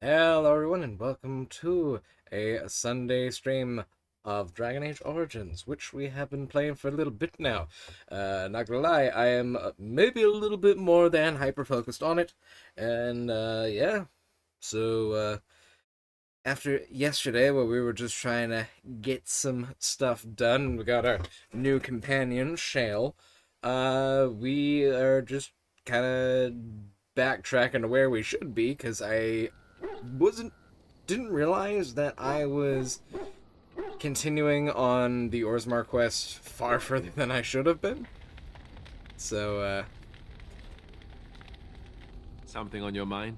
Hello everyone and welcome to a Sunday stream of Dragon Age Origins, which we have been playing for a little bit now. Not gonna lie, I am maybe a little bit more than hyper-focused on it, and yeah, so after yesterday where we were just trying to get some stuff done, we got our new companion, Shale, we are just kind of backtracking to where we should be, because I wasn't didn't realize that I was continuing on the Orsmar quest far further than I should have been. So, Something on your mind?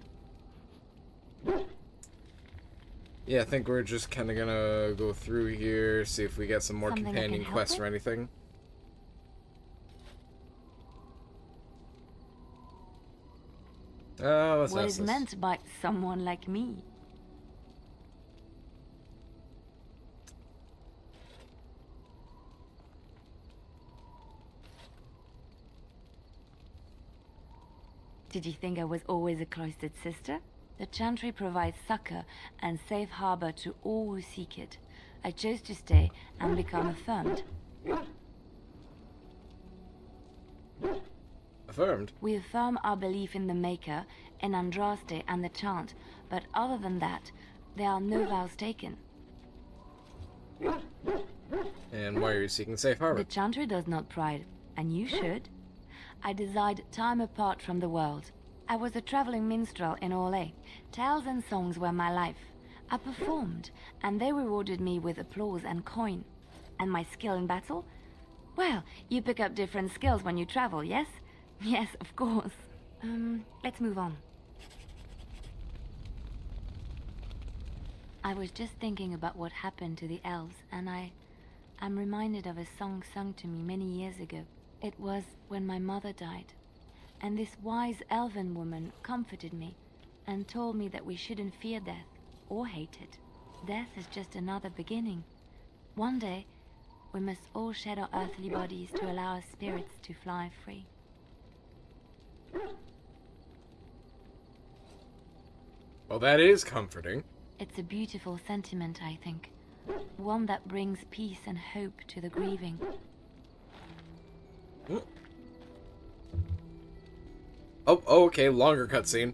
yeah, I think we're just kind of gonna go through here, see if we get some more Something I can companion help quests with? or anything. Oh, let's What ask is this. meant by someone like me? Did you think I was always a cloistered sister? The Chantry provides succor and safe harbor to all who seek it. I chose to stay and become affirmed. Affirmed. We affirm our belief in the Maker, in Andraste and the Chant, but other than that, there are no vows taken. And why are you seeking safe harbor? The Chantry does not pride, and you should. I desired time apart from the world. I was a traveling minstrel in Orlais. Tales and songs were my life. I performed, and they rewarded me with applause and coin. And my skill in battle? Well, you pick up different skills when you travel, yes? Yes, of course. Let's move on. I was just thinking about what happened to the elves, and I'm reminded of a song sung to me many years ago. It was when my mother died, and this wise elven woman comforted me and told me that we shouldn't fear death or hate it. Death is just another beginning. One day, we must all shed our earthly bodies to allow our spirits to fly free. Well, that is comforting. It's a beautiful sentiment, I think. One that brings peace and hope to the grieving. Oh, okay, longer cutscene.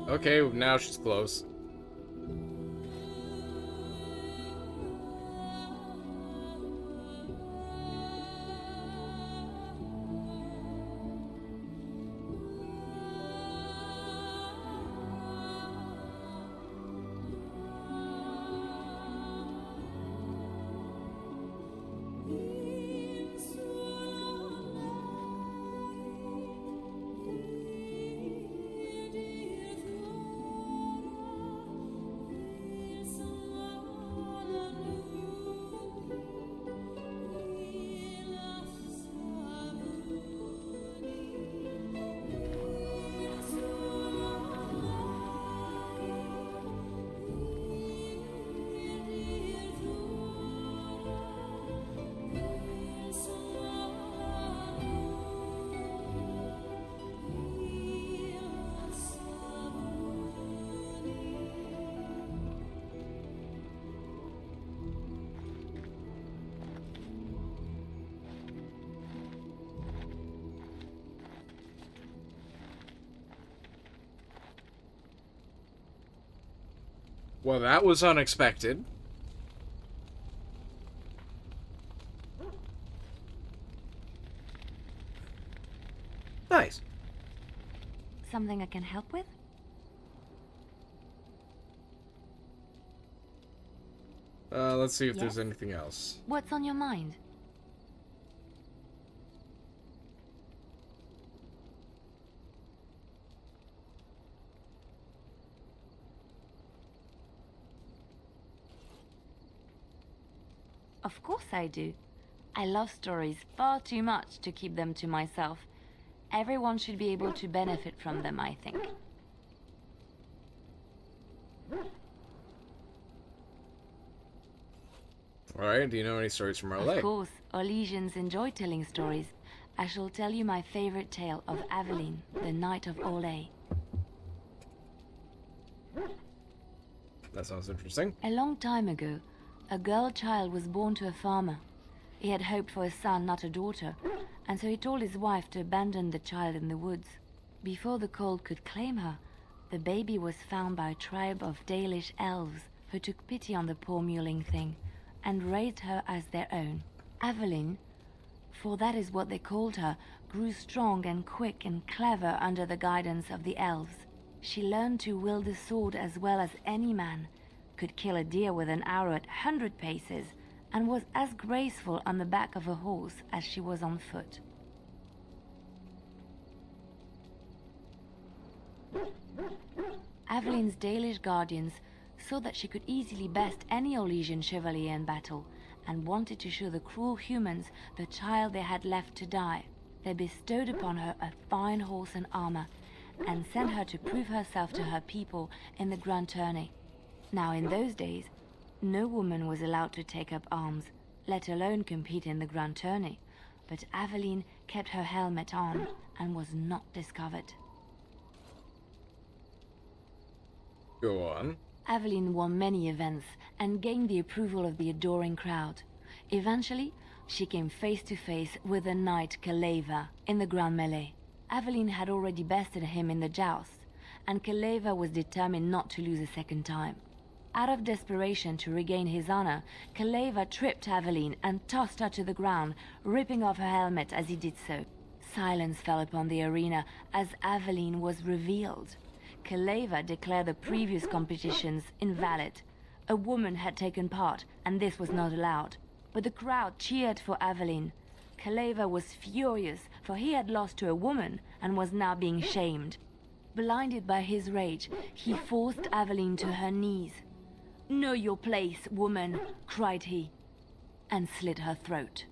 Okay, now she's close. Well, that was unexpected. Nice. Something I can help with? Let's see if Yes? there's anything else. What's on your mind? Of course I do. I love stories far too much to keep them to myself. Everyone should be able to benefit from them, I think. Alright, do you know any stories from our Of lake? course, Orlesians enjoy telling stories. I shall tell you my favorite tale of Aveline, the Knight of Olay. That sounds interesting. A long time ago, a girl child was born to a farmer. He had hoped for a son, not a daughter, and so he told his wife to abandon the child in the woods. Before the cold could claim her, the baby was found by a tribe of Dalish elves who took pity on the poor mewling thing and raised her as their own. Aveline, for that is what they called her, grew strong and quick and clever under the guidance of the elves. She learned to wield the sword as well as any man, could kill a deer with an arrow at 100 paces, and was as graceful on the back of a horse as she was on foot. Aveline's Dalish guardians saw that she could easily best any Orlesian chevalier in battle, and wanted to show the cruel humans the child they had left to die. They bestowed upon her a fine horse and armor, and sent her to prove herself to her people in the grand tourney. Now in those days, no woman was allowed to take up arms, let alone compete in the grand tourney, but Aveline kept her helmet on and was not discovered. Go on. Aveline won many events and gained the approval of the adoring crowd. Eventually, she came face to face with the knight Kaleva in the grand melee. Aveline had already bested him in the joust, and Kaleva was determined not to lose a second time. Out of desperation to regain his honor, Kaleva tripped Aveline and tossed her to the ground, ripping off her helmet as he did so. Silence fell upon the arena as Aveline was revealed. Kaleva declared the previous competitions invalid. A woman had taken part, and this was not allowed. But the crowd cheered for Aveline. Kaleva was furious, for he had lost to a woman and was now being shamed. Blinded by his rage, he forced Aveline to her knees. "Know your place, woman," cried he, and slit her throat.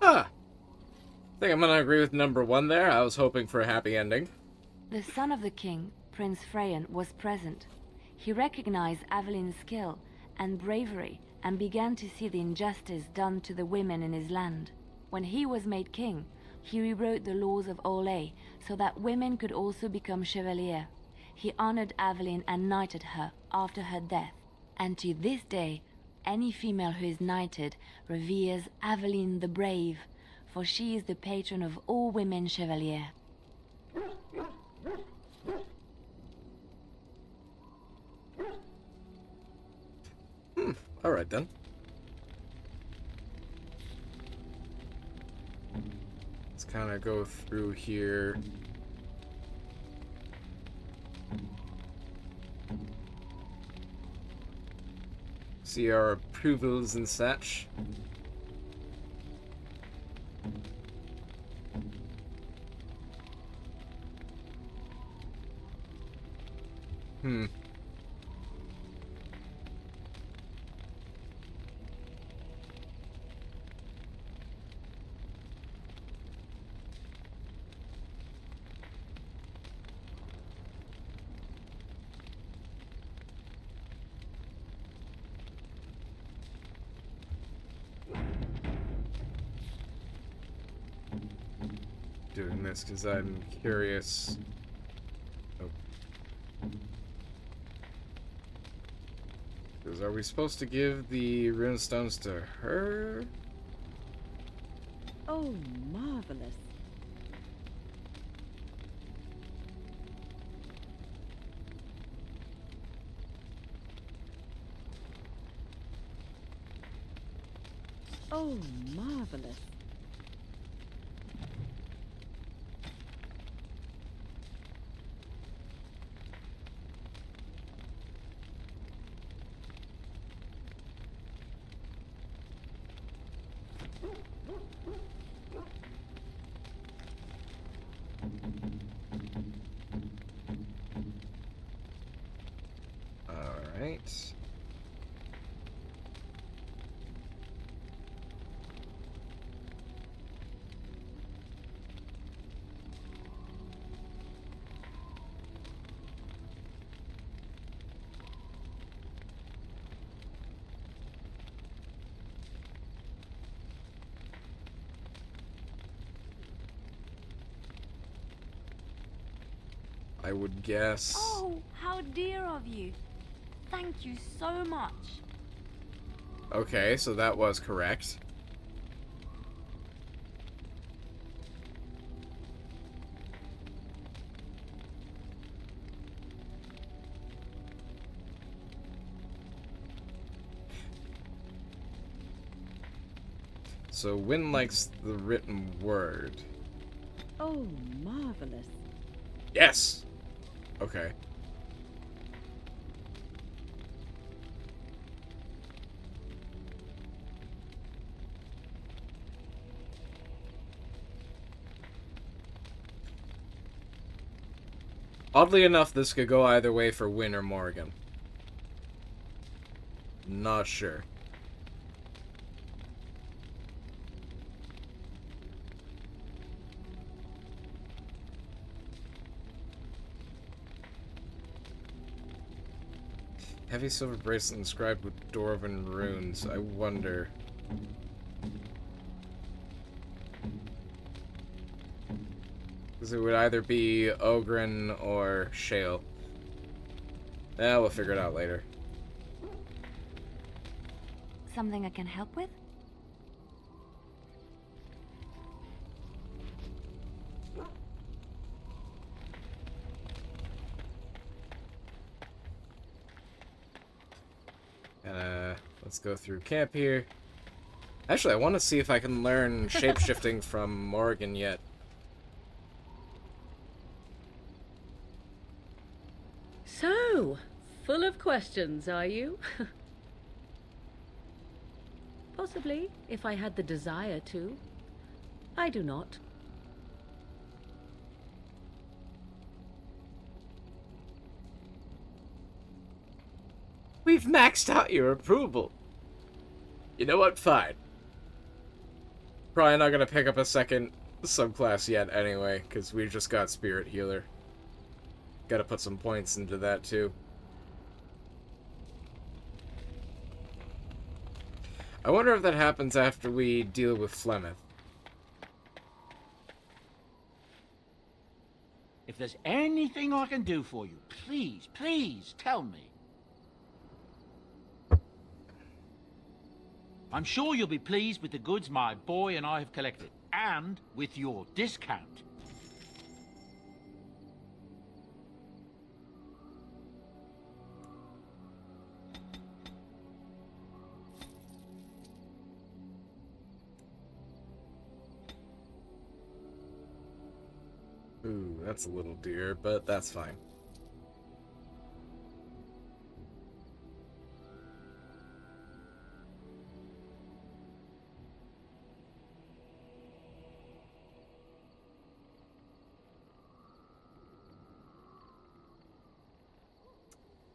Ah! I think I'm gonna agree with number one there. I was hoping for a happy ending. The son of the king, Prince Freyan, was present. He recognized Aveline's skill and bravery and began to see the injustice done to the women in his land. When he was made king, he rewrote the laws of Olay so that women could also become chevalier. He honored Aveline and knighted her after her death. And to this day, any female who is knighted reveres Aveline the Brave, for she is the patron of all women chevalier. Alright then. Let's kind of go through here. See our approvals and such. Doing this because I'm curious. Oh. Because are we supposed to give the runestones to her? Oh, marvelous. Oh, marvelous. Alright. I would guess. Oh, how dear of you. Thank you so much. Okay, so that was correct. So Wynn likes the written word. Oh, marvelous. Yes! Okay. Oddly enough, this could go either way for Wynn or Morgan. Not sure. Heavy silver bracelet inscribed with Dwarven runes. I wonder. Because it would either be Ogren or Shale. We'll figure it out later. Something I can help with? Let's go through camp here. Actually, I want to see if I can learn shapeshifting from Morgan yet. So, full of questions, are you? Possibly, if I had the desire to. I do not. We've maxed out your approval. You know what? Fine. Probably not gonna pick up a second subclass yet anyway, because we just got Spirit Healer. Gotta put some points into that too. I wonder if that happens after we deal with Flemeth. If there's anything I can do for you, please, please tell me. I'm sure you'll be pleased with the goods my boy and I have collected, and with your discount. Ooh, that's a little dear, but that's fine.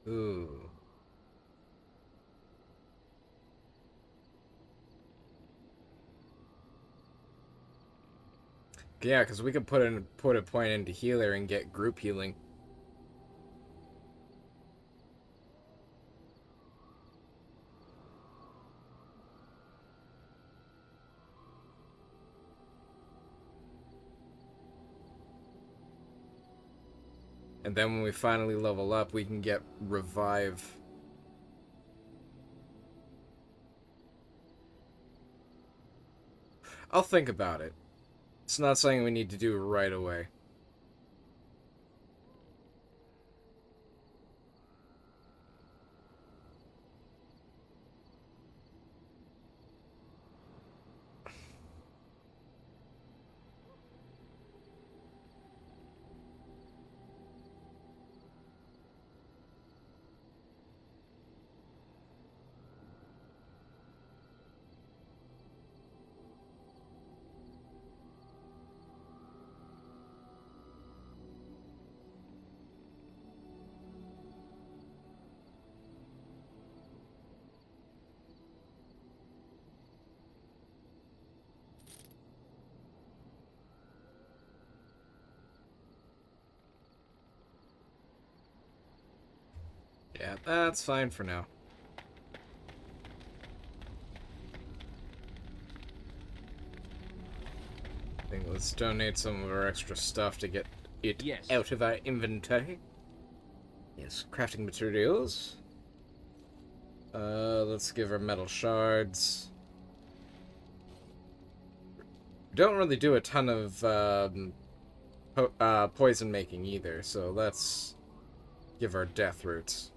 Ooh. Yeah, because we could put a point into healer and get group healing. And then when we finally level up, we can get revive. I'll think about it. It's not something we need to do right away. Yeah, that's fine for now. I think let's donate some of our extra stuff to get it Yes. out of our inventory. Yes, crafting materials. Let's give her metal shards. Don't really do a ton of poison making either, so let's give her death roots.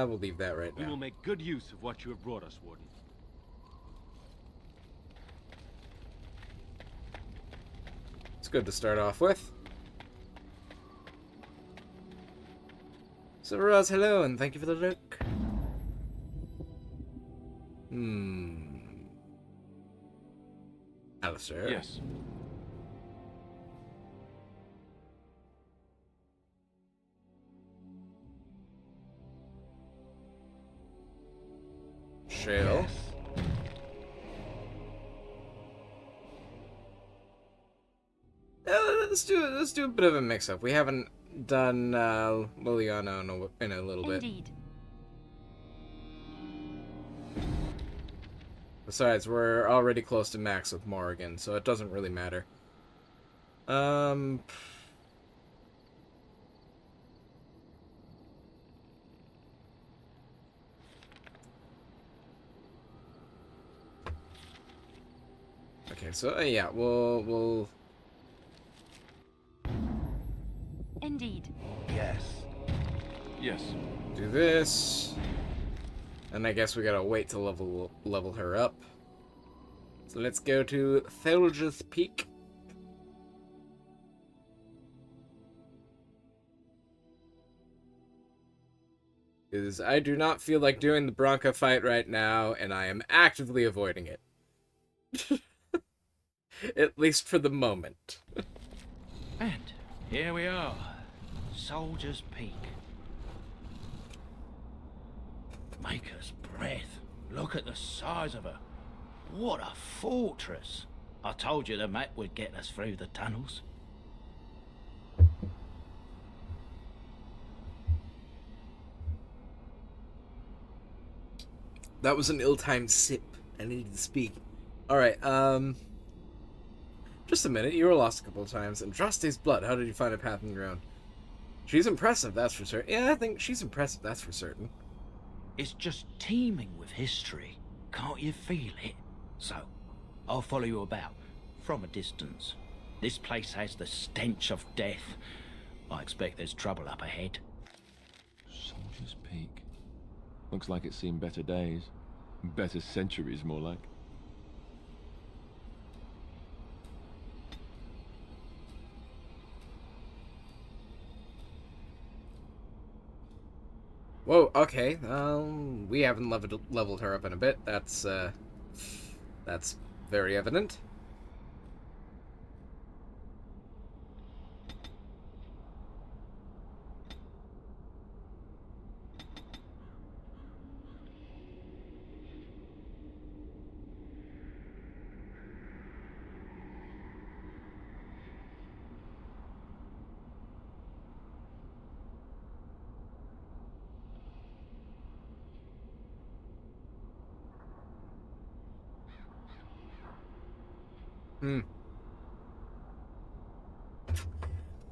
We'll leave that right We will now. make good use of what you have brought us, Warden. It's good to start off with. So, Roz, hello, and thank you for the look. Alistair. Yes. Shale. Let's do a bit of a mix-up. We haven't done Liliana in a little bit. Indeed. Besides, we're already close to max with Morrigan, so it doesn't really matter. Okay, so yeah, we'll Indeed. Yes. Yes. do this. And I guess we gotta wait to level her up. So let's go to Thelge's Peak. Because I do not feel like doing the Bronca fight right now, and I am actively avoiding it. At least for the moment. And here we are. Soldier's Peak. Maker's breath. Look at the size of her. What a fortress. I told you the map would get us through the tunnels. That was an ill-timed sip. I needed to speak. Alright, just a minute. You were lost a couple of times. And Droste's blood. How did you find a path in the ground? She's impressive, that's for certain. Yeah, I think she's impressive, that's for certain. It's just teeming with history. Can't you feel it? So, I'll follow you about, from a distance. This place has the stench of death. I expect there's trouble up ahead. Soldier's Peak. Looks like it's seen better days. Better centuries, more like. Whoa, okay. We haven't leveled her up in a bit. That's very evident.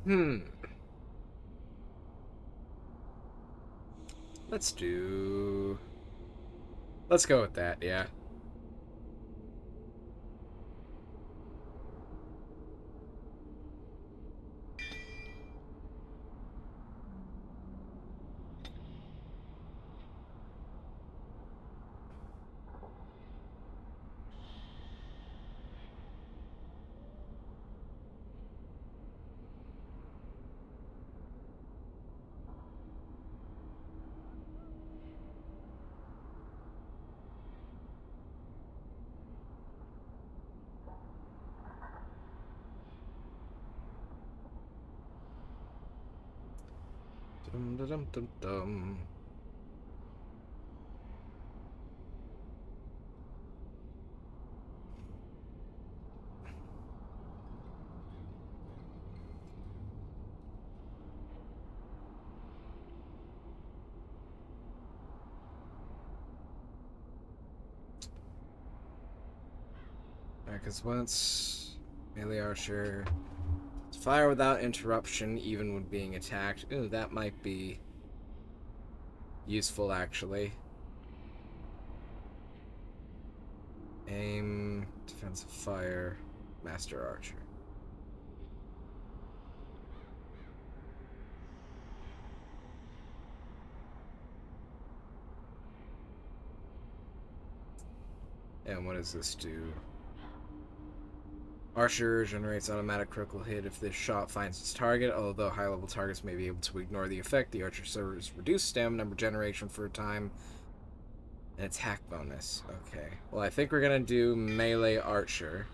Hmm. Let's go with that, yeah. Dum, dum, dum, dum, dum. Because once melee archer, fire without interruption, even when being attacked. Ooh, that might be useful, actually. Aim, defensive fire, master archer. And what does this do? Archer generates automatic critical hit if this shot finds its target, although high-level targets may be able to ignore the effect. The archer suffers reduced stamina number generation for a time. An attack bonus. Okay. Well, I think we're gonna do melee archer.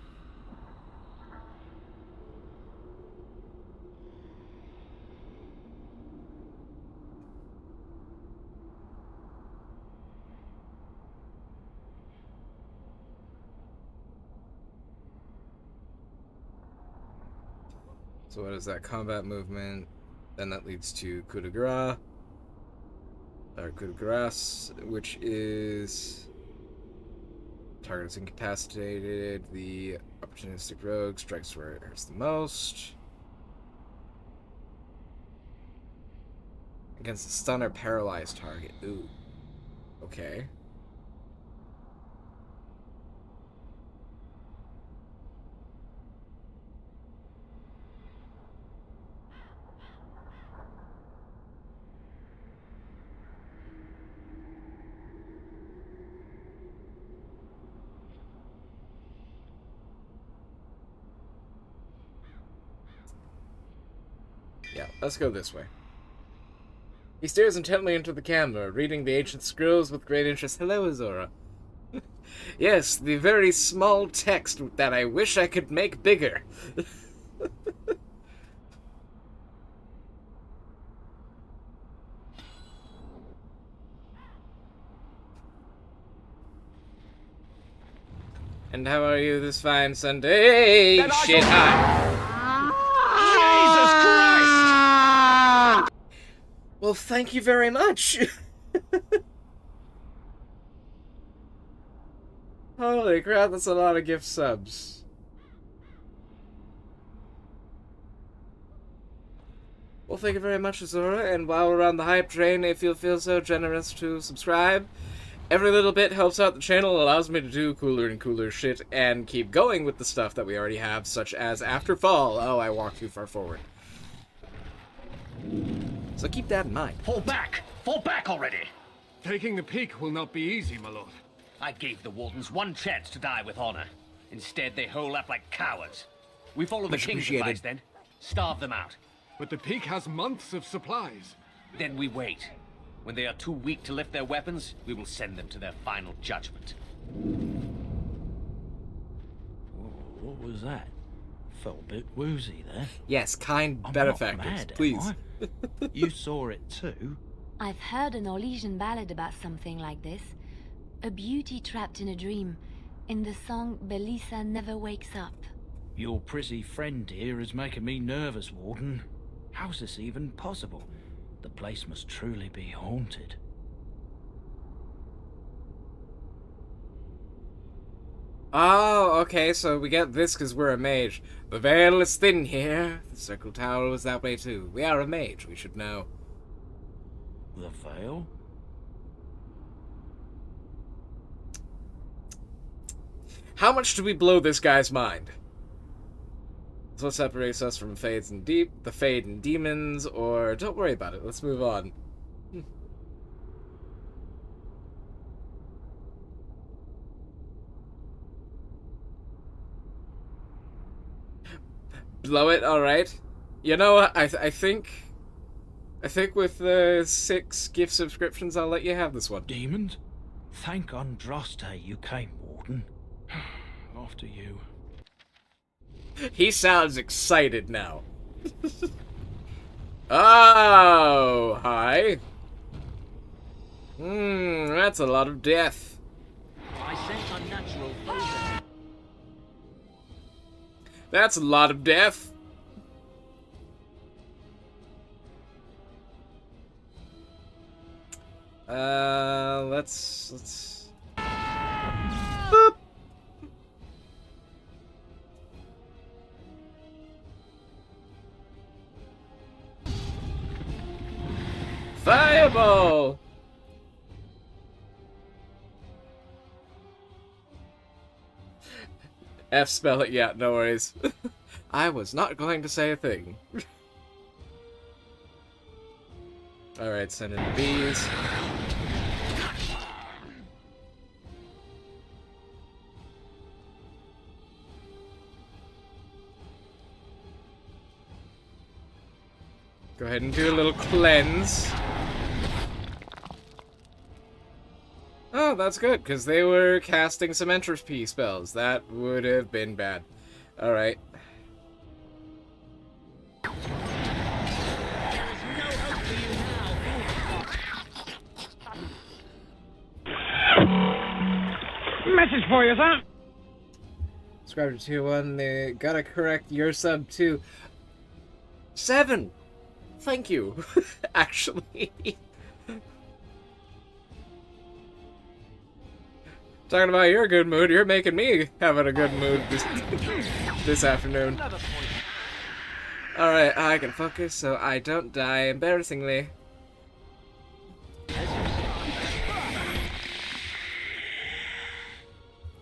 So what is that? Combat movement. Then that leads to coup de grace. Or coup de grace, which is... Target is incapacitated. The opportunistic rogue strikes where it hurts the most. Against a stun or paralyzed target. Ooh. Okay. Yeah, let's go this way. He stares intently into the camera, reading the ancient scrolls with great interest. Hello, Azora. Yes, the very small text that I wish I could make bigger. And how are you this fine Sunday? Then I Shit, go- hi. Jesus Christ! Well, thank you very much. Holy crap, that's a lot of gift subs. Well, thank you very much, Azora, and while we're on the hype train, if you feel so generous to subscribe, every little bit helps out the channel, allows me to do cooler and cooler shit, and keep going with the stuff that we already have, such as After Fall. Oh, I walked too far forward. So keep that in mind. Fall back! Fall back already! Taking the peak will not be easy, my lord. I gave the Wardens one chance to die with honor. Instead, they hole up like cowards. We follow the Much king's appreciated. advice then. Starve them out. But the peak has months of supplies. Then we wait. When they are too weak to lift their weapons, we will send them to their final judgment. What was that? Felt a bit woozy there. Yes, kind I'm benefactors, not mad, am please. I? You saw it too? I've heard an Orlesian ballad about something like this. A beauty trapped in a dream. In the song, Belisa never wakes up. Your prissy friend here is making me nervous, Warden. How's this even possible? The place must truly be haunted. Oh, okay, so we get this because we're a mage. The veil is thin here. The circle tower was that way too. We are a mage, we should know. The veil? How much do we blow this guy's mind? That's what separates us from the Fade and demons, or don't worry about it, let's move on. Blow it, alright. You know what, I think with the 6 gift subscriptions, I'll let you have this one. Demons? Thank Andraste you came, Warden. After you. He sounds excited now. Oh, hi. That's a lot of death. I sense unnatural poison. That's a lot of death. Let's... Boop. F spell it, yeah, no worries. I was not going to say a thing. Alright, send in the bees. Go ahead and do a little cleanse. Oh, that's good, because they were casting some entropy spells. That would have been bad. Alright. Message for you, sir. Subscribe to tier 1. They gotta correct your sub too. 7! Thank you. Actually. Talking about your good mood, you're making me having a good mood this afternoon. Alright, I can focus so I don't die embarrassingly.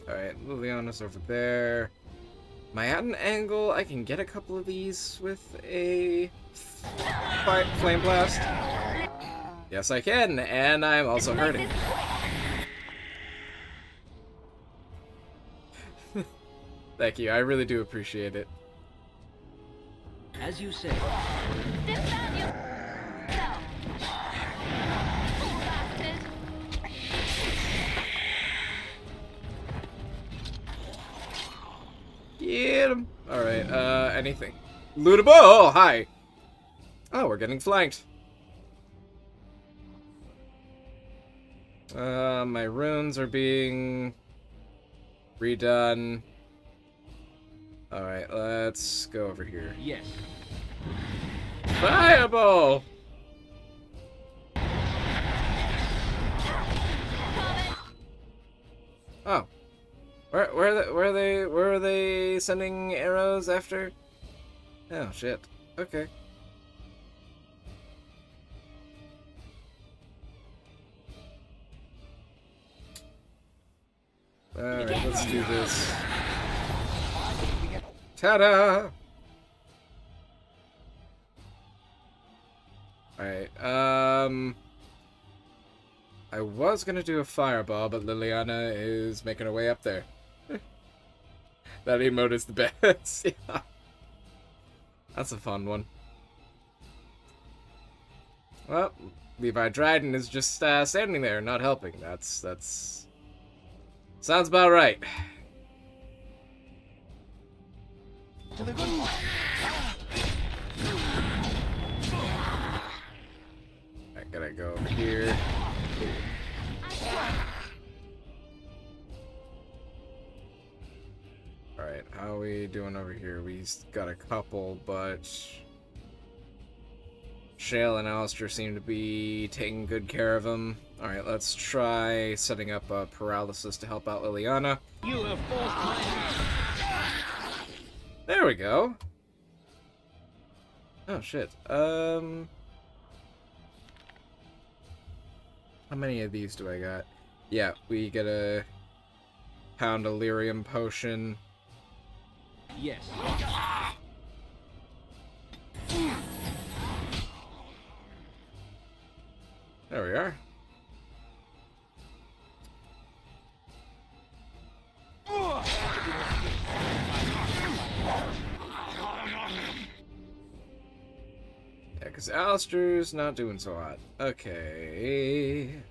Alright, Liliana's over there. Am I at an angle? I can get a couple of these with a flame blast. Yes, I can, and I'm also hurting. Thank you, I really do appreciate it. As you say. Get him. Alright, anything. Lootable! Oh, hi! Oh, we're getting flanked. My runes are being redone. Alright, let's go over here. Yes. Fireball! Oh. Where are they sending arrows after? Oh shit. Okay. Alright, let's do this. Ta-da! Alright, I was gonna do a fireball, but Liliana is making her way up there. That emote is the best. Yeah. That's a fun one. Well, Levi Dryden is just standing there, not helping. That's... Sounds about right. I gotta go over here. Alright, how are we doing over here? We got a couple, but Shale and Alistair seem to be taking good care of them. Alright, let's try setting up a paralysis to help out Liliana. You have forced my hand. There we go. Oh shit. How many of these do I got? Yeah, we get a pound of lyrium potion. Yes. There we are. Yeah, because Alistair's not doing so hot. Okay.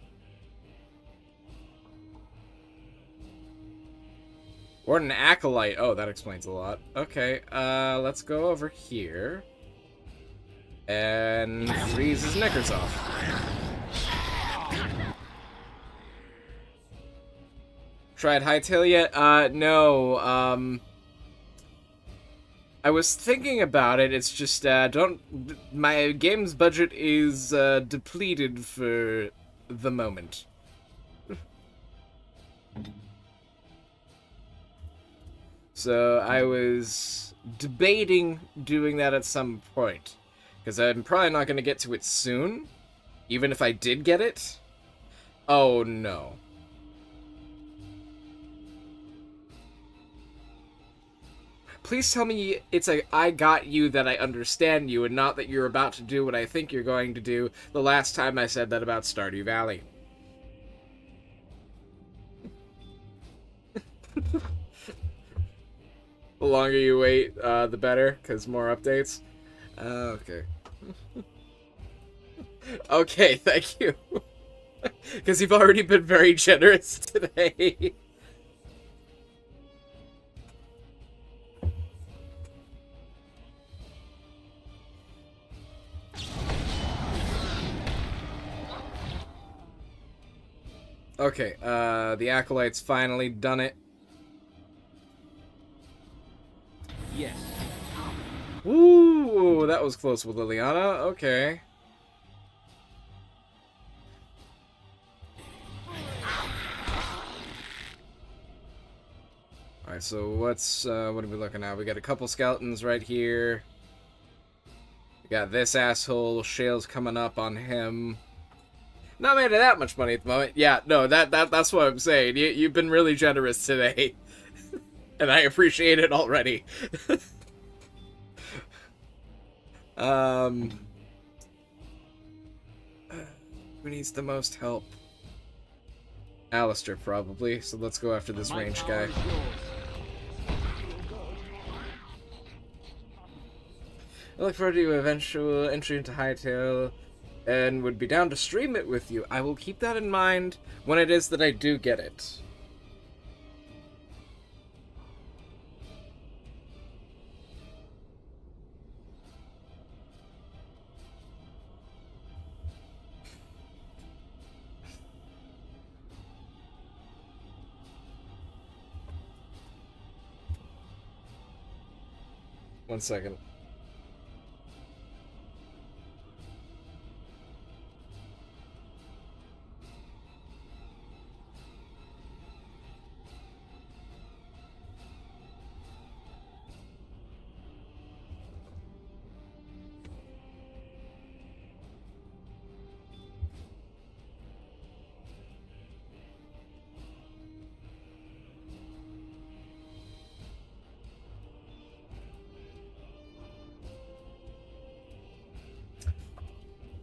Warden Acolyte. Oh, that explains a lot. Okay, let's go over here. And freeze his knickers off. Tried hightail yet? No, I was thinking about it, it's just, my game's budget is, depleted for the moment. So, I was debating doing that at some point. Because I'm probably not going to get to it soon. Even if I did get it. Oh, no. please tell me it's a I got you, that I understand you, and not that you're about to do what I think you're going to do the last time I said that about Stardew Valley. The longer you wait, the better, because more updates. Okay. Okay, thank you. Because you've already been very generous today. Okay, the Acolyte's finally done it. Yes. Ooh, that was close with Liliana. Okay. Alright, so what are we looking at? We got a couple skeletons right here. We got this asshole. Shale's coming up on him. Not made of that much money at the moment. Yeah, no, that's what I'm saying. You've been really generous today. And I appreciate it already. Who needs the most help? Alistair, probably. So let's go after this ranged guy. I look forward to your eventual entry into Hightail, and would be down to stream it with you. I will keep that in mind when it is that I do get it. One second.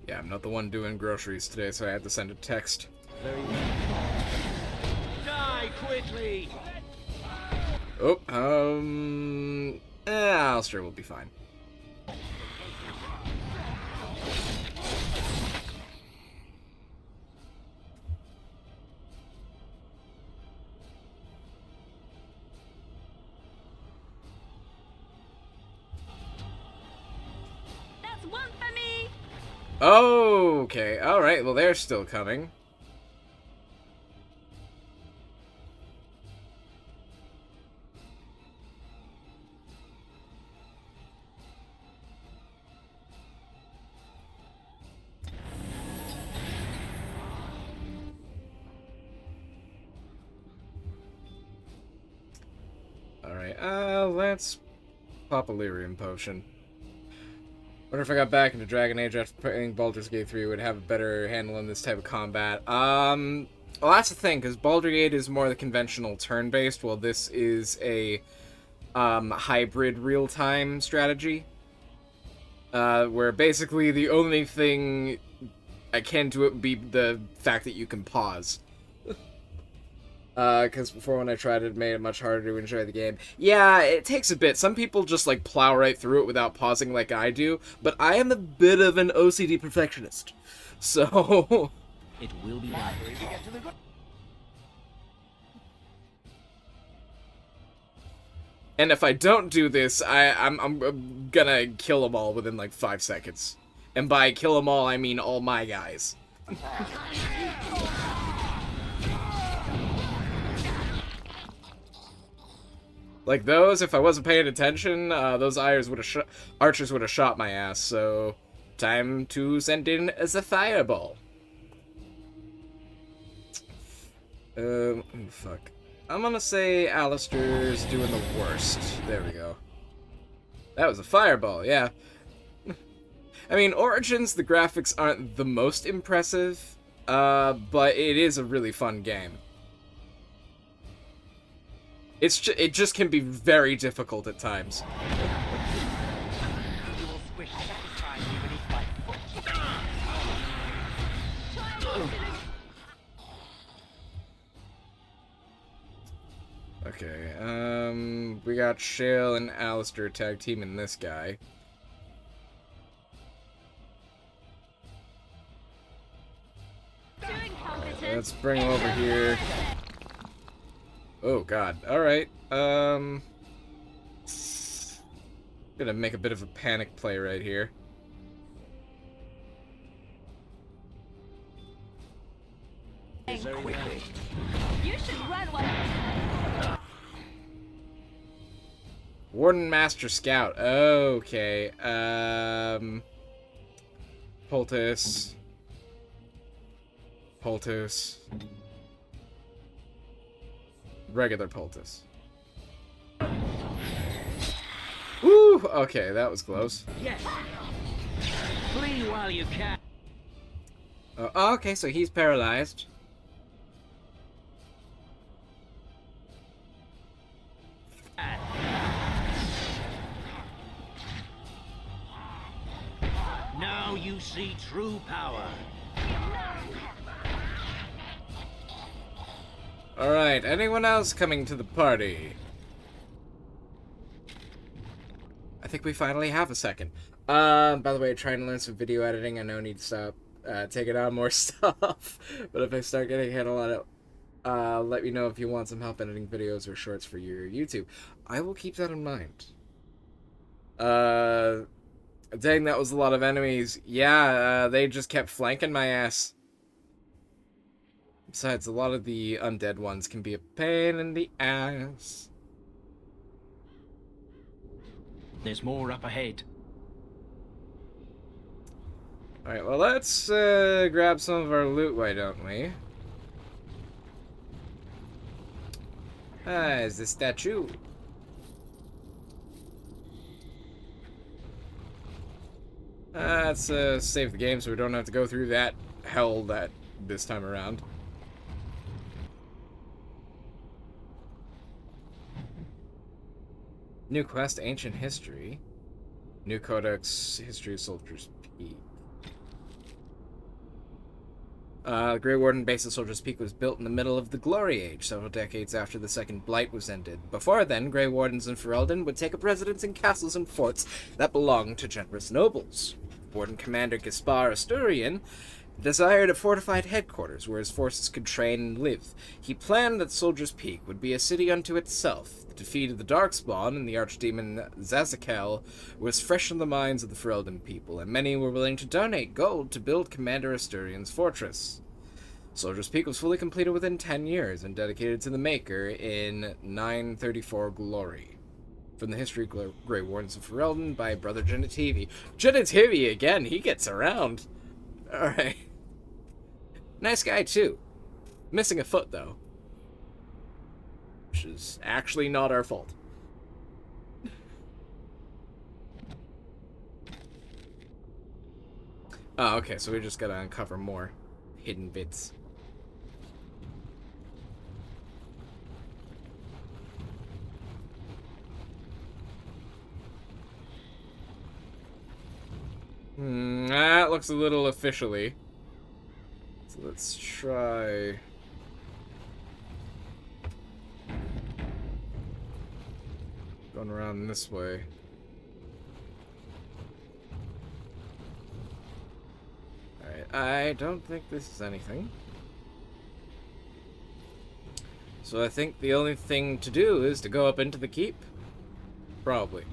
Yeah, I'm not the one doing groceries today, so I had to send a text. Very well. Die quickly! Oh, Alistair will be fine. That's one for me! Okay, alright, well they're still coming. Alright, let's pop a lyrium potion. Wonder if I got back into Dragon Age after playing Baldur's Gate 3 would have a better handle on this type of combat. Well, that's the thing, because Baldur's Gate is more the conventional turn-based, while this is a hybrid real-time strategy. Where basically the only thing akin to it would be the fact that you can pause. Because before when I tried it made it much harder to enjoy the game. Yeah, it takes a bit. Some people just, like, plow right through it without pausing like I do, but I am a bit of an OCD perfectionist. So... It will be done. And if I don't do this, I'm gonna kill them all within, like, 5 seconds. And by kill them all, I mean all my guys. Like those, if I wasn't paying attention, those archers would have shot my ass, so time to send in as a fireball. Fuck. I'm gonna say Alistair's doing the worst. There we go. That was a fireball, yeah. I mean, Origins, the graphics aren't the most impressive, but it is a really fun game. it just can be very difficult at times. You will squish satisfyingly beneath my foot. Okay, we got Shale and Alistair tag teaming this guy. Let's bring him over here. Oh god. Alright. Gonna make a bit of a panic play right here. Quickly. You should run while Warden Master Scout. Okay. Poultice. Poultice. Regular poultice. Woo! Okay, that was close. Yes. Flee while you can. Okay, so he's paralyzed. Now you see true power. Alright, anyone else coming to the party? I think we finally have a second. By the way, trying to learn some video editing. I know I need to stop taking on more stuff. But if I start getting hit a lot of, let me know if you want some help editing videos or shorts for your YouTube. I will keep that in mind. Dang, that was a lot of enemies. Yeah, they just kept flanking my ass. Besides, a lot of the undead ones can be a pain in the ass. There's more up ahead. Alright, well, let's grab some of our loot, why don't we? Ah, is the statue. Let's save the game so we don't have to go through that hell this time around. New quest, Ancient History. New Codex, History of Soldier's Peak. The Grey Warden base of Soldier's Peak was built in the middle of the Glory Age, several decades after the Second Blight was ended. Before then, Grey Wardens in Ferelden would take up residence in castles and forts that belonged to generous nobles. Warden Commander Gaspar Asturian desired a fortified headquarters where his forces could train and live. He planned that Soldier's Peak would be a city unto itself. The defeat of the Darkspawn and the archdemon Zazakel was fresh in the minds of the Ferelden people, and many were willing to donate gold to build Commander Asturian's fortress. Soldier's Peak was fully completed within 10 years and dedicated to the Maker in 934 Glory. From the History of Grey Wardens of Ferelden by Brother Genitivi. Genitivi again, he gets around. Alright. Nice guy, too. Missing a foot, though. Which is actually not our fault. Oh, okay, so we just gotta uncover more hidden bits. That looks a little officially. So let's try... going around this way. Alright, I don't think this is anything. So I think the only thing to do is to go up into the keep. Probably.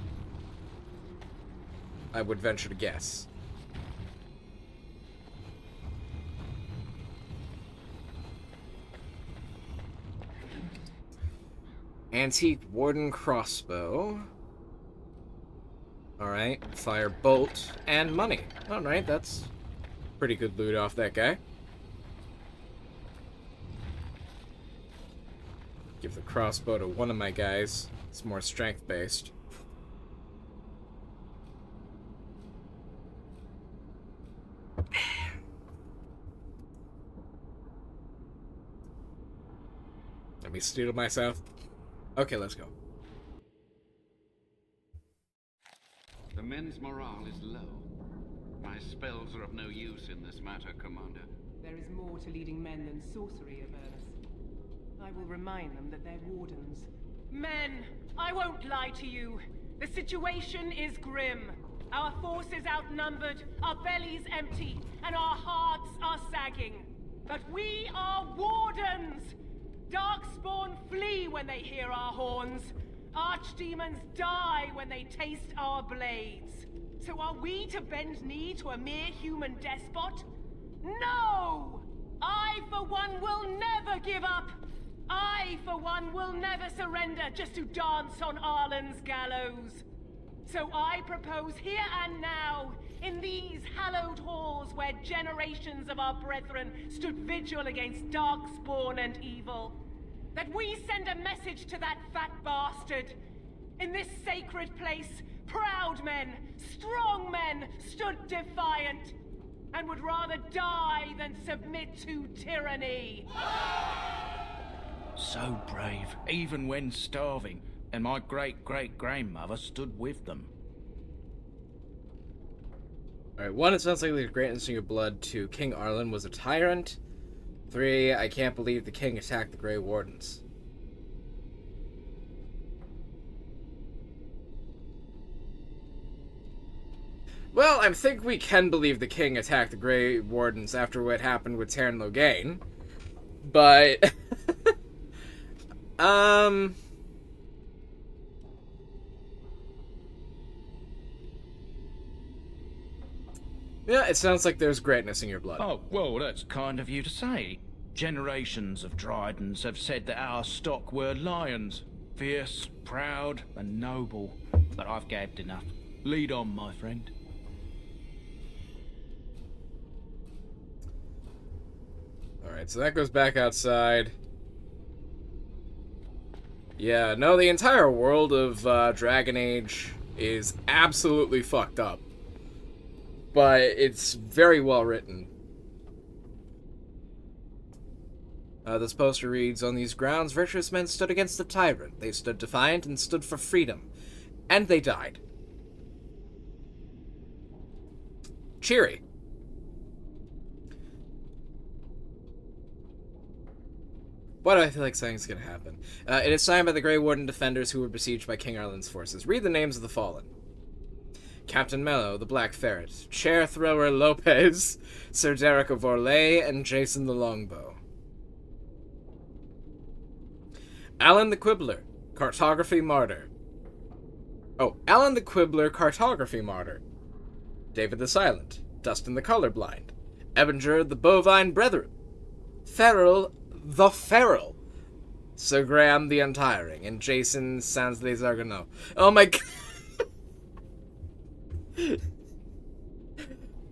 I would venture to guess. Antique Warden crossbow. Alright, fire bolt and money. Alright, that's pretty good loot off that guy. Give the crossbow to one of my guys. It's more strength based. Let me steal myself. Okay, let's go. The men's morale is low. My spells are of no use in this matter, Commander. There is more to leading men than sorcery, Avernus. I will remind them that they're wardens. Men, I won't lie to you. The situation is grim. Our forces outnumbered, our bellies empty, and our hearts are sagging. But we are wardens! Darkspawn flee when they hear our horns. Archdemons die when they taste our blades. So are we to bend knee to a mere human despot? No! I, for one, will never give up! I, for one, will never surrender just to dance on Arlen's gallows. So I propose here and now, in these hallowed halls where generations of our brethren stood vigil against darkspawn and evil, that we send a message to that fat bastard. In this sacred place, proud men, strong men stood defiant, and would rather die than submit to tyranny. So brave, even when starving, and my great-great-grandmother stood with them. Alright, 1, it sounds like the greatness in your blood. 2, King Arlen was a tyrant. 3, I can't believe the king attacked the Grey Wardens. Well, I think we can believe the king attacked the Grey Wardens after what happened with Taryn Logain. But... yeah, it sounds like there's greatness in your blood. Oh, well, that's kind of you to say. Generations of Dryadens have said that our stock were lions. Fierce, proud, and noble. But I've gabbed enough. Lead on, my friend. Alright, so that goes back outside. Yeah, no, the entire world of Dragon Age is absolutely fucked up. But it's very well written. This poster reads, "On these grounds, virtuous men stood against the tyrant. They stood defiant and stood for freedom. And they died." Cheery. Why do I feel like something's gonna happen? It is signed by the Grey Warden defenders who were besieged by King Arlen's forces. Read the names of the fallen. Captain Mello, the Black Ferret, Chair Thrower Lopez, Sir Derek of Orlais, and Jason the Longbow. Alan the Quibbler, Cartography Martyr. Oh, Alan the Quibbler, Cartography Martyr. David the Silent, Dustin the Colorblind, Ebinger the Bovine Brethren, Feral the Feral, Sir Graham the Untiring, and Jason Sans les Argonaut. Oh my god.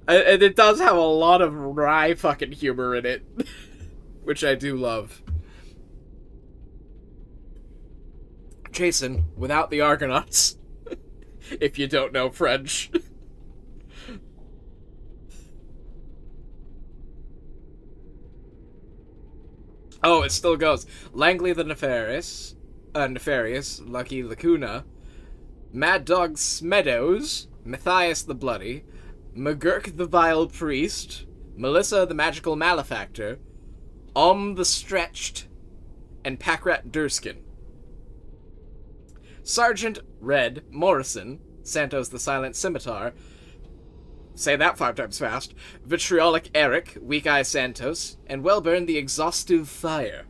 And it does have a lot of wry fucking humor in it, which I do love. Jason, without the Argonauts, if you don't know French. Oh, it still goes. Langley the Nefarious, Lucky Lacuna, Mad Dog Smeadows, Matthias the Bloody, McGurk the Vile Priest, Melissa the Magical Malefactor, the Stretched, and Packrat Durskin. Sergeant Red Morrison, Santos the Silent Scimitar, say that 5 times fast, Vitriolic Eric, Weak Eye Santos, and Wellburn the Exhaustive Fire.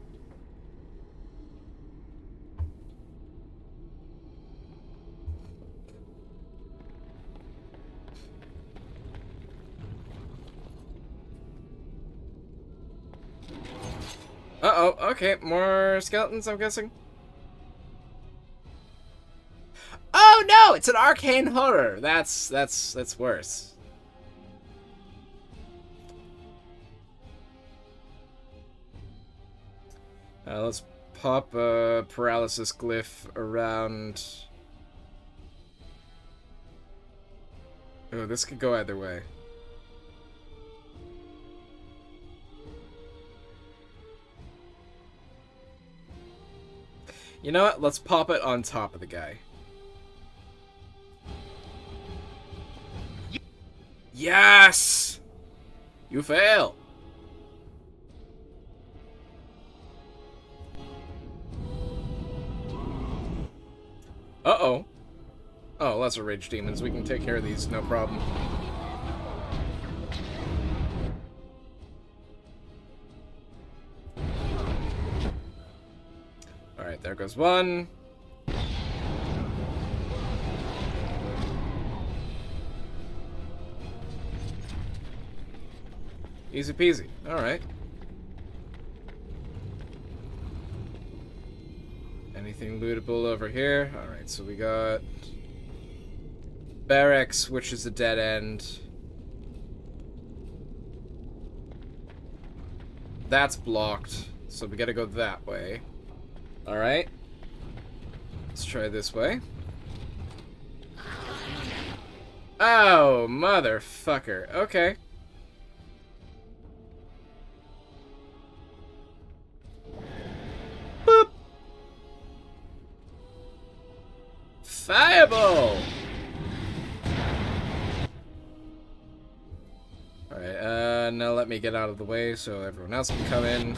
Uh-oh, okay, more skeletons, I'm guessing. Oh no, it's an arcane horror. That's worse. Let's pop a paralysis glyph around. Oh, this could go either way. You know what? Let's pop it on top of the guy. Yes! You fail! Uh-oh. Oh, lesser rage demons. We can take care of these, no problem. Alright, there goes one. Easy peasy. Alright. Anything lootable over here? Alright, so we got barracks, which is a dead end. That's blocked, so we gotta go that way. Alright. Let's try this way. Oh, motherfucker. Okay. Boop. Fireball! Alright, now let me get out of the way so everyone else can come in.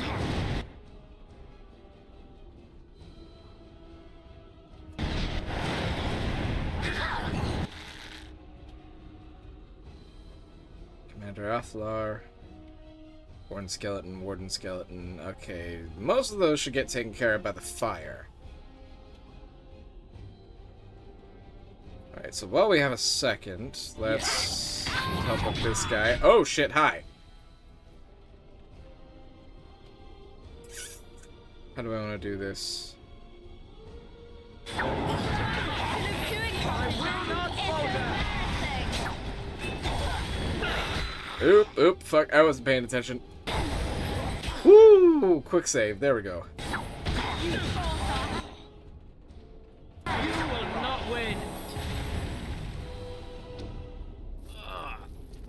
Commander Athlar. Warden Skeleton, Warden Skeleton. Okay, most of those should get taken care of by the fire. Alright, so while we have a second, let's help with this guy. Oh shit, hi! How do I want to do this? Oop, fuck, I wasn't paying attention. Woo! Quick save, there we go. You will not win.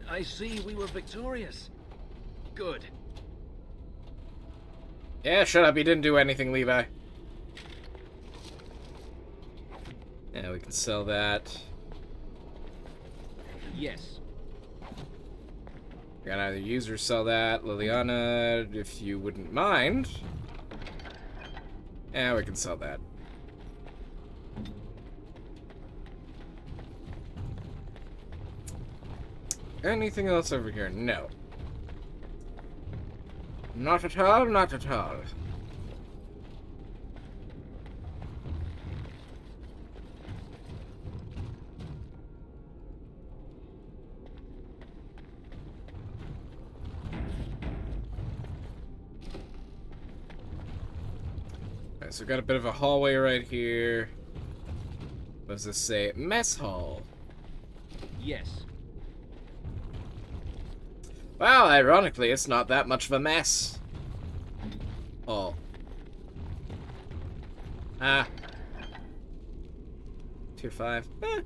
I see we were victorious. Good. Yeah, shut up, you didn't do anything, Levi. Yeah, we can sell that. Yes. We can either use or sell that. Liliana, if you wouldn't mind. Yeah, we can sell that. Anything else over here? No. Not at all, not at all. Alright, so we got a bit of a hallway right here. What does this say? Mess hall. Yes. Well, ironically, it's not that much of a mess. Oh. Ah. Tier 5. Eh.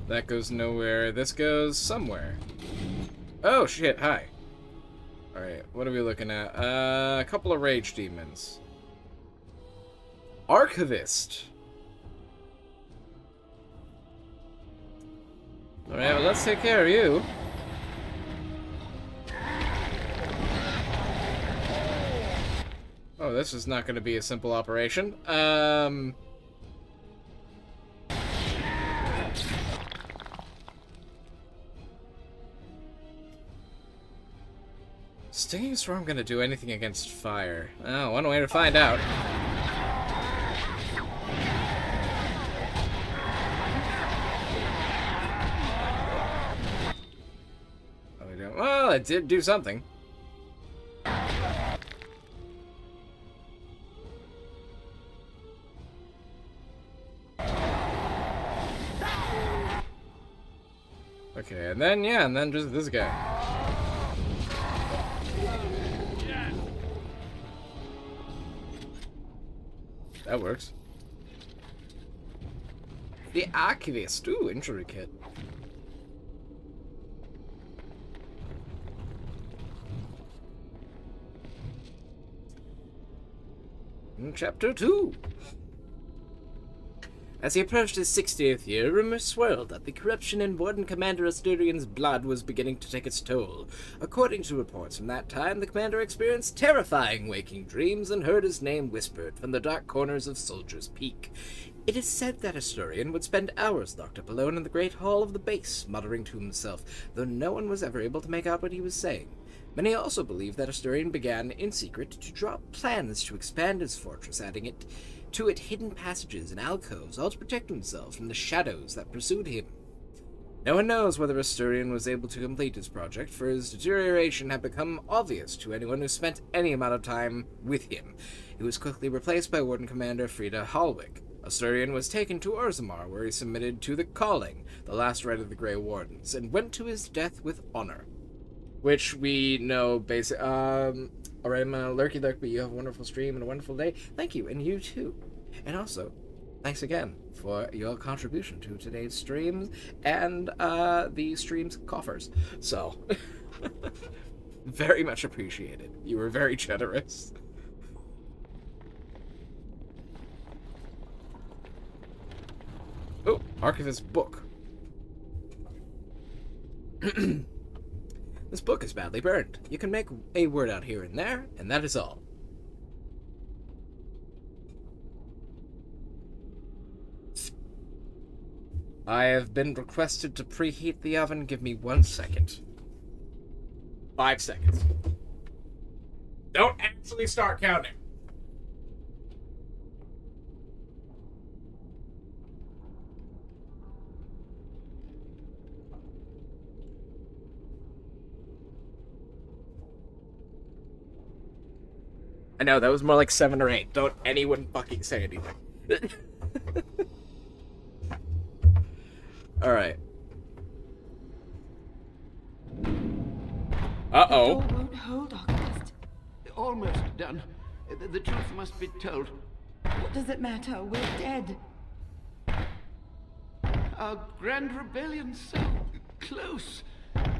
That goes nowhere. This goes somewhere. Oh, shit. Hi. Alright, what are we looking at? A couple of rage demons. Archaeist. Alright, well, let's take care of you. Oh, this is not going to be a simple operation. Stinging Storm gonna do anything against fire? Oh, one way to find out. Oh, we don't. Well, it did do something. Okay, and then, yeah, and then just this guy. That works. The Archaeist. Ooh, intricate. Chapter 2. As he approached his 60th year, rumors swirled that the corruption in Warden Commander Asturian's blood was beginning to take its toll. According to reports from that time, the commander experienced terrifying waking dreams and heard his name whispered from the dark corners of Soldier's Peak. It is said that Asturian would spend hours locked up alone in the great hall of the base, muttering to himself, though no one was ever able to make out what he was saying. Many also believe that Asturian began, in secret, to draw up plans to expand his fortress, adding to it hidden passages and alcoves, all to protect himself from the shadows that pursued him. No one knows whether Asturian was able to complete his project, for his deterioration had become obvious to anyone who spent any amount of time with him. He was quickly replaced by Warden Commander Frida Hallwick. Asturian was taken to Orzammar, where he submitted to the Calling, the last rite of the Grey Wardens, and went to his death with honor. Which we know basically. Alright, I'm gonna lurky lurk, but you have a wonderful stream and a wonderful day. Thank you, and you too. And also, thanks again for your contribution to today's streams and the stream's coffers. So, very much appreciated. You were very generous. Oh, Archivist book. This book is badly burned. You can make a word out here and there, and that is all. I have been requested to preheat the oven. Give me 1 second. 5 seconds. Don't actually start counting. I know, that was more like 7 or 8. Don't anyone fucking say anything. Alright. Uh-oh. The door won't hold, Archaeist. Almost done. The truth must be told. What does it matter? We're dead. Our grand rebellion so close.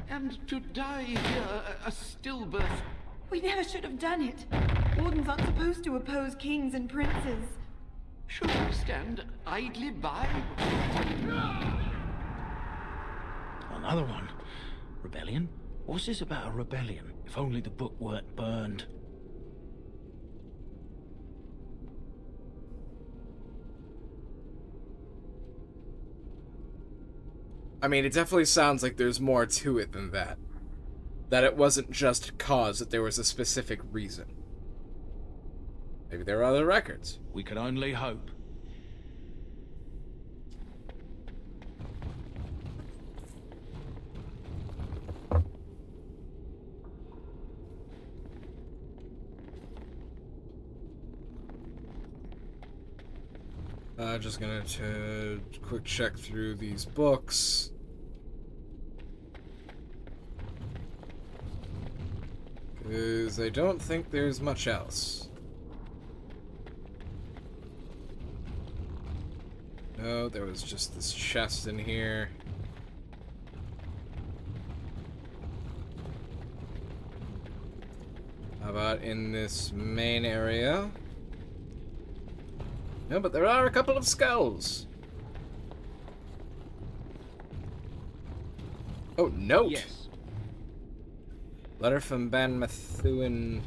And to die here, a stillbirth. We never should have done it. Wardens aren't supposed to oppose kings and princes. Should we stand idly by? Another one. Rebellion? What's this about a rebellion? If only the book weren't burned. I mean, it definitely sounds like there's more to it than that. That it wasn't just cause, that there was a specific reason. Maybe there are other records. We can only hope. Just gonna quick check through these books. Because I don't think there's much else. No, there was just this chest in here. How about in this main area? No, but there are a couple of skulls. Oh, note! Yes. Letter from Ban Methuen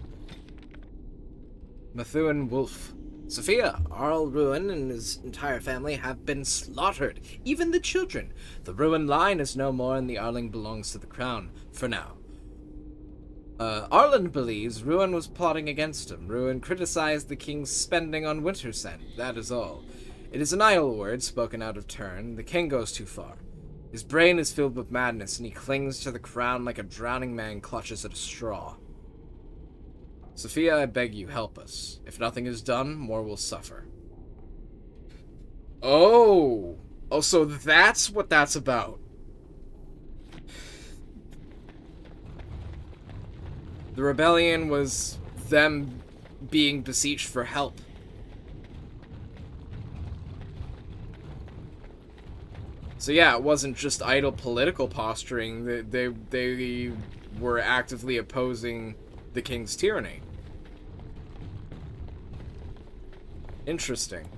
Wolf. Sophia, Arl Ruin and his entire family have been slaughtered. Even the children. The Ruin line is no more and the Arling belongs to the crown. For now. Arlen believes Ruin was plotting against him. Ruin criticized the king's spending on Wintersend. That is all. It is an idle word spoken out of turn. The king goes too far. His brain is filled with madness, and he clings to the crown like a drowning man clutches at a straw. Sophia, I beg you, help us. If nothing is done, more will suffer. Oh! Oh, so that's what that's about. The rebellion was them being beseeched for help. So yeah, it wasn't just idle political posturing. They were actively opposing the king's tyranny. Interesting.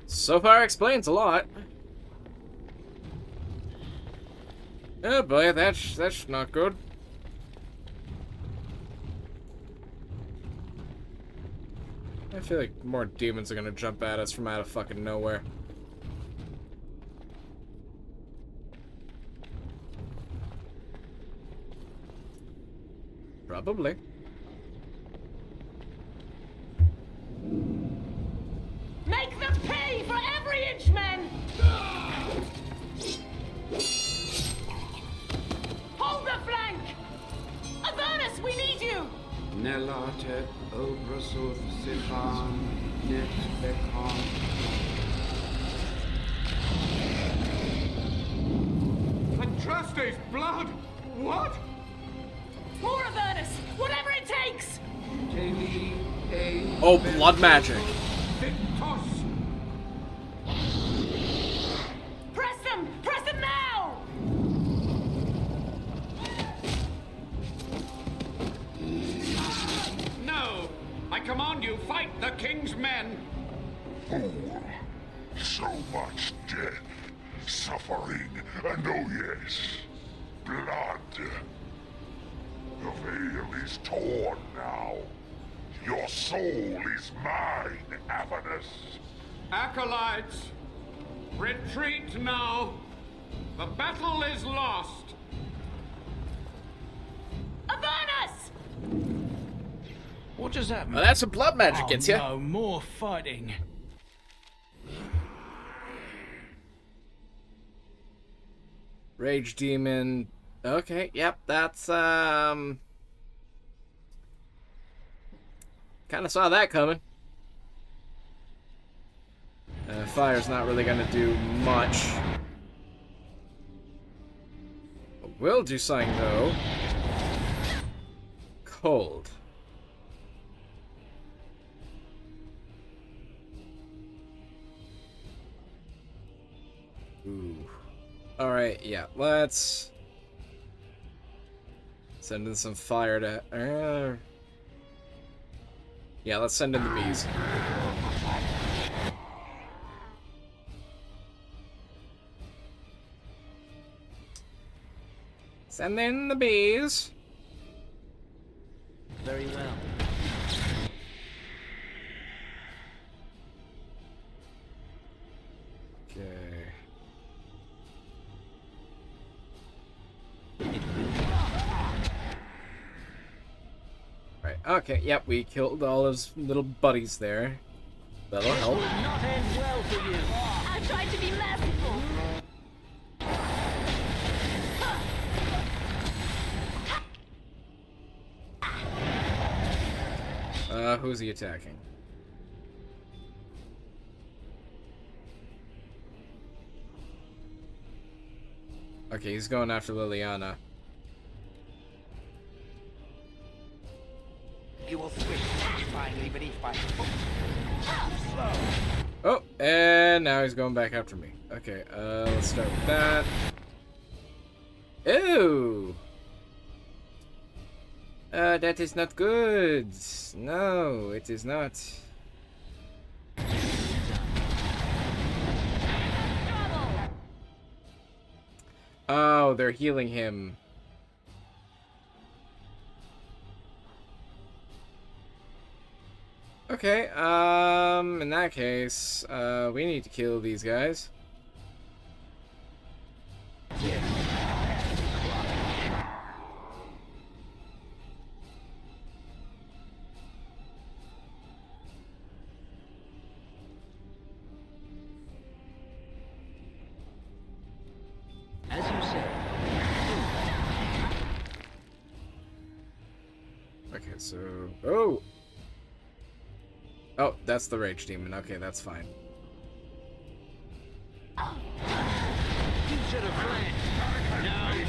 So far explains a lot. Oh boy, that's not good. I feel like more demons are gonna jump at us from out of fucking nowhere. Probably. Make them pay for every inch, men! Hold the flank! Avernus, we need you! Nelatet obrasuth sifan net bekon. Andraste's blood! What? More Avernus! Whatever it takes! Oh, blood magic. Press them! Press them now! No! I command you, fight the king's men! Fool! So much death, suffering, and oh yes, blood. The veil is torn now. Your soul is mine, Avernus. Acolytes, retreat now! The battle is lost! Avernus! What does that mean? Well, that's what blood magic gets you. No more fighting. Rage demon. Okay, yep, that's kind of saw that coming. Fire's not really gonna do much. Will do something though. Cold. Ooh. Alright, yeah, let's send in some fire to... yeah, let's send in the bees. Send in the bees. Very well. Okay. Right, okay, yep, we killed all his little buddies there. That'll help. Not end well for you. I tried to be merciful. Who's he attacking? Okay, he's going after Liliana. You will swing satisfyingly beneath my foot. Oh, and now he's going back after me. Okay, let's start with that. Ew! That is not good. No, it is not. Oh, they're healing him. Okay, in that case, we need to kill these guys. As you say. Okay, so... Oh! Oh, that's the rage demon. Okay, that's fine. You should have fled. No.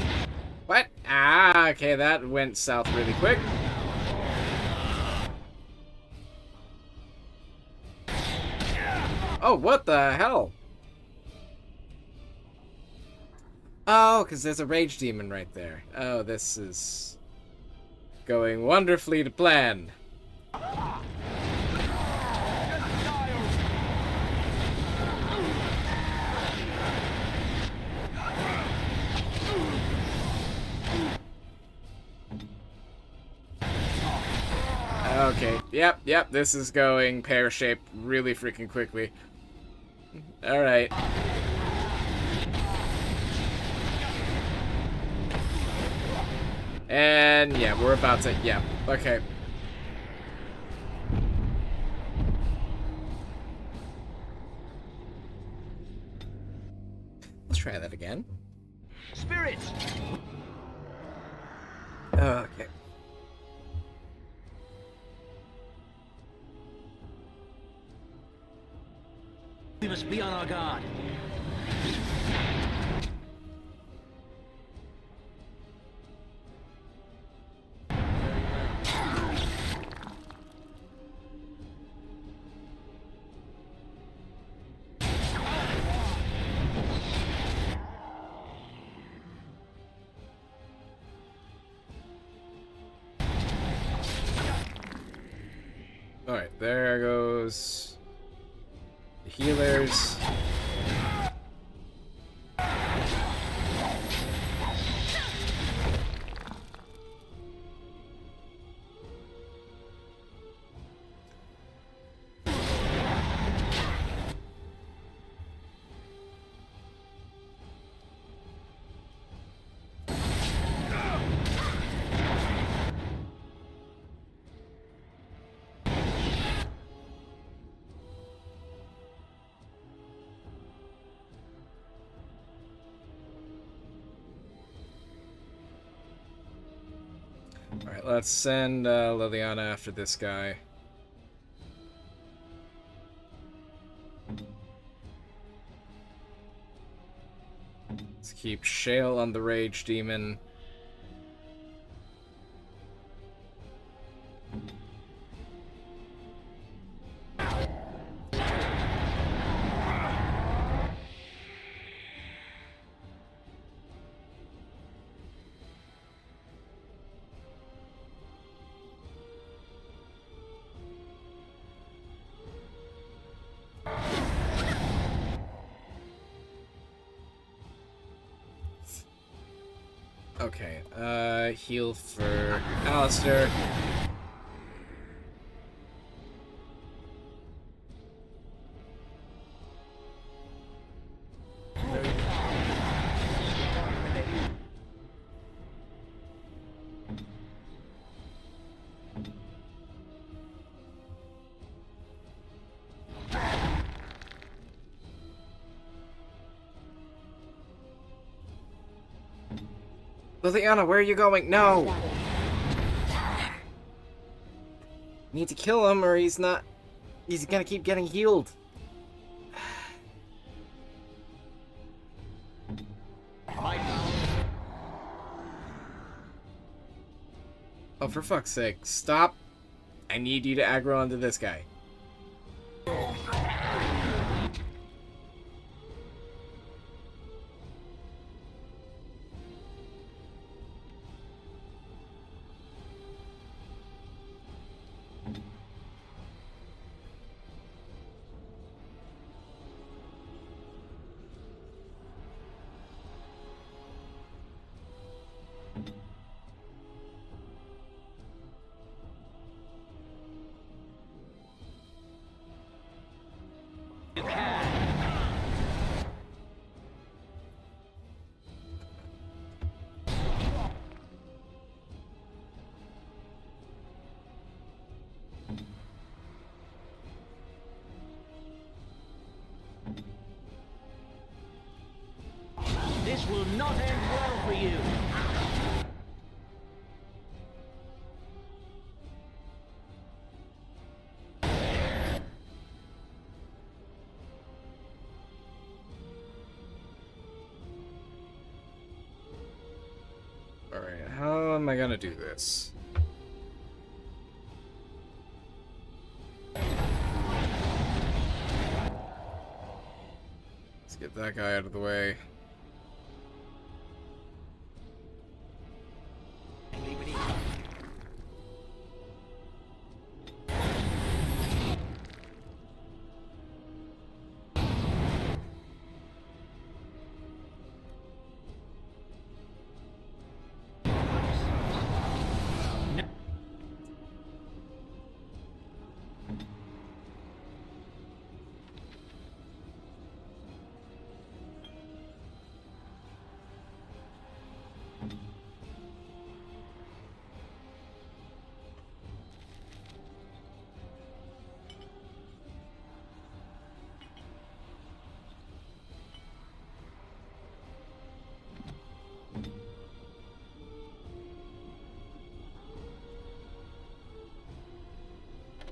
What? Ah, okay, that went south really quick. Oh, what the hell? Oh, because there's a rage demon right there. Oh, this is going wonderfully to plan. Okay, yep, this is going pear-shaped really freaking quickly. Alright. And yeah, we're about to, yeah, okay. Let's try that again. Spirits! Okay. We must be on our guard. Alright, there goes the healers. Alright, let's send Liliana after this guy. Let's keep Shale on the Rage Demon. Okay, heal for Alistair. Liliana, where are you going? No! Need to kill him or he's not... He's gonna keep getting healed. Oh, for fuck's sake. Stop. I need you to aggro onto this guy. This will not end well for you. Alright, how am I gonna do this? Let's get that guy out of the way.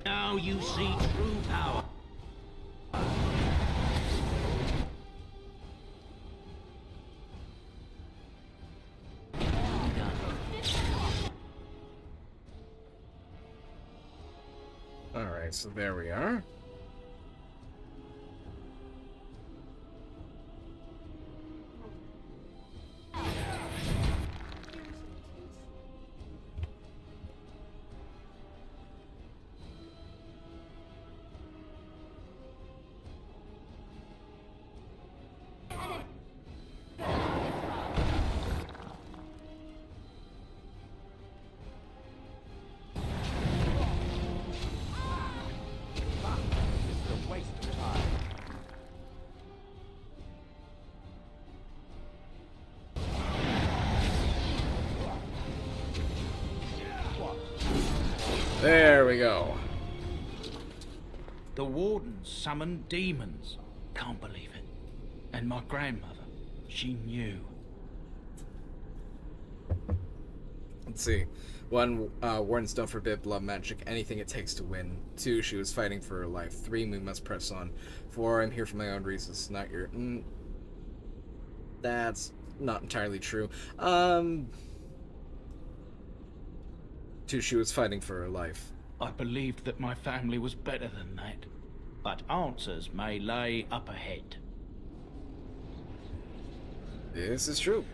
Now you see true power. Alright, so there we are. There we go. The Warden summoned demons. Can't believe it. And my grandmother, she knew. Let's see. 1, Wardens don't forbid blood magic, anything it takes to win. 2, she was fighting for her life. 3, we must press on. 4, I'm here for my own reasons, not your... that's not entirely true. 2, she was fighting for her life. I believed that my family was better than that. But answers may lay up ahead. This is true.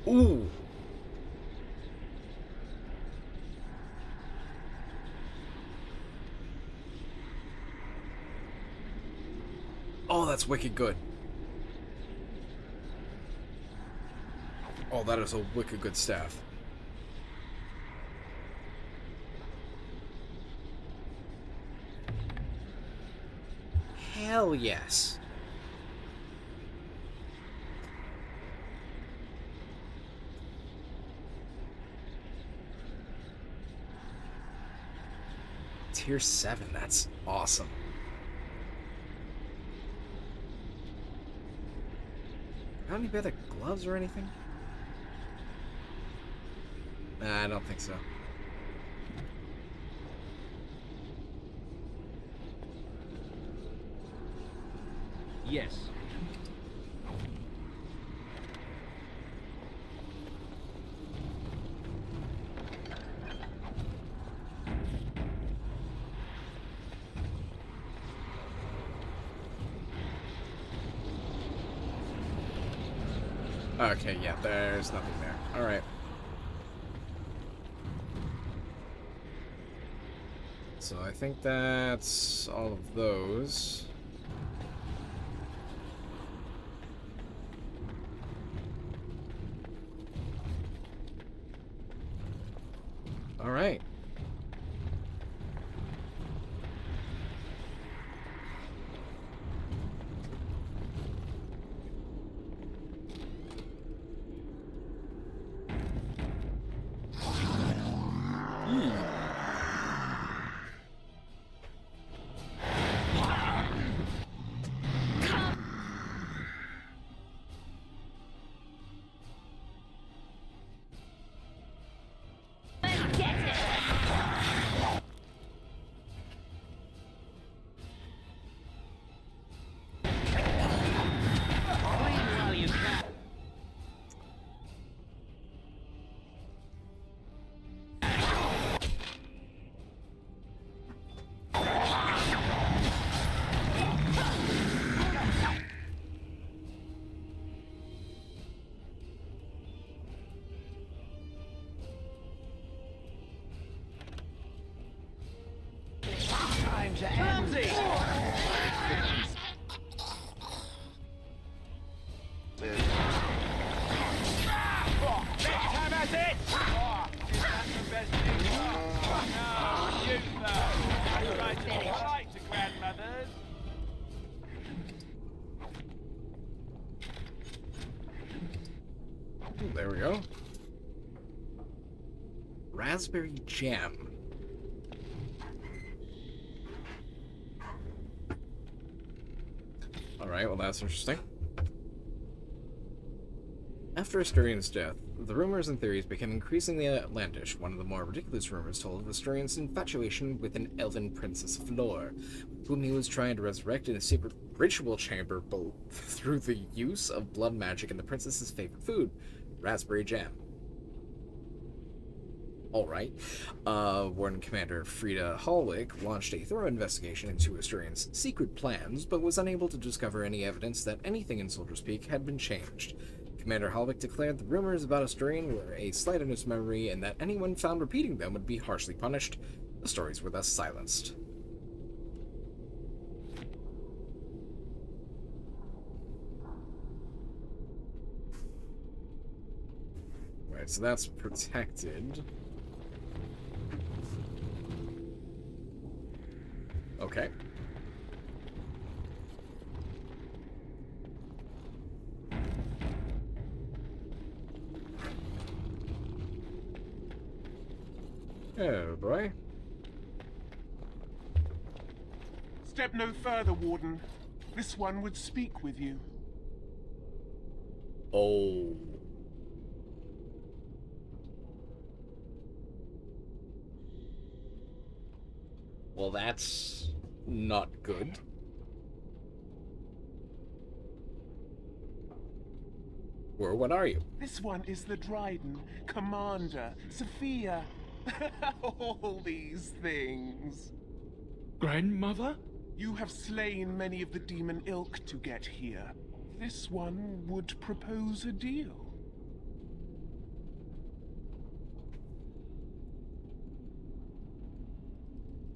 Ooh! Oh, that's wicked good. Oh, that is a wicked good staff. Hell yes. Tier 7, that's awesome. Got any better gloves or anything? Nah, I don't think so. Yes. Okay, yeah, there's nothing there. Alright. So I think that's all of those. Alright. go. Raspberry jam. Alright, well that's interesting. After Asturion's death, the rumors and theories became increasingly outlandish. One of the more ridiculous rumors told of Asturion's infatuation with an elven princess Flor, whom he was trying to resurrect in a secret ritual chamber through the use of blood magic and the princess's favorite food, raspberry jam. Alright. Warden Commander Frida Hallwick launched a thorough investigation into Asturion's secret plans, but was unable to discover any evidence that anything in Soldier's Peak had been changed. Commander Hallwick declared the rumors about Asturion were a slight in his memory, and that anyone found repeating them would be harshly punished. The stories were thus silenced. Right, so that's protected. Okay. Oh boy. Step no further, Warden. This one would speak with you. Oh. Well, that's not good. Or what are you? This one is the Dryden, Commander, Sophia. All these things. Grandmother? You have slain many of the demon ilk to get here. This one would propose a deal.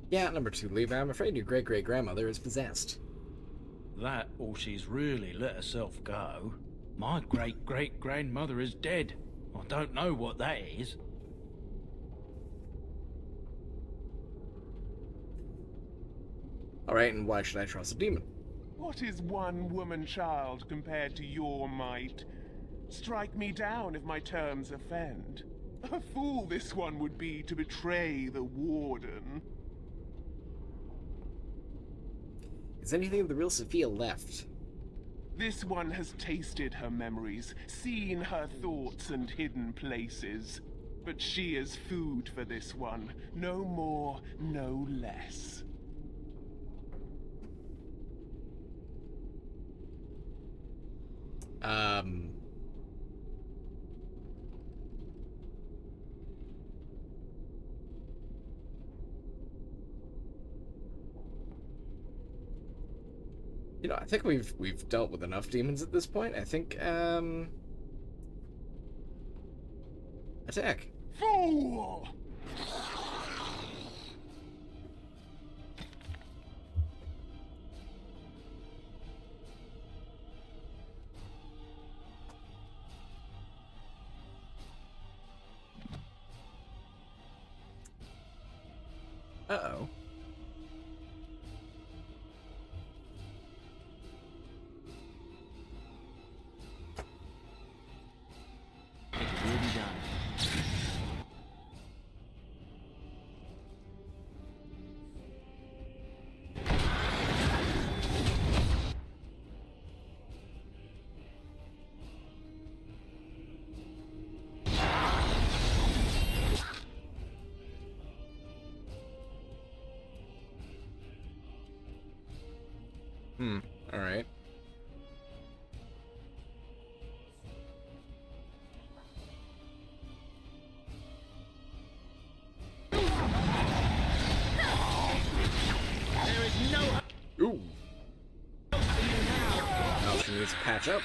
Yeah, number 2, Levi. I'm afraid your great-great-grandmother is possessed. That, or she's really let herself go. My great-great-grandmother is dead. I don't know what that is. Alright, and why should I trust a demon? What is one woman child compared to your might? Strike me down if my terms offend. A fool this one would be to betray the Warden. Is anything of the real Sophia left? This one has tasted her memories, seen her thoughts and hidden places. But she is food for this one. No more, no less. You know, I think we've dealt with enough demons at this point. I think, attack. Fool! Uh-oh. Alright. There is no hope. Ooh. Now she needs to patch up.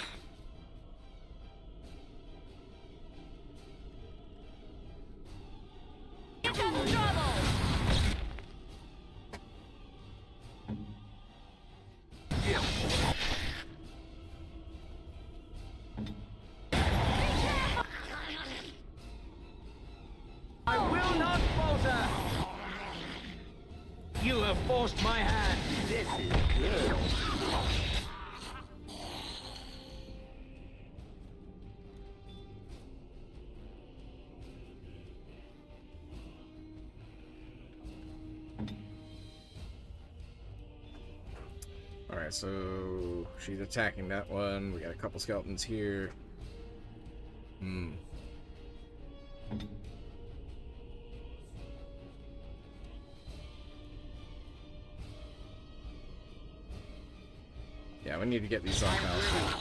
I will not falter. You have forced my hand. This is good. Alright, so she's attacking that one. We got a couple skeletons here. Yeah, we need to get these off now.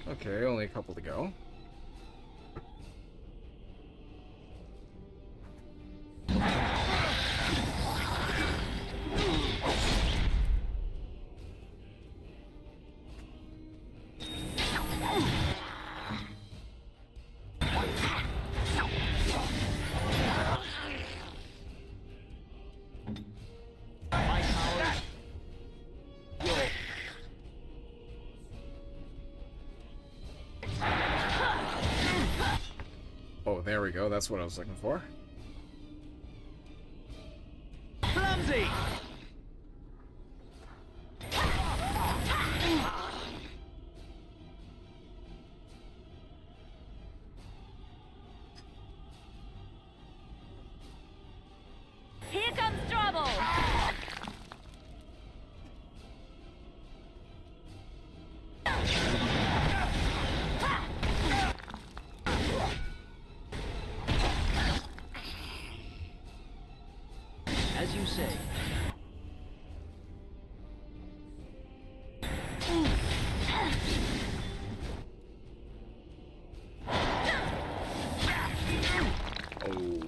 Okay, only a couple to go. Oh, there we go. That's what I was looking for. Clumsy! Here comes trouble! As you say. Oh.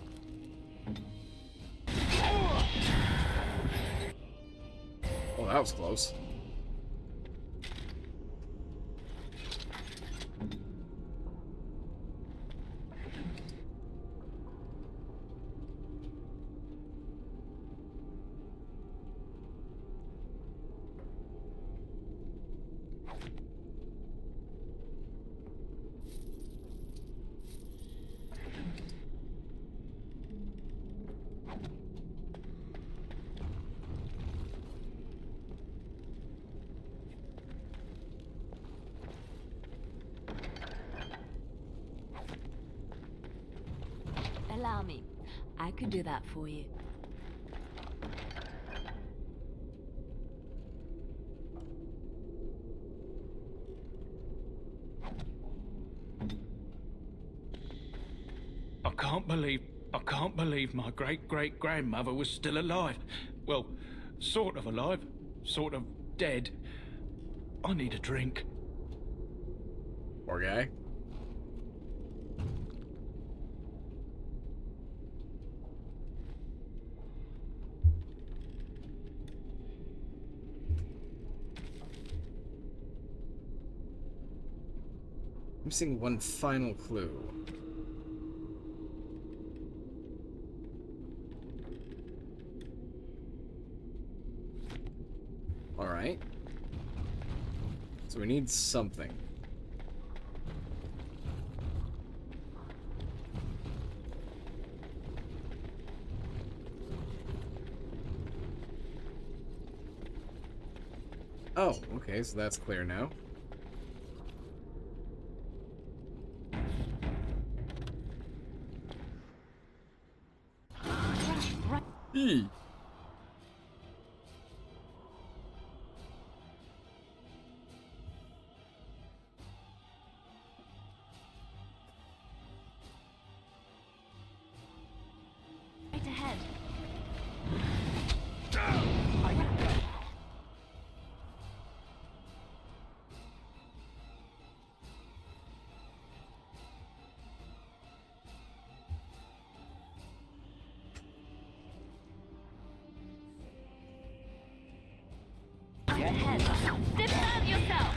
Oh, that was close. Allow me. I could do that for you. I can't believe my great-great-grandmother was still alive. Well, sort of alive, sort of dead. I need a drink. Poor guy. I'm seeing one final clue. Alright. So we need something. Oh, okay, so that's clear now. E. Right ahead. Up ahead. Defend yourself!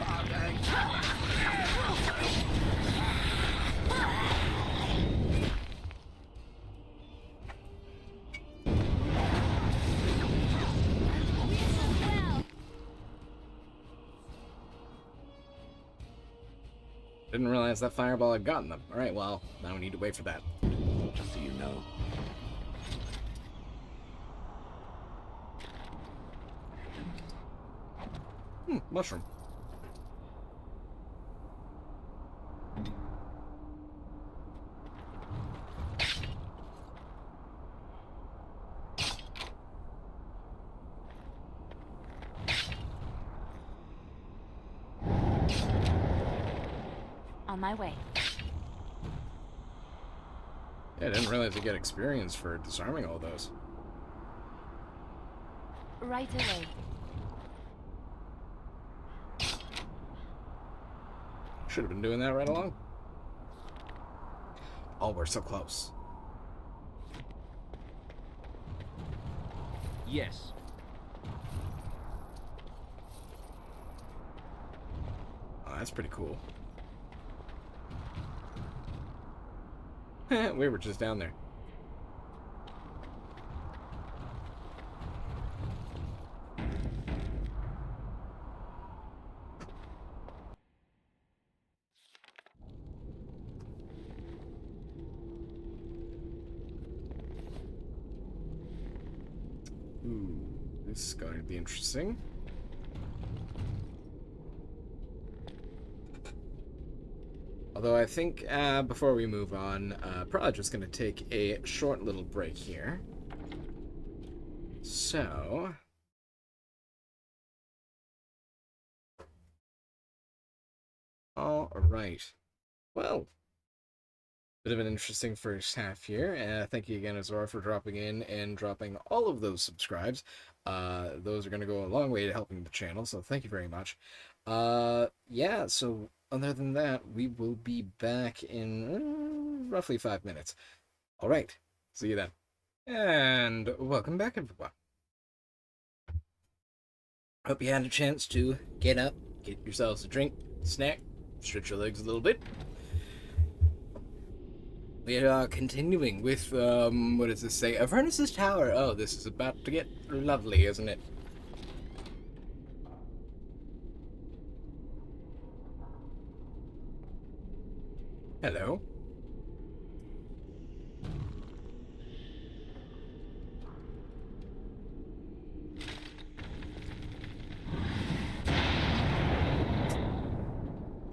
Didn't realize that fireball had gotten them. Alright, well, now we need to wait for that. Just so you know. Mushroom. On my way. Yeah, I didn't realize you get experience for disarming all those. Right away. Should have been doing that right along. Oh, we're so close. Yes. Oh, that's pretty cool. We were just down there. Ooh, this is going to be interesting. Although I think before we move on, probably just going to take a short little break here. So... Alright. Well, bit of an interesting first half here. Thank you again, Azor, for dropping in and dropping all of those subscribes. Those are going to go a long way to helping the channel, so thank you very much. Yeah, so other than that, we will be back in roughly 5 minutes. Alright, see you then. And welcome back, everyone. Hope you had a chance to get up, get yourselves a drink, snack, stretch your legs a little bit. We are continuing with, what does this say? Avernus's Tower. Oh, this is about to get lovely, isn't it? Hello?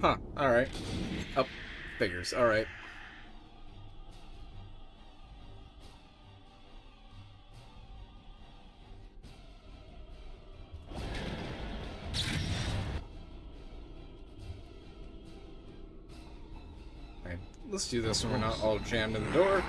Huh, alright. Oh, figures, alright. Let's do this when we're not all jammed in the door.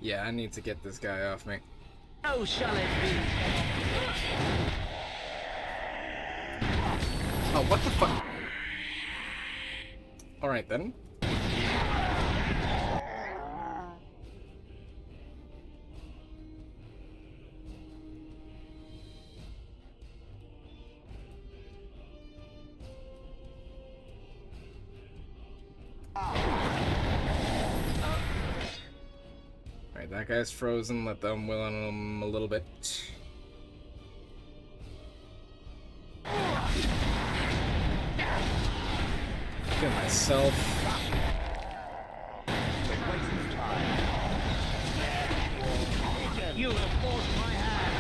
Yeah, I need to get this guy off me. Oh, shall it be? Oh, what the fuck? Alright then. Alright, that guy's frozen. Let them will on him a little bit. Get myself. You have forced my hand.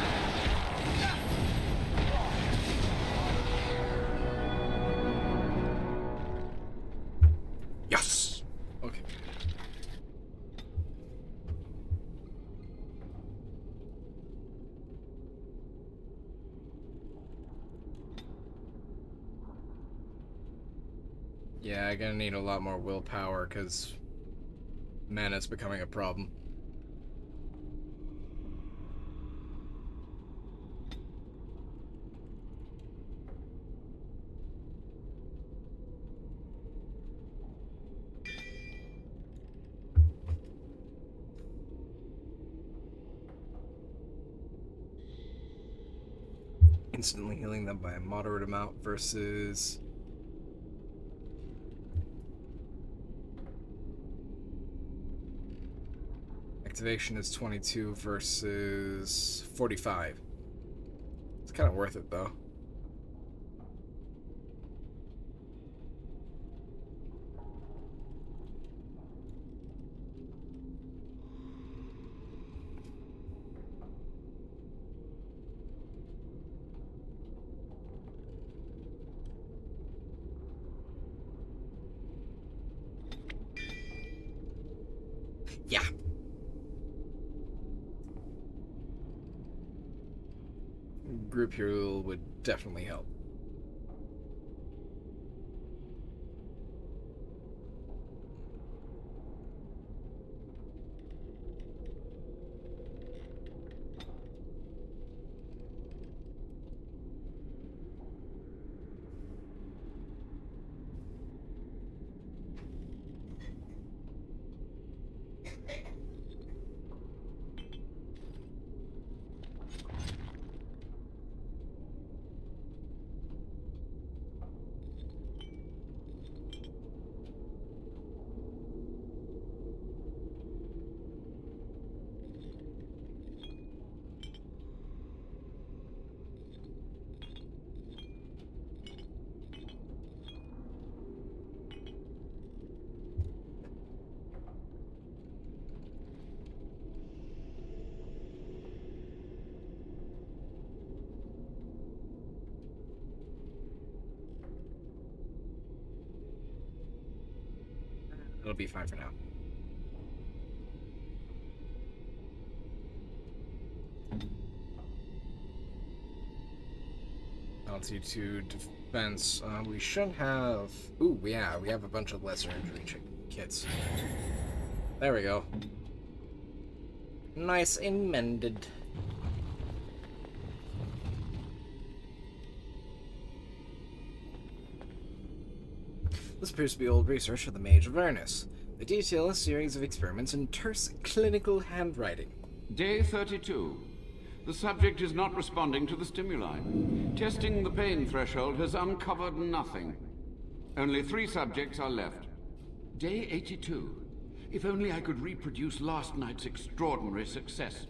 Yeah, I'm gonna need a lot more willpower, because mana's becoming a problem. Instantly healing them by a moderate amount versus... Activation is 22 versus 45. It's kind of worth it, though. Yeah. Group heal would definitely help. It'll be fine for now. Penalty to defense. We should have... Ooh, yeah, we have a bunch of lesser injury kits. There we go. Nice and mended. This appears to be old research of the Mage of Ernest. They detail a series of experiments in terse clinical handwriting. Day 32. The subject is not responding to the stimuli. Testing the pain threshold has uncovered nothing. Only 3 subjects are left. Day 82. If only I could reproduce last night's extraordinary success.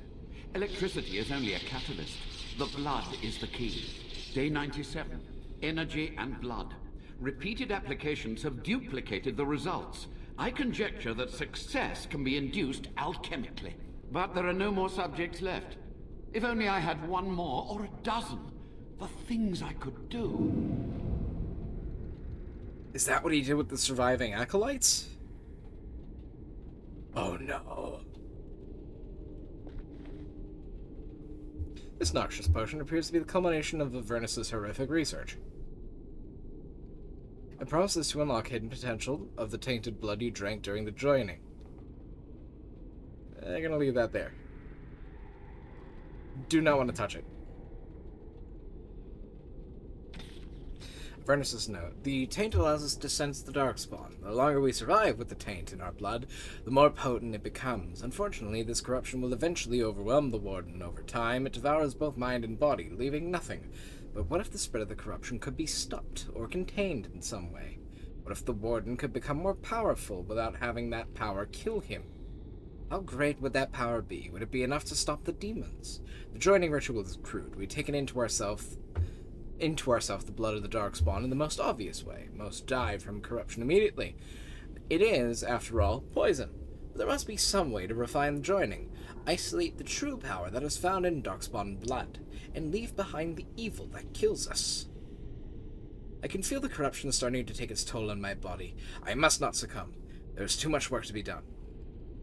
Electricity is only a catalyst. The blood is the key. Day 97. Energy and blood. Repeated applications have duplicated the results. I conjecture that success can be induced alchemically. But there are no more subjects left. If only I had 1 more, or a dozen. The things I could do. Is that what he did with the surviving acolytes? Oh no. This noxious potion appears to be the culmination of Avernus's horrific research. It promises to unlock hidden potential of the tainted blood you drank during the joining. I'm gonna leave that there. Do not want to touch it. Avernus's note. The taint allows us to sense the darkspawn. The longer we survive with the taint in our blood, the more potent it becomes. Unfortunately, this corruption will eventually overwhelm the Warden. Over time, it devours both mind and body, leaving nothing. But what if the spread of the corruption could be stopped or contained in some way? What if the Warden could become more powerful without having that power kill him? How great would that power be? Would it be enough to stop the demons? The joining ritual is crude. We've taken into ourselves the blood of the Darkspawn in the most obvious way. Most die from corruption immediately. It is, after all, poison. But there must be some way to refine the joining, isolate the true power that is found in Darkspawn blood, and leave behind the evil that kills us. I can feel the corruption starting to take its toll on my body. I must not succumb. There is too much work to be done.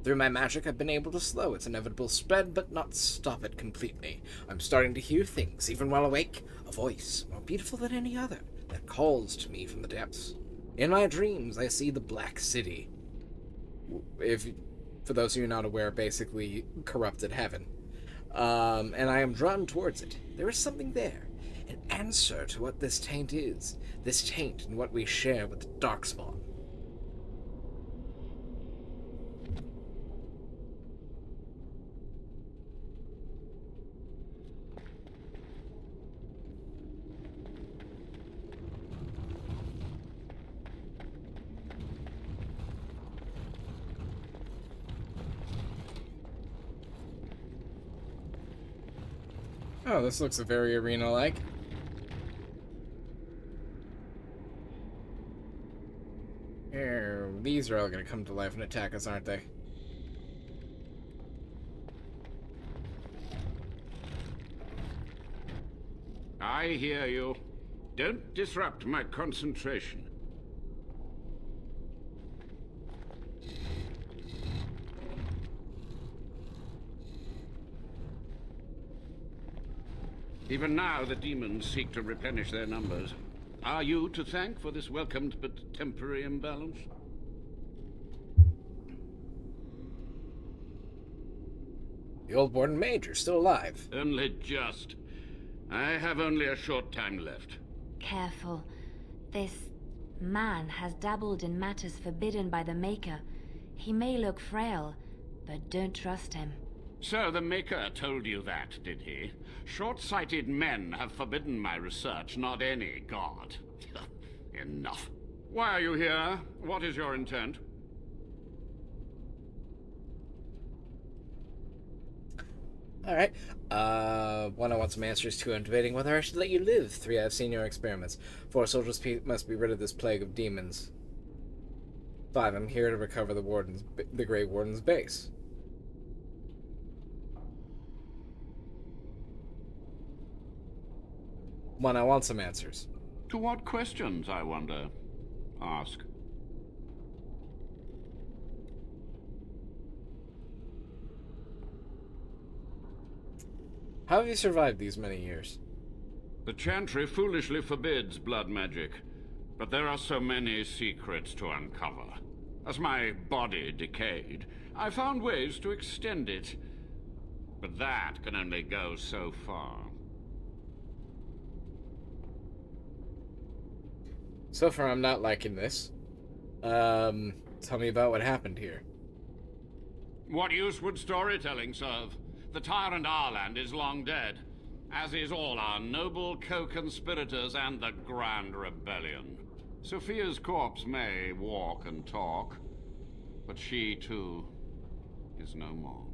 Through my magic, I've been able to slow its inevitable spread, but not stop it completely. I'm starting to hear things, even while awake. A voice, more beautiful than any other, that calls to me from the depths. In my dreams, I see the Black City. For those of you not aware, basically corrupted heaven. And I am drawn towards it. There is something there, an answer to what this taint is. This taint and what we share with the Darkspawn. Oh, this looks very arena-like. Here, these are all gonna come to life and attack us, aren't they? I hear you. Don't disrupt my concentration. Even now, the demons seek to replenish their numbers. Are you to thank for this welcomed but temporary imbalance? The old Warden Mage are still alive. Only just. I have only a short time left. Careful. This man has dabbled in matters forbidden by the Maker. He may look frail, but don't trust him. So the Maker told you that, did he? Short-sighted men have forbidden my research, not any god. Enough. Why are you here? What is your intent? Alright. 1, I want some answers. 2, I'm debating whether I should let you live. 3, I've seen your experiments. 4, soldiers must be rid of this plague of demons. 5, I'm here to recover the Grey Warden's base. 1, I want some answers. To what questions, I wonder? Ask. How have you survived these many years? The Chantry foolishly forbids blood magic, but there are so many secrets to uncover. As my body decayed, I found ways to extend it. But that can only go so far. So far, I'm not liking this. Tell me about what happened here. What use would storytelling serve? The tyrant Arland is long dead, as is all our noble co-conspirators and the Grand Rebellion. Sophia's corpse may walk and talk, but she, too, is no more.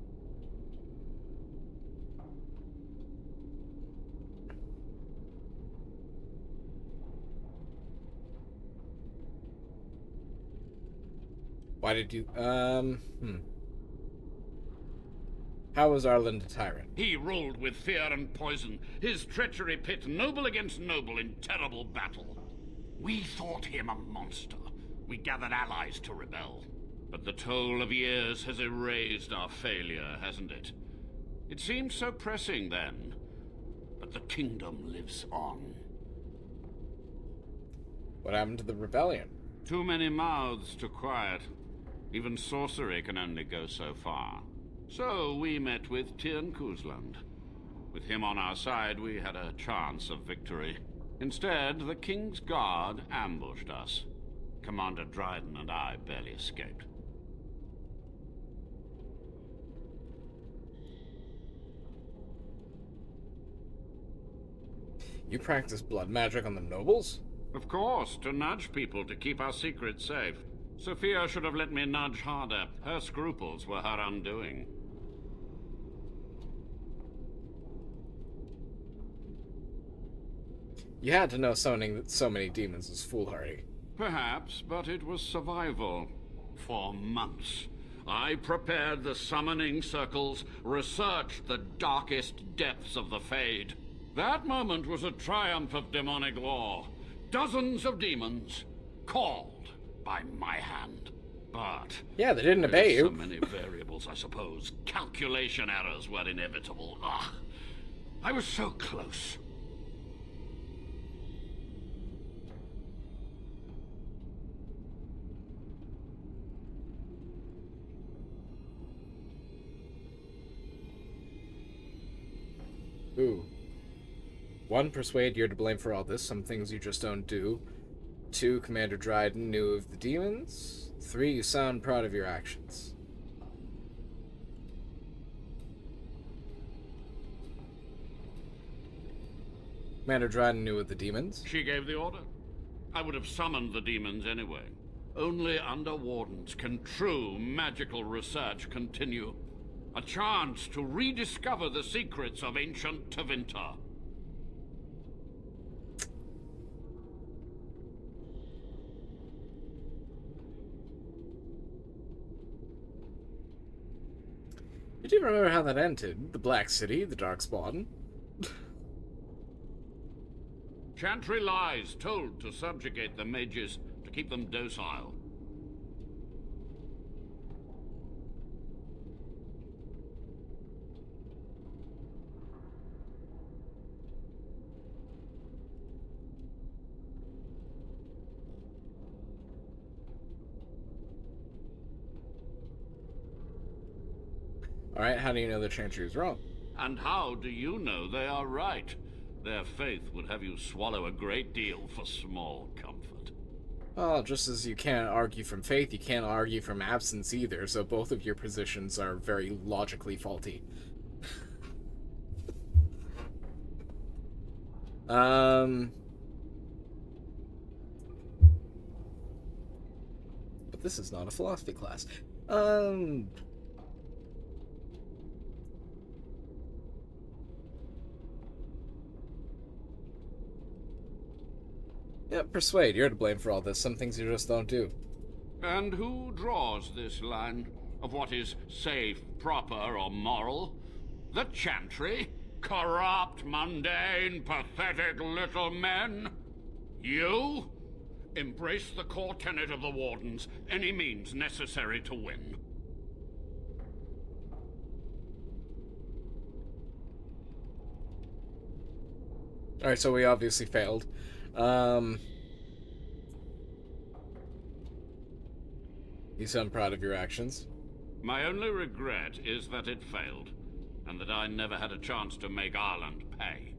Why did you, How was Arland a tyrant? He ruled with fear and poison, his treachery pit noble against noble in terrible battle. We thought him a monster. We gathered allies to rebel. But the toll of years has erased our failure, hasn't it? It seemed so pressing then, but the kingdom lives on. What happened to the rebellion? Too many mouths to quiet. Even sorcery can only go so far. So we met with Tyrn Kuzland. With him on our side, we had a chance of victory. Instead, the King's Guard ambushed us. Commander Dryden and I barely escaped. You practice blood magic on the nobles? Of course, to nudge people to keep our secrets safe. Sophia should have let me nudge harder. Her scruples were her undoing. You had to know summoning so many demons was foolhardy. Perhaps, but it was survival. For months, I prepared the summoning circles, researched the darkest depths of the Fade. That moment was a triumph of demonic law. Dozens of demons, called by my hand. But yeah, they didn't obey you. So many variables, I suppose. Calculation errors were inevitable. Ugh. I was so close. Ooh. 1, Persuade, you're to blame for all this. Some things you just don't do. 2, Commander Dryden knew of the demons. 3, you sound proud of your actions. Commander Dryden knew of the demons. She gave the order. I would have summoned the demons anyway. Only under wardens can true magical research continue. A chance to rediscover the secrets of ancient Tevinter. You do remember how that ended? The Black City, the Darkspawn. Chantry lies told to subjugate the mages, to keep them docile. Alright, how do you know the Chantry is wrong? And how do you know they are right? Their faith would have you swallow a great deal for small comfort. Well, just as you can't argue from faith, you can't argue from absence either, so both of your positions are very logically faulty. But this is not a philosophy class. Yeah, Persuade, you're to blame for all this. Some things you just don't do. And who draws this line of what is safe, proper, or moral? The Chantry? Corrupt, mundane, pathetic little men? You? Embrace the core tenet of the Wardens, any means necessary to win. Alright, so we obviously failed. You sound proud of your actions. My only regret is that it failed, and that I never had a chance to make Ireland pay.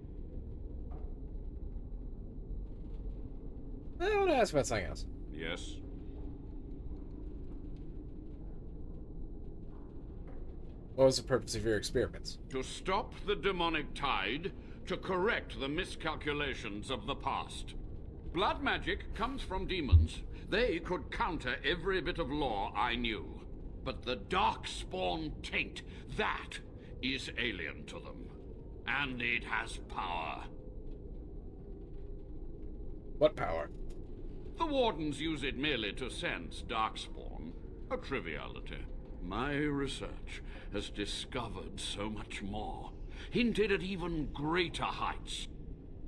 I want to ask about something else. Yes? What was the purpose of your experiments? To stop the demonic tide, to correct the miscalculations of the past. Blood magic comes from demons. They could counter every bit of law I knew. But the darkspawn taint, that is alien to them. And it has power. What power? The Wardens use it merely to sense darkspawn. A triviality. My research has discovered so much more. Hinted at even greater heights.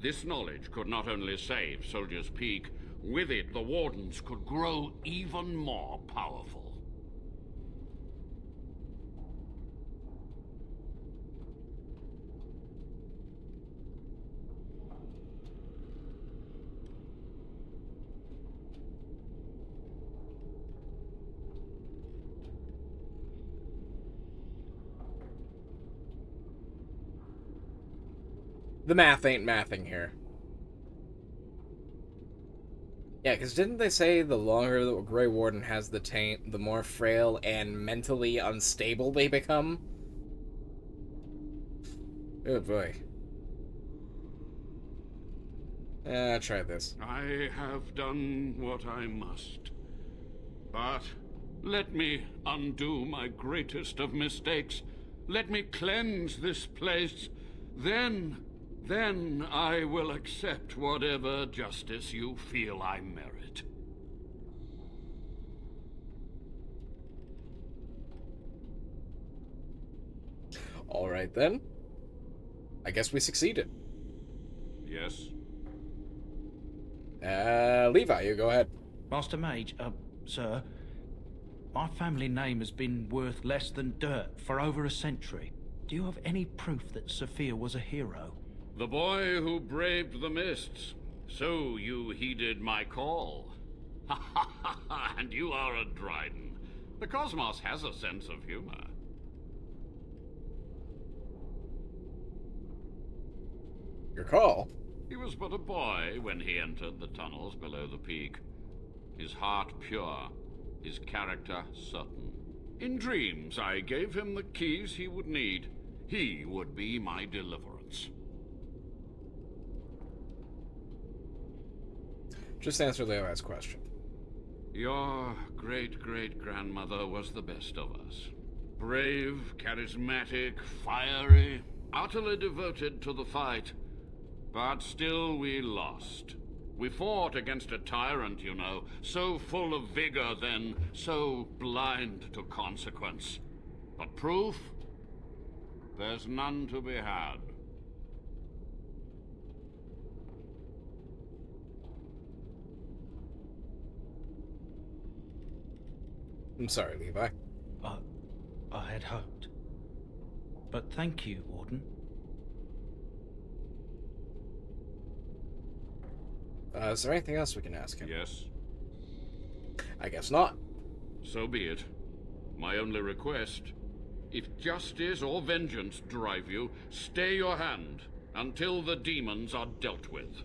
This knowledge could not only save Soldier's Peak, with it the Wardens could grow even more powerful. The math ain't mathing here. Yeah, because didn't they say the longer the Grey Warden has the taint, the more frail and mentally unstable they become? Oh boy. Try this. I have done what I must. But let me undo my greatest of mistakes. Let me cleanse this place. Then I will accept whatever justice you feel I merit. All right then. I guess we succeeded. Yes? Levi, you go ahead. Master Mage, sir, my family name has been worth less than dirt for over a century. Do you have any proof that Sophia was a hero? The boy who braved the mists. So you heeded my call. Ha ha ha ha, and you are a Dryden. The cosmos has a sense of humor. Your call? He was but a boy when he entered the tunnels below the peak. His heart pure, his character certain. In dreams, I gave him the keys he would need. He would be my deliverance. Just answer the last question. Your great-great-grandmother was the best of us. Brave, charismatic, fiery, utterly devoted to the fight. But still we lost. We fought against a tyrant, you know, so full of vigor then, so blind to consequence. But proof? There's none to be had. I'm sorry, Levi. I had hoped. But thank you, Warden. Is there anything else we can ask him? Yes. I guess not. So be it. My only request, if justice or vengeance drive you, stay your hand until the demons are dealt with.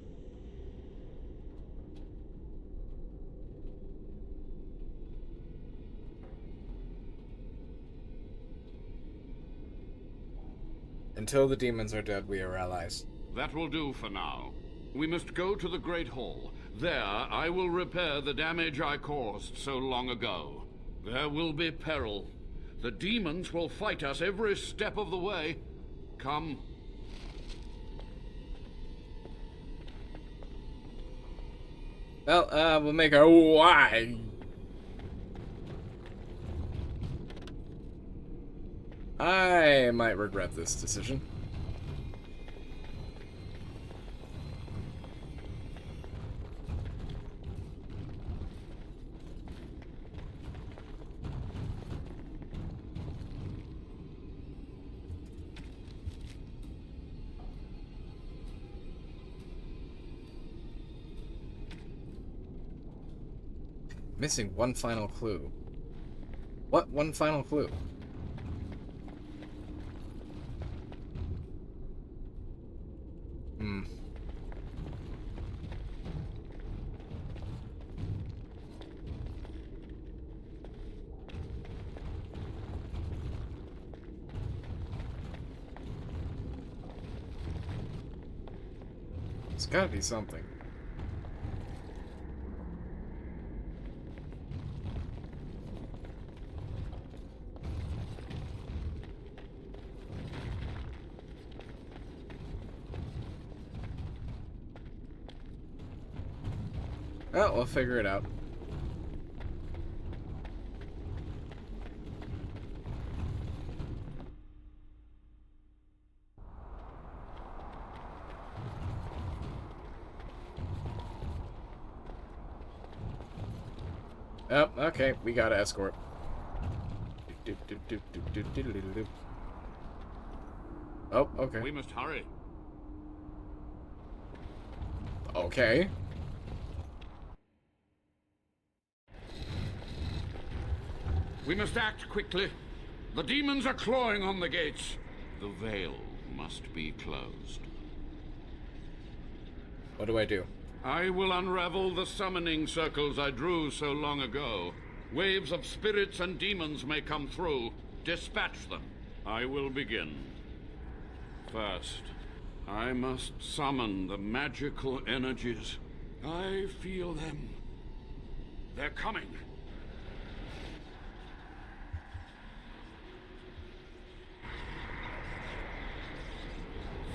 Until the demons are dead, we are allies. That will do for now. We must go to the Great Hall. There, I will repair the damage I caused so long ago. There will be peril. The demons will fight us every step of the way. Come. Well, we'll make our way. I might regret this decision. Missing one final clue. What one final clue? It's gotta be something. Oh, we'll figure it out. Oh, okay, we gotta escort. Oh, okay. We must hurry. Okay. We must act quickly. The demons are clawing on the gates. The veil must be closed. What do I do? I will unravel the summoning circles I drew so long ago. Waves of spirits and demons may come through. Dispatch them. I will begin. First, I must summon the magical energies. I feel them. They're coming.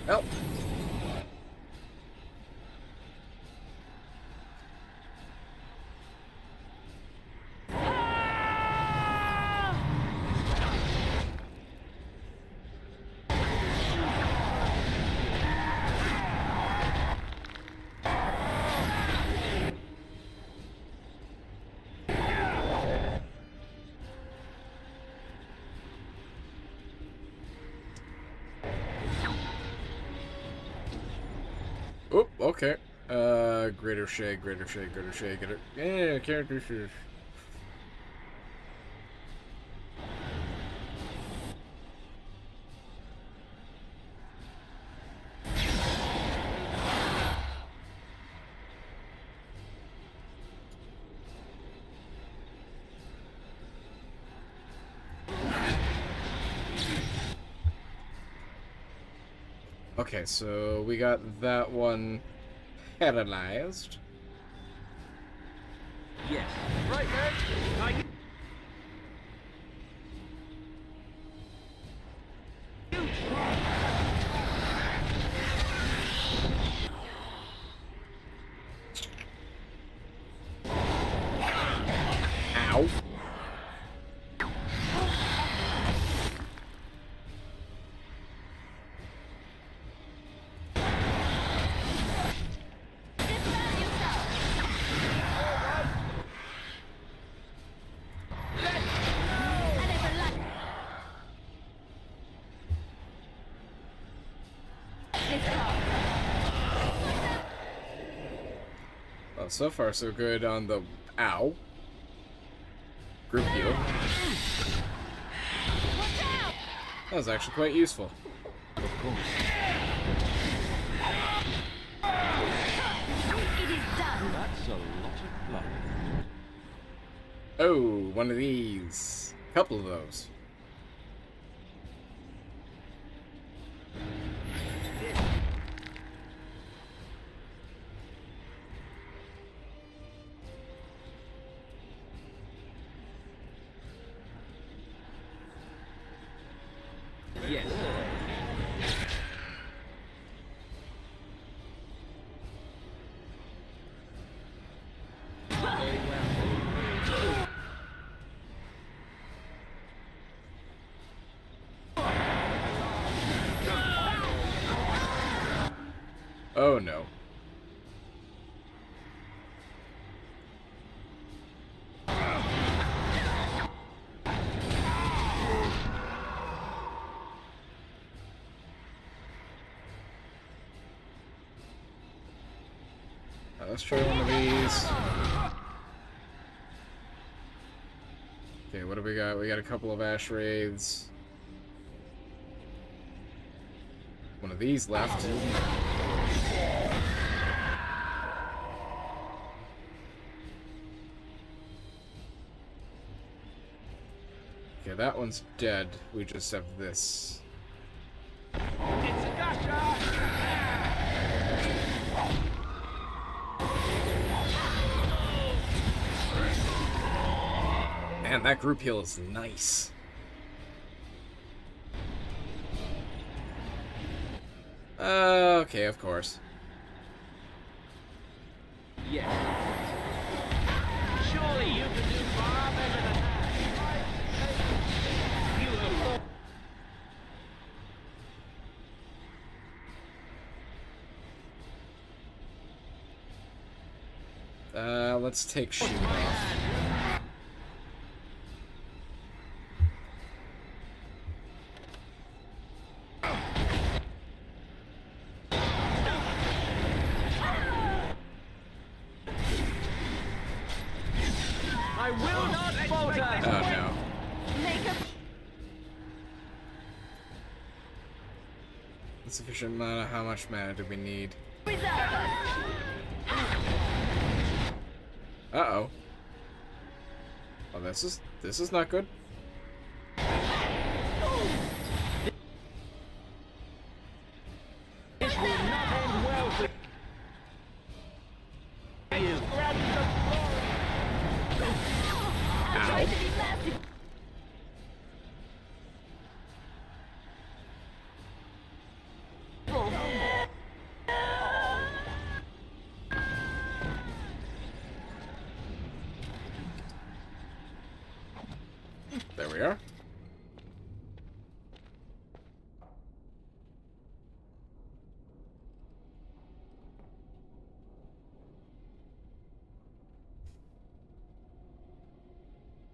Help! Oh, okay. Greater shade, greater shade, greater shade, greater... Yeah, character shade. Okay, so we got that one paralyzed. Yes. Right, man. Ow. Well, so far so good on the ow group heal. That was actually quite useful. Of course. It is done. That's a lot of blood. Oh, one of these. Couple of those. Yes. Oh no. Let's try one of these. Okay, what do we got? We got a couple of ash wraiths. One of these left. Okay, that one's dead. We just have this. Man, that group heal is nice. Okay, of course. Yes. Surely you can do far better than that. You have... Let's take shield off. I will not falter! Oh no. Insufficient mana, how much mana do we need? Uh-oh. Oh, this is not good. This will not end well for you. Ow. There we are.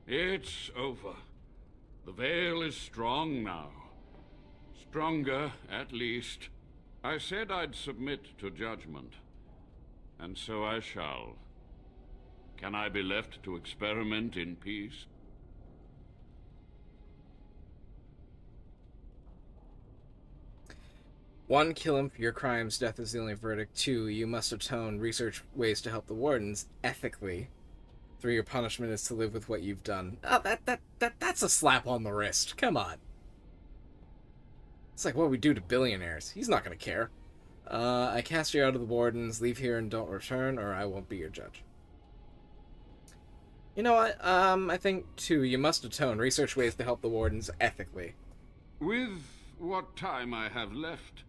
It's over. The veil is strong now. Stronger, at least. I said I'd submit to judgment. And so I shall. Can I be left to experiment in peace? One, kill him for your crimes. Death is the only verdict. 2, you must atone. Research ways to help the wardens ethically. 3, your punishment is to live with what you've done. Oh, that's a slap on the wrist. Come on. It's like what we do to billionaires. He's not gonna care. I cast you out of the Wardens. Leave here and don't return, or I won't be your judge. You know what? I think, too, you must atone. Research ways to help the Wardens ethically. With what time I have left,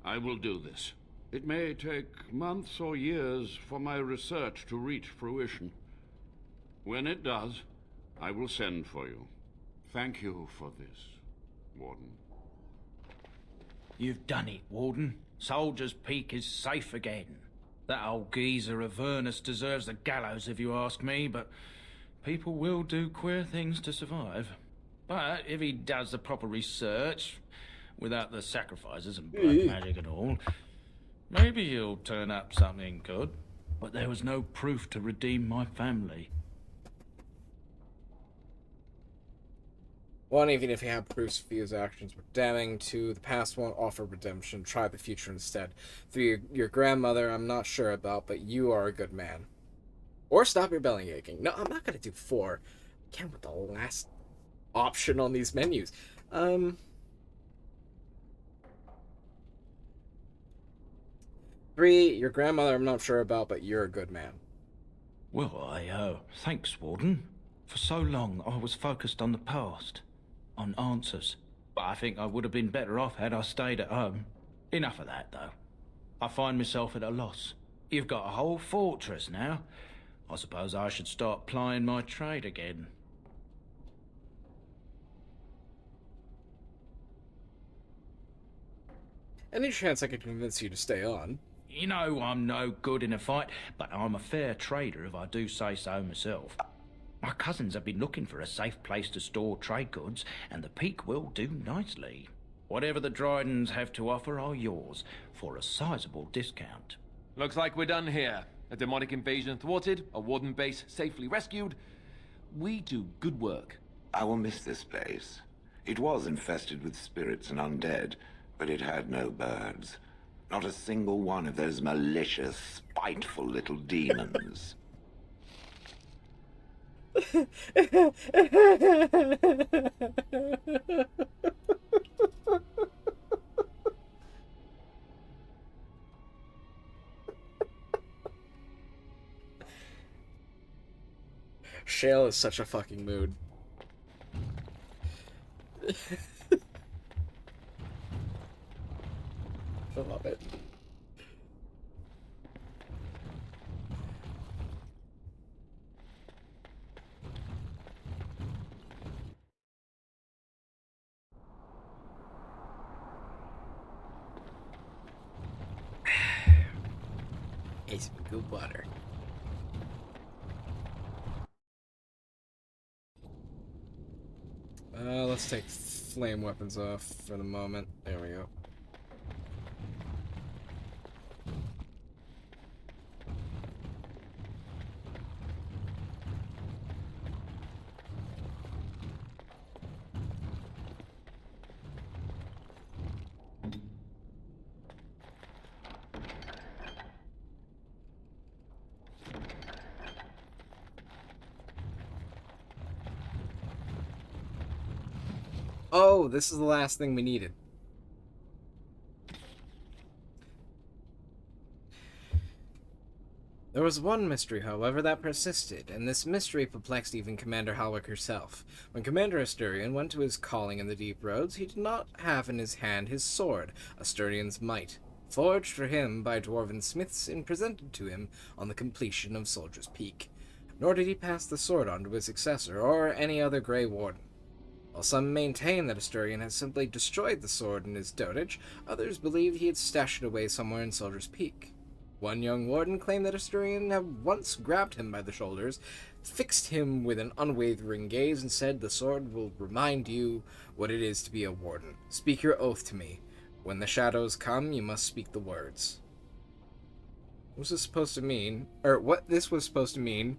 I will do this. It may take months or years for my research to reach fruition. When it does, I will send for you. Thank you for this, Warden. You've done it, Warden. Soldier's Peak is safe again. That old geezer Avernus deserves the gallows if you ask me, but people will do queer things to survive. But if he does the proper research, without the sacrifices and blood magic and all, maybe he'll turn up something good. But there was no proof to redeem my family. One, even if you have proofs of his actions were damning. Two, the past won't offer redemption. Try the future instead. Three, your grandmother I'm not sure about, but you are a good man. Or stop your belly aching. No, I'm not going to do 4. Again, with the last option on these menus. 3, your grandmother I'm not sure about, but you're a good man. Well, thanks, Warden. For so long, I was focused on the past, on answers. But I think I would have been better off had I stayed at home. Enough of that, though. I find myself at a loss. You've got a whole fortress now. I suppose I should start plying my trade again. Any chance I could convince you to stay on? You know I'm no good in a fight, but I'm a fair trader if I do say so myself. My cousins have been looking for a safe place to store trade goods, and the Peak will do nicely. Whatever the Drydens have to offer are yours, for a sizable discount. Looks like we're done here. A demonic invasion thwarted, a Warden base safely rescued. We do good work. I will miss this place. It was infested with spirits and undead, but it had no birds. Not a single one of those malicious, spiteful little demons. Shale is such a fucking mood. I love it. It's some good water. Let's take flame weapons off for the moment. There we go. Oh, this is the last thing we needed. There was one mystery, however, that persisted, and this mystery perplexed even Commander Halwick herself. When Commander Asturian went to his calling in the deep roads, he did not have in his hand his sword, Asturian's might, forged for him by dwarven smiths and presented to him on the completion of Soldier's Peak. Nor did he pass the sword on to his successor, or any other Grey Warden. While some maintain that Asturian has simply destroyed the sword in his dotage, others believe he had stashed it away somewhere in Soldier's Peak. One young warden claimed that Asturian had once grabbed him by the shoulders, fixed him with an unwavering gaze, and said, "The sword will remind you what it is to be a warden. Speak your oath to me. When the shadows come, you must speak the words." What this was supposed to mean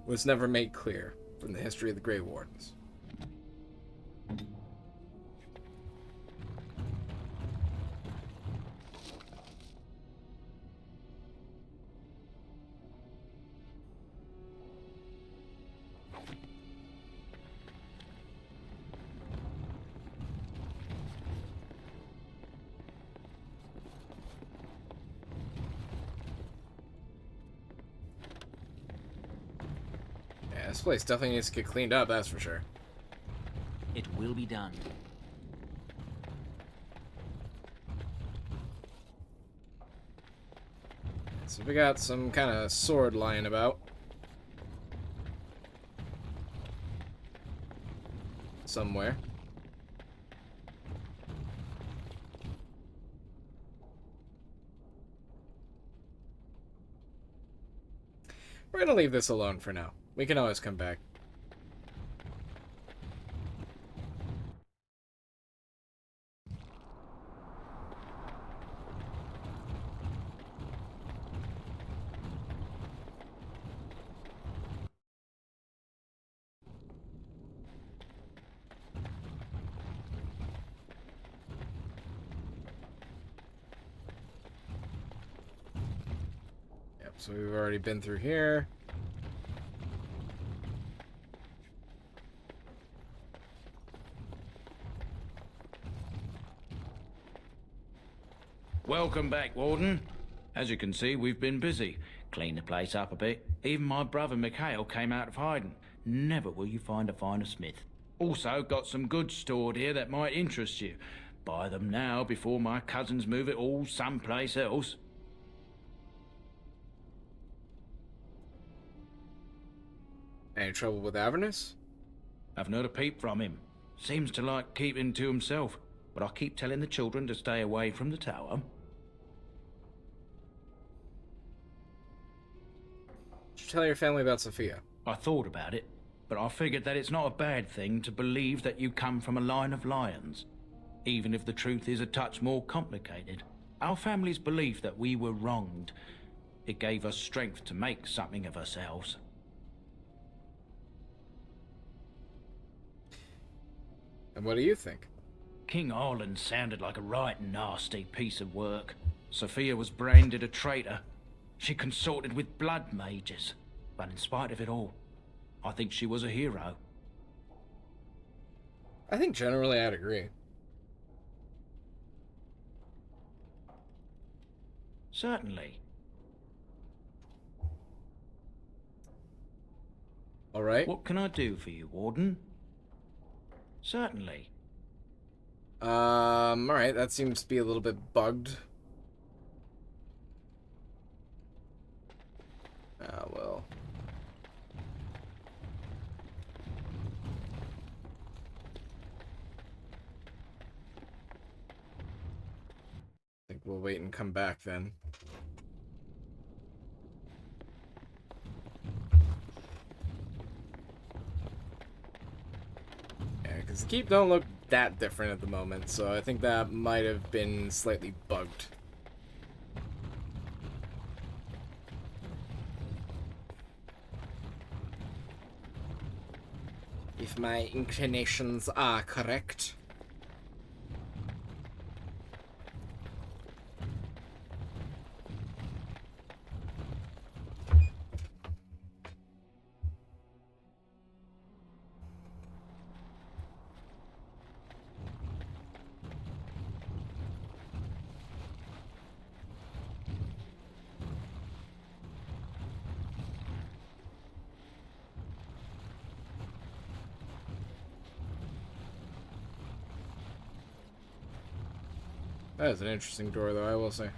was never made clear from the history of the Grey Wardens. This place definitely needs to get cleaned up, that's for sure. It will be done. So we got some kind of sword lying about. Somewhere. We're gonna leave this alone for now. We can always come back. Yep, so we've already been through here. Welcome back, Warden. As you can see, we've been busy. Cleaned the place up a bit. Even my brother Mikhail came out of hiding. Never will you find a finer smith. Also, got some goods stored here that might interest you. Buy them now before my cousins move it all someplace else. Any trouble with Avernus? I've not a peep from him. Seems to like keeping to himself. But I keep telling the children to stay away from the tower. Did you tell your family about Sophia? I thought about it, but I figured that it's not a bad thing to believe that you come from a line of lions, even if the truth is a touch more complicated. Our family's belief that we were wronged, it gave us strength to make something of ourselves. And what do you think? King Arlen sounded like a right nasty piece of work. Sophia was branded a traitor. She consorted with blood mages. But in spite of it all, I think she was a hero. I think generally I'd agree. Certainly. All right. What can I do for you, Warden? Certainly. All right. That seems to be a little bit bugged. Ah, well. I think we'll wait and come back then. Yeah, because the keep don't look that different at the moment, so I think that might have been slightly bugged. If my inclinations are correct. That is an interesting door, though, I will say.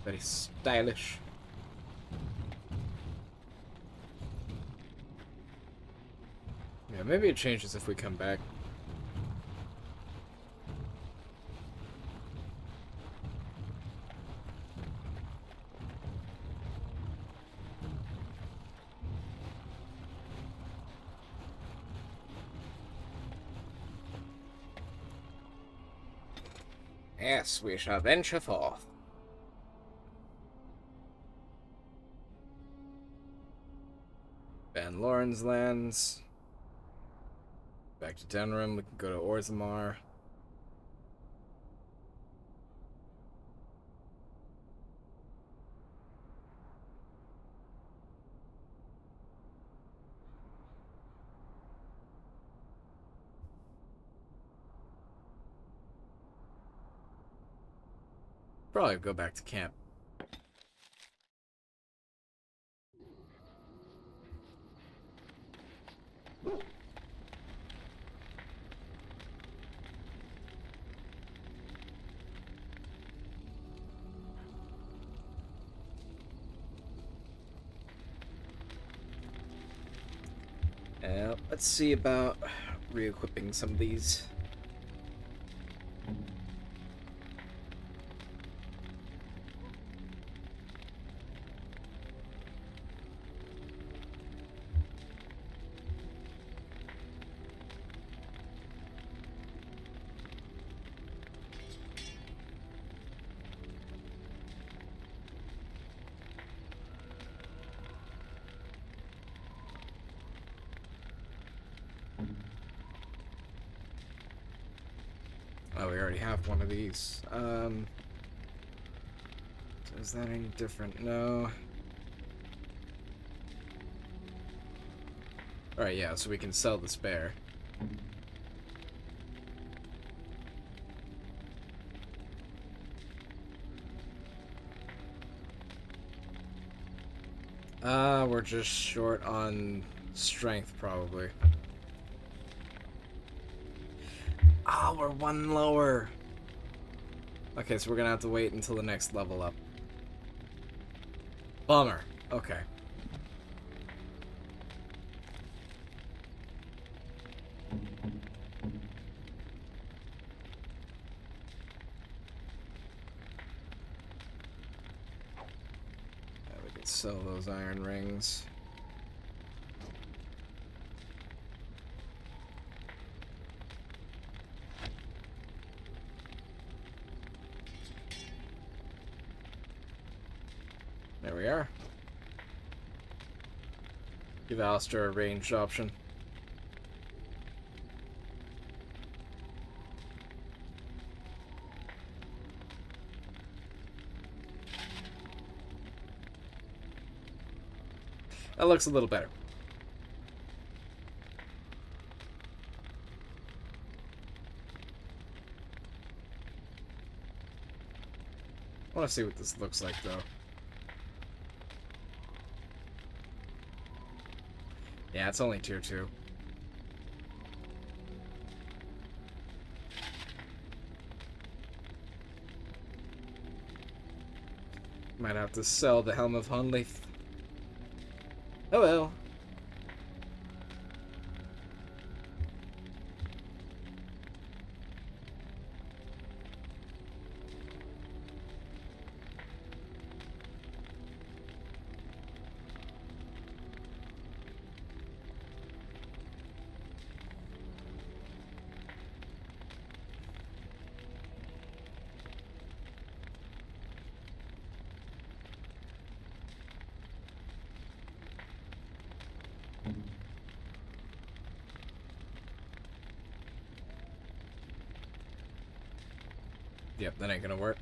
Very stylish. Yeah, maybe it changes if we come back. Yes, we shall venture forth. Van Loren's lands. Back to Denram, we can go to Orzammar. Probably go back to camp. Let's see about re-equipping some of these. Oh, we already have one of these. Is that any different? No. Alright, yeah, so we can sell the spare. We're just short on strength, probably. Ah, we're one lower. Okay, so we're gonna have to wait until the next level up. Bummer. Okay. We can sell those iron rings. There we are. Give Alistair a ranged option. That looks a little better. I want to see what this looks like, though. Yeah, it's only tier 2. Might have to sell the Helm of Honleith. Oh well. Yep, that ain't gonna work.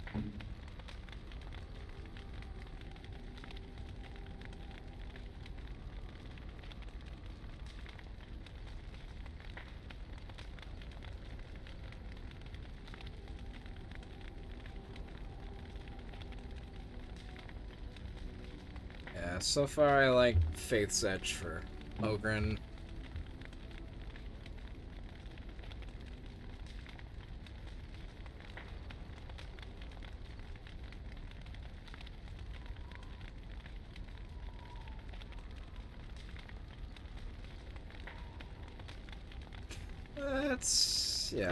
Yeah, so far I like Faith's Edge for Ogren.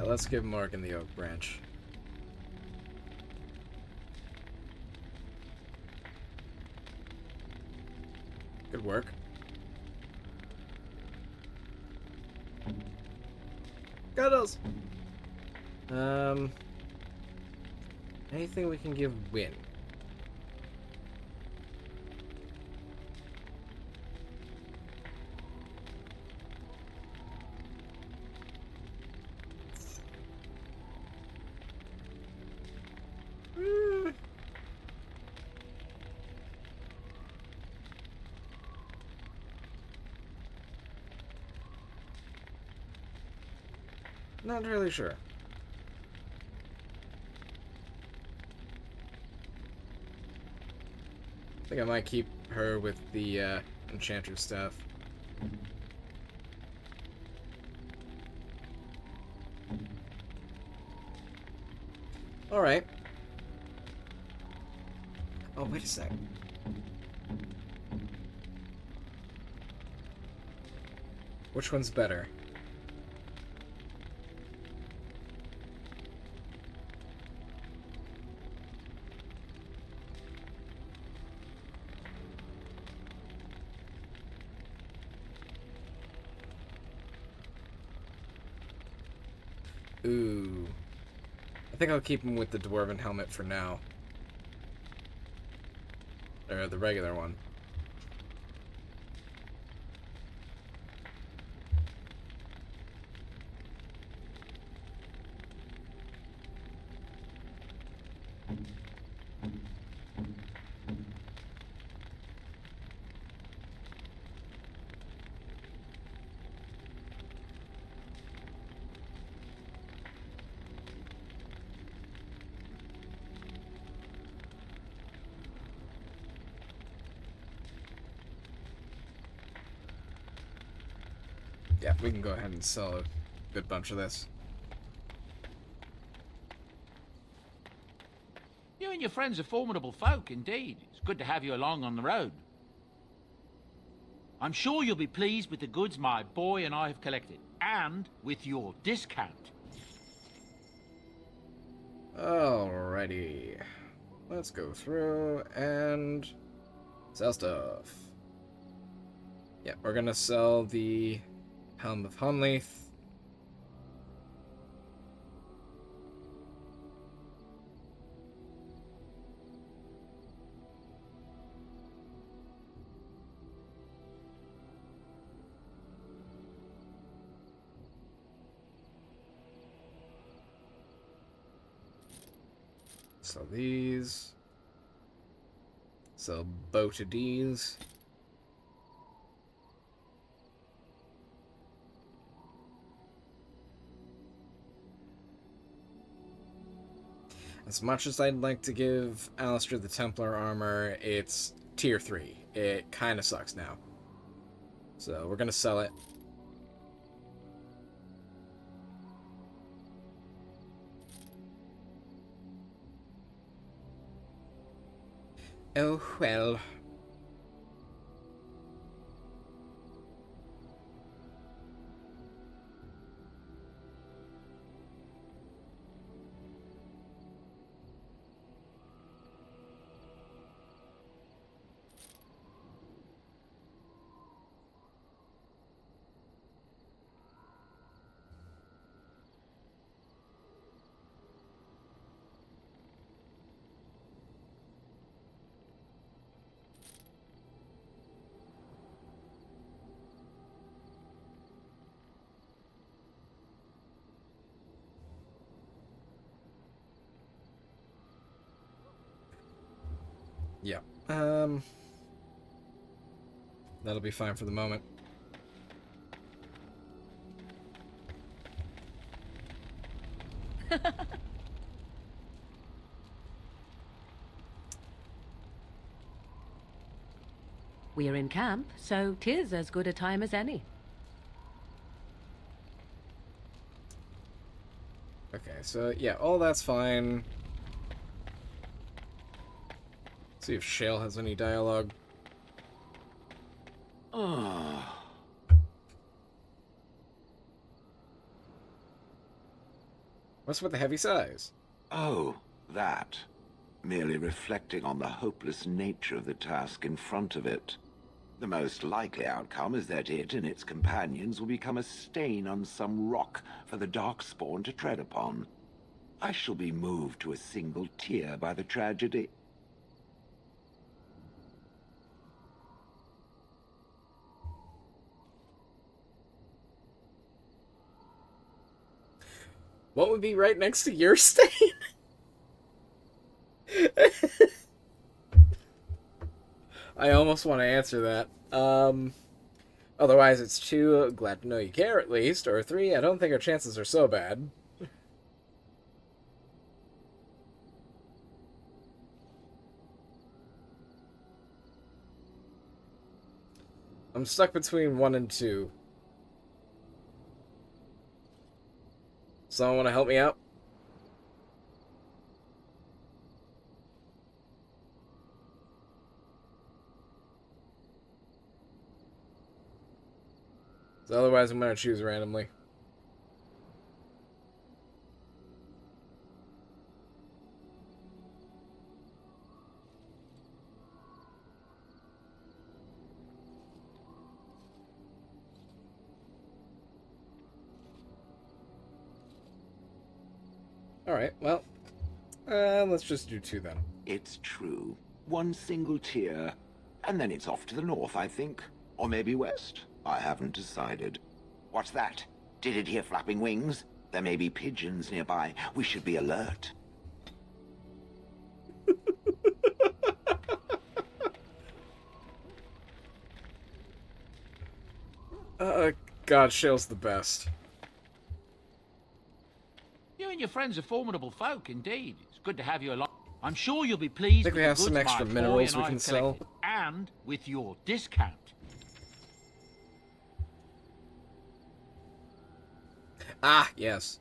Let's give Morgan the Oak Branch. Good work. Got us. Anything we can give Win? Not really sure. I think I might keep her with the Enchanter stuff. Alright. Oh, wait a sec. Which one's better? Ooh. I think I'll keep him with the dwarven helmet for now. Or the regular one. Yeah, we can go ahead and sell a good bunch of this. You and your friends are formidable folk, indeed. It's good to have you along on the road. I'm sure you'll be pleased with the goods my boy and I have collected, and with your discount. Alrighty. Let's go through and sell stuff. Yeah, we're gonna sell the Helm of Hunleith. Sell these. Sell both of these. As much as I'd like to give Alistair the Templar armor, it's tier 3. It kind of sucks now. So we're going to sell it. Oh, well. Yeah. That'll be fine for the moment. We're in camp, so 'tis as good a time as any. Okay, so yeah, all that's fine. See if Shale has any dialogue. What's with the heavy sighs? Oh, that. Merely reflecting on the hopeless nature of the task in front of it. The most likely outcome is that it and its companions will become a stain on some rock for the Darkspawn to tread upon. I shall be moved to a single tear by the tragedy. What would be right next to your stain? I almost want to answer that. Otherwise it's 2, glad to know you care at least, or 3, I don't think our chances are so bad. I'm stuck between 1 and 2. Someone want to help me out? So otherwise, I'm gonna choose randomly. Alright, well, let's just do 2 then. It's true. One single tier, and then it's off to the north, I think. Or maybe west. I haven't decided. What's that? Did it hear flapping wings? There may be pigeons nearby. We should be alert. God, Shale's the best. You and your friends are formidable folk, indeed. It's good to have you along. I'm sure you'll be pleased Think with we have the some goods extra my minerals boy we and can I've sell. collected, and with your discount. Ah, yes.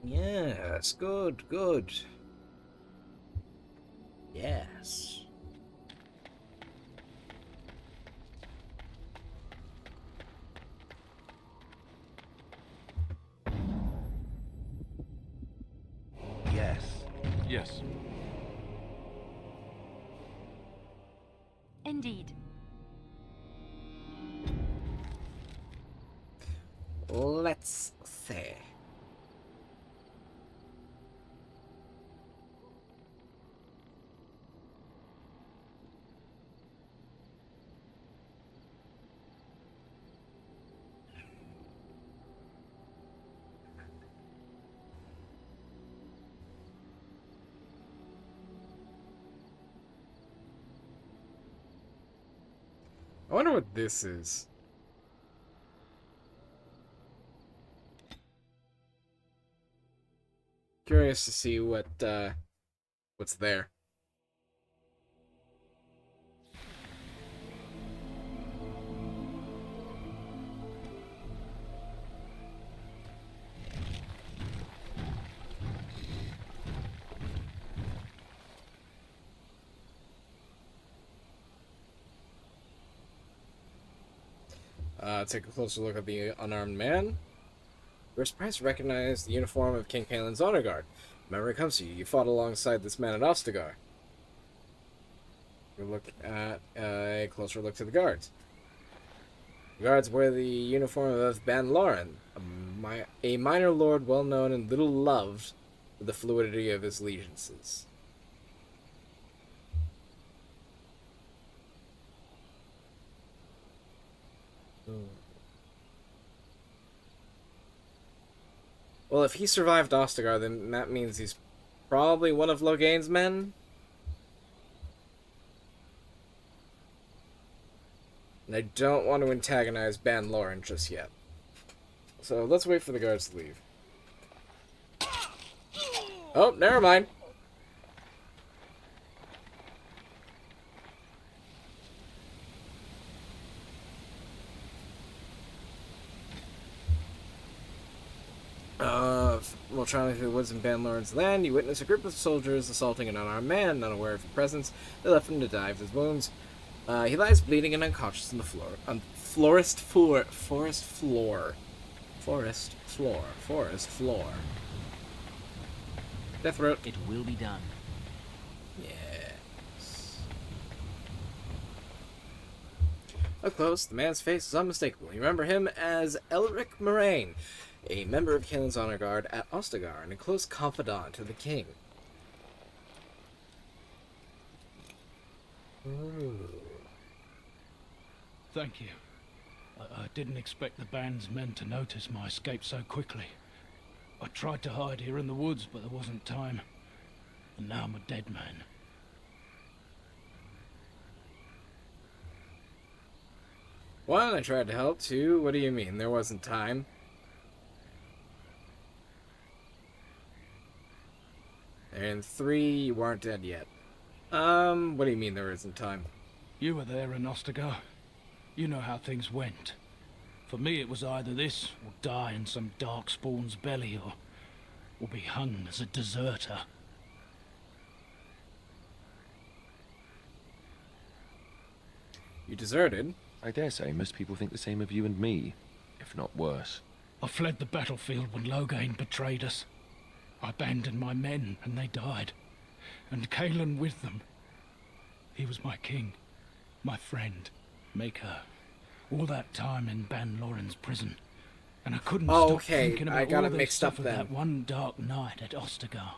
Yes, good, good. Yes. Yes. Yes. Indeed. Let's see. I wonder what this is. Curious to see what's there. Take a closer look at the unarmed man. You're surprised to recognize the uniform of King Kaelin's honor guard. Memory comes to you. You fought alongside this man at Ostagar. You look at a closer look to the guards. The guards wear the uniform of Ban Lauren, a minor lord well known and little loved for the fluidity of his allegiances. Well, if he survived Ostagar, then that means he's probably one of Loghain's men? And I don't want to antagonize Ban Lauren just yet. So let's wait for the guards to leave. Oh, never mind. While traveling through the woods in Ban Lauren's land, you witness a group of soldiers assaulting an unarmed man. Unaware of your presence, they left him to die of his wounds. He lies bleeding and unconscious on the floor. On forest floor. Death throat. It will be done. Yes. Up close, the man's face is unmistakable. You remember him as Elric Moraine, a member of Kaelin's honor guard at Ostagar and a close confidant to the king. Ooh. Thank you. I didn't expect the band's men to notice my escape so quickly. I tried to hide here in the woods, but there wasn't time. And now I'm a dead man. One, I tried to help. Two, what do you mean? There wasn't time. And three, you weren't dead yet. What do you mean there isn't time? You were there in Ostagar. You know how things went. For me, it was either this, or die in some dark spawn's belly, or be hung as a deserter. You deserted? I dare say most people think the same of you and me, if not worse. I fled the battlefield when Loghain betrayed us. I abandoned my men, and they died. And Kaelan with them. He was my king, my friend, maker. All that time in Ban Loren's prison. And I couldn't stop thinking about I got all it the mixed stuff up of then. that one dark night at Ostagar.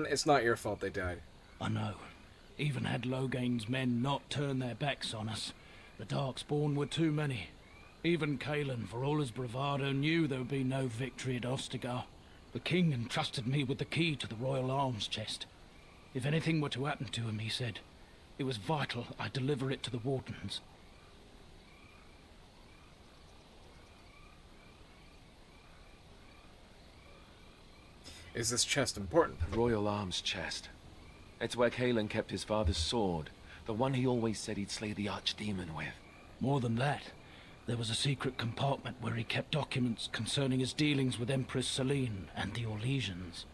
It's not your fault they died. I know. Even had Loghain's men not turned their backs on us, the Darkspawn were too many. Even Kaelan, for all his bravado, knew there would be no victory at Ostagar. The king entrusted me with the key to the royal arms chest. If anything were to happen to him, he said, it was vital I deliver it to the Wardens. Is this chest important? The royal arms chest. It's where Kaelan kept his father's sword, the one he always said he'd slay the archdemon with. More than that, there was a secret compartment where he kept documents concerning his dealings with Empress Selene and the Orlesians.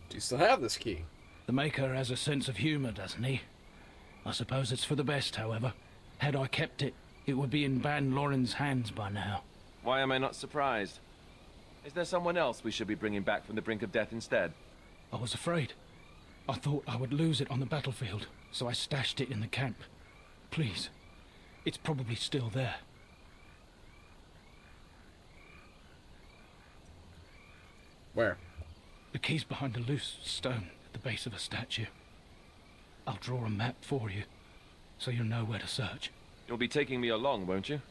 Do you still have this key? The Maker has a sense of humor, doesn't he? I suppose it's for the best, however. Had I kept it, it would be in Ban Loren's hands by now. Why am I not surprised? Is there someone else we should be bringing back from the brink of death instead? I was afraid. I thought I would lose it on the battlefield, so I stashed it in the camp. Please, it's probably still there. Where? The key's behind a loose stone at the base of a statue. I'll draw a map for you, so you'll know where to search. You'll be taking me along, won't you?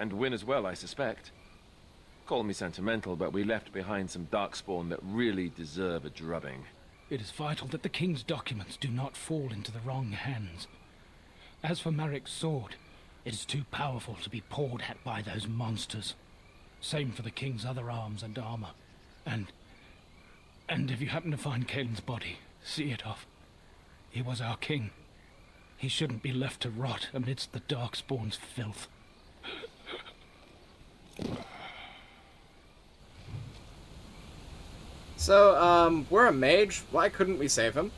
And win as well, I suspect. Call me sentimental, but we left behind some darkspawn that really deserve a drubbing. It is vital that the king's documents do not fall into the wrong hands. As for Marik's sword, it is too powerful to be pawed at by those monsters. Same for the king's other arms and armor. And if you happen to find Kaelan's body, see it off. He was our king. He shouldn't be left to rot amidst the Darkspawn's filth. So, we're a mage. Why couldn't we save him?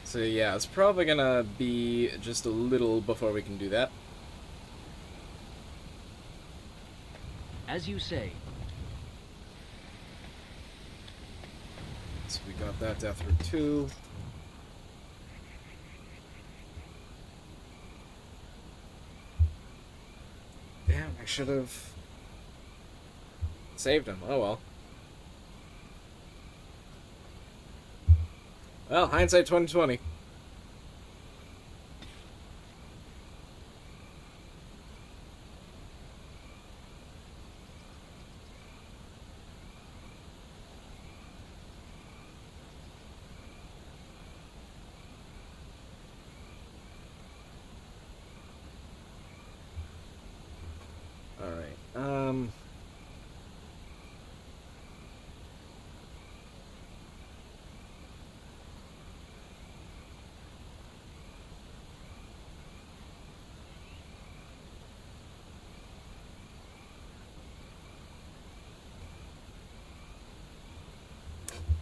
So yeah, it's probably gonna be just a little before we can do that. As you say. So we got that death route 2. Damn, I should have saved him. Oh well. Well, hindsight 2020. All right.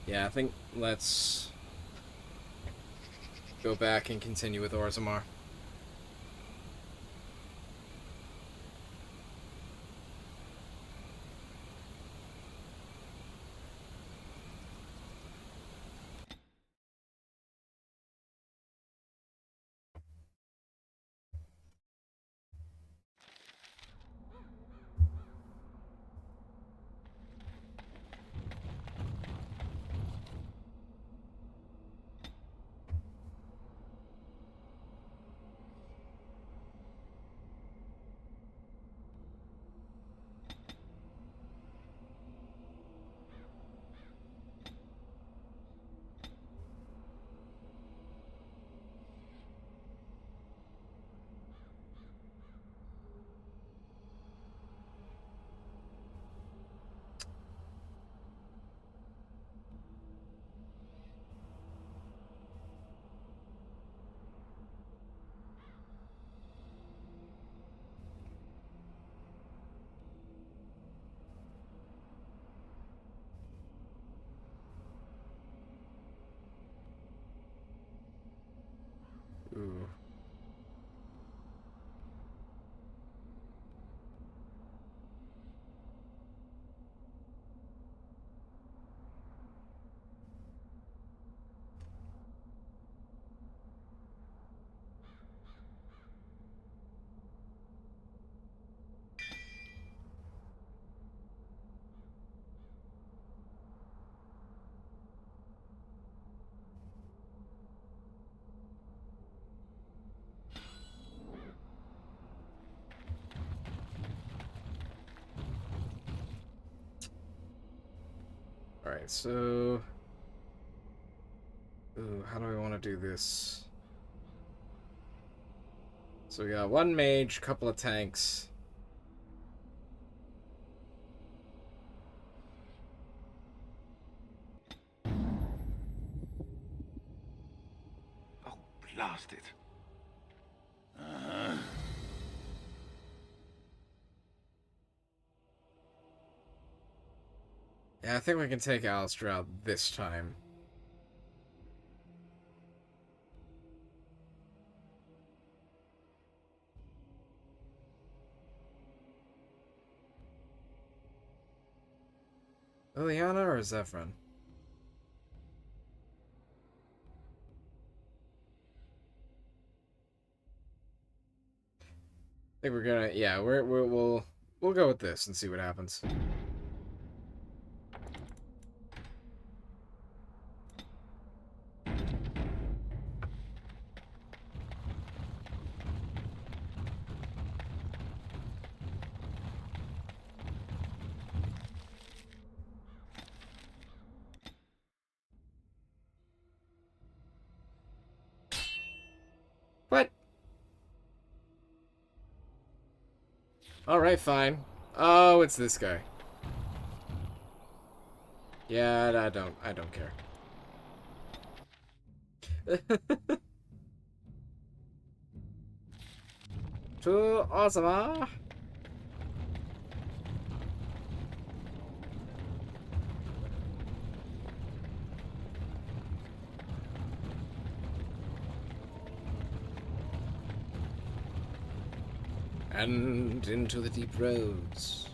Yeah, I think let's go back and continue with Orzammar. Alright, so... Ooh, how do I want to do this? So we got one mage, couple of tanks. Oh, blast it. Yeah, I think we can take Alistair out this time. Liliana or Zephyrin? I think we're gonna, yeah, we'll go with this and see what happens. What? Alright, fine. Oh, it's this guy. Yeah, I don't care. To Ozma. And into the deep roads.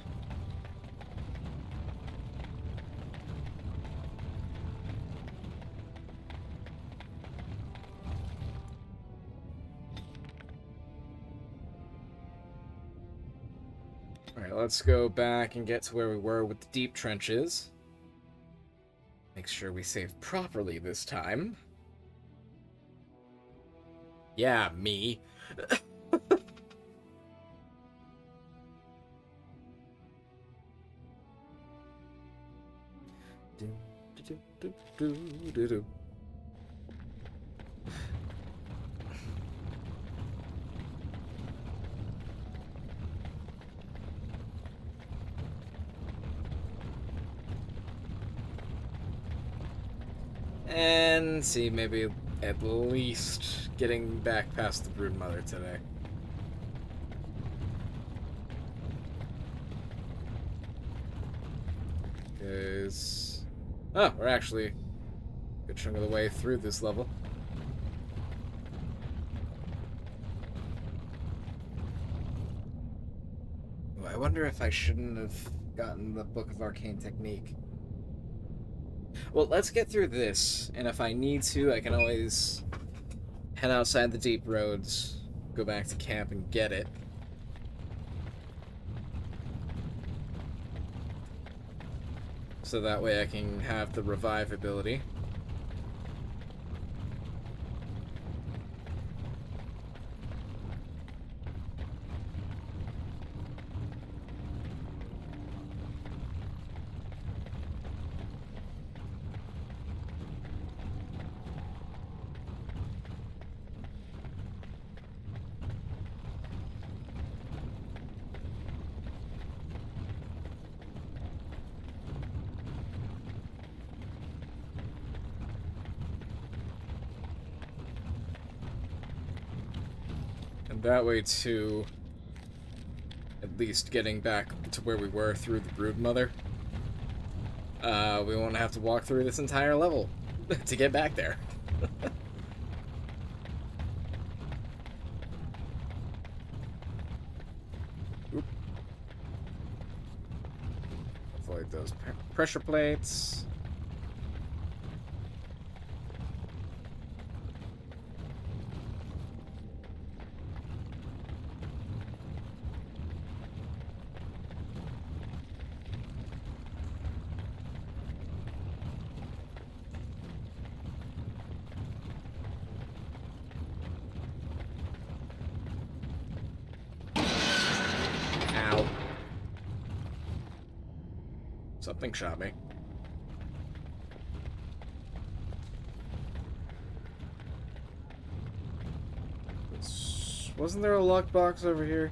Alright, let's go back and get to where we were with the deep trenches. Make sure we save properly this time. Yeah, me. And see, maybe at least getting back past the Broodmother today. Because... oh, we're actually a good chunk of the way through this level. Ooh, I wonder if I shouldn't have gotten the Book of Arcane Technique. Well, let's get through this, and if I need to, I can always head outside the deep roads, go back to camp and get it. So that way I can have the revive ability. That way, too, at least getting back to where we were through the Broodmother, we won't have to walk through this entire level to get back there. Oop. Avoid those pressure plates. Something shot me. Wasn't there a lockbox over here?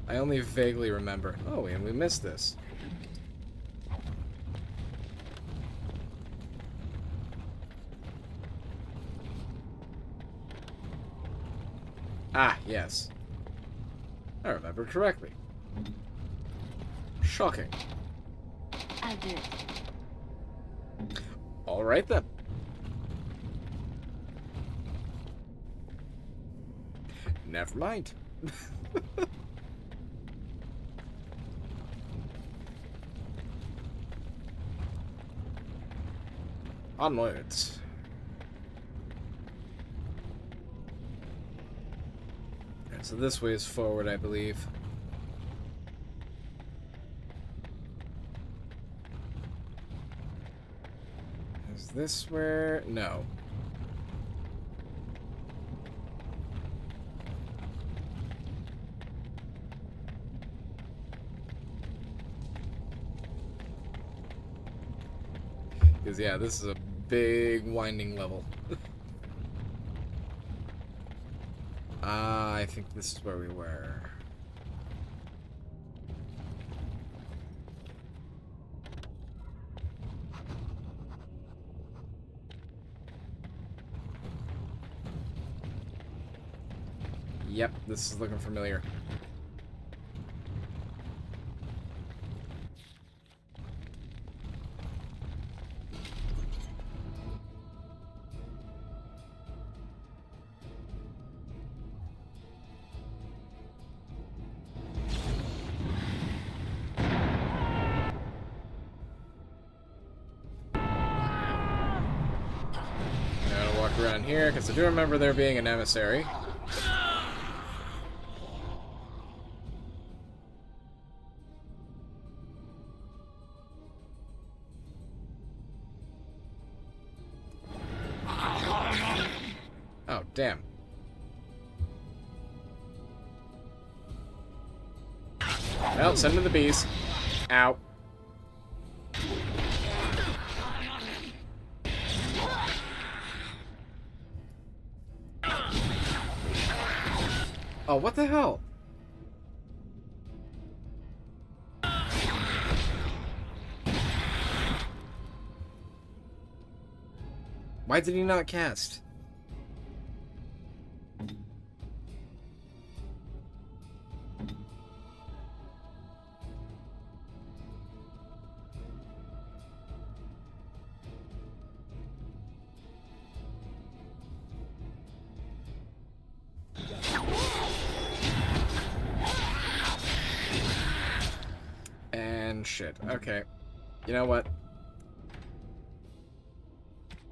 I only vaguely remember. Oh, and we missed this. Ah, yes. I remember correctly. Shocking. I'll do it. All right then. Never mind. Onwards. And so this way is forward, I believe. Is this where? No. Because, yeah, this is a big winding level. I think this is where we were. Yep, this is looking familiar. Around here, because I do remember there being an emissary. Oh, damn. Well, send to the bees. Ow. Oh, what the hell? Why did he not cast? Shit. Okay. You know what?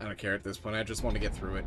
I don't care at this point. I just want to get through it.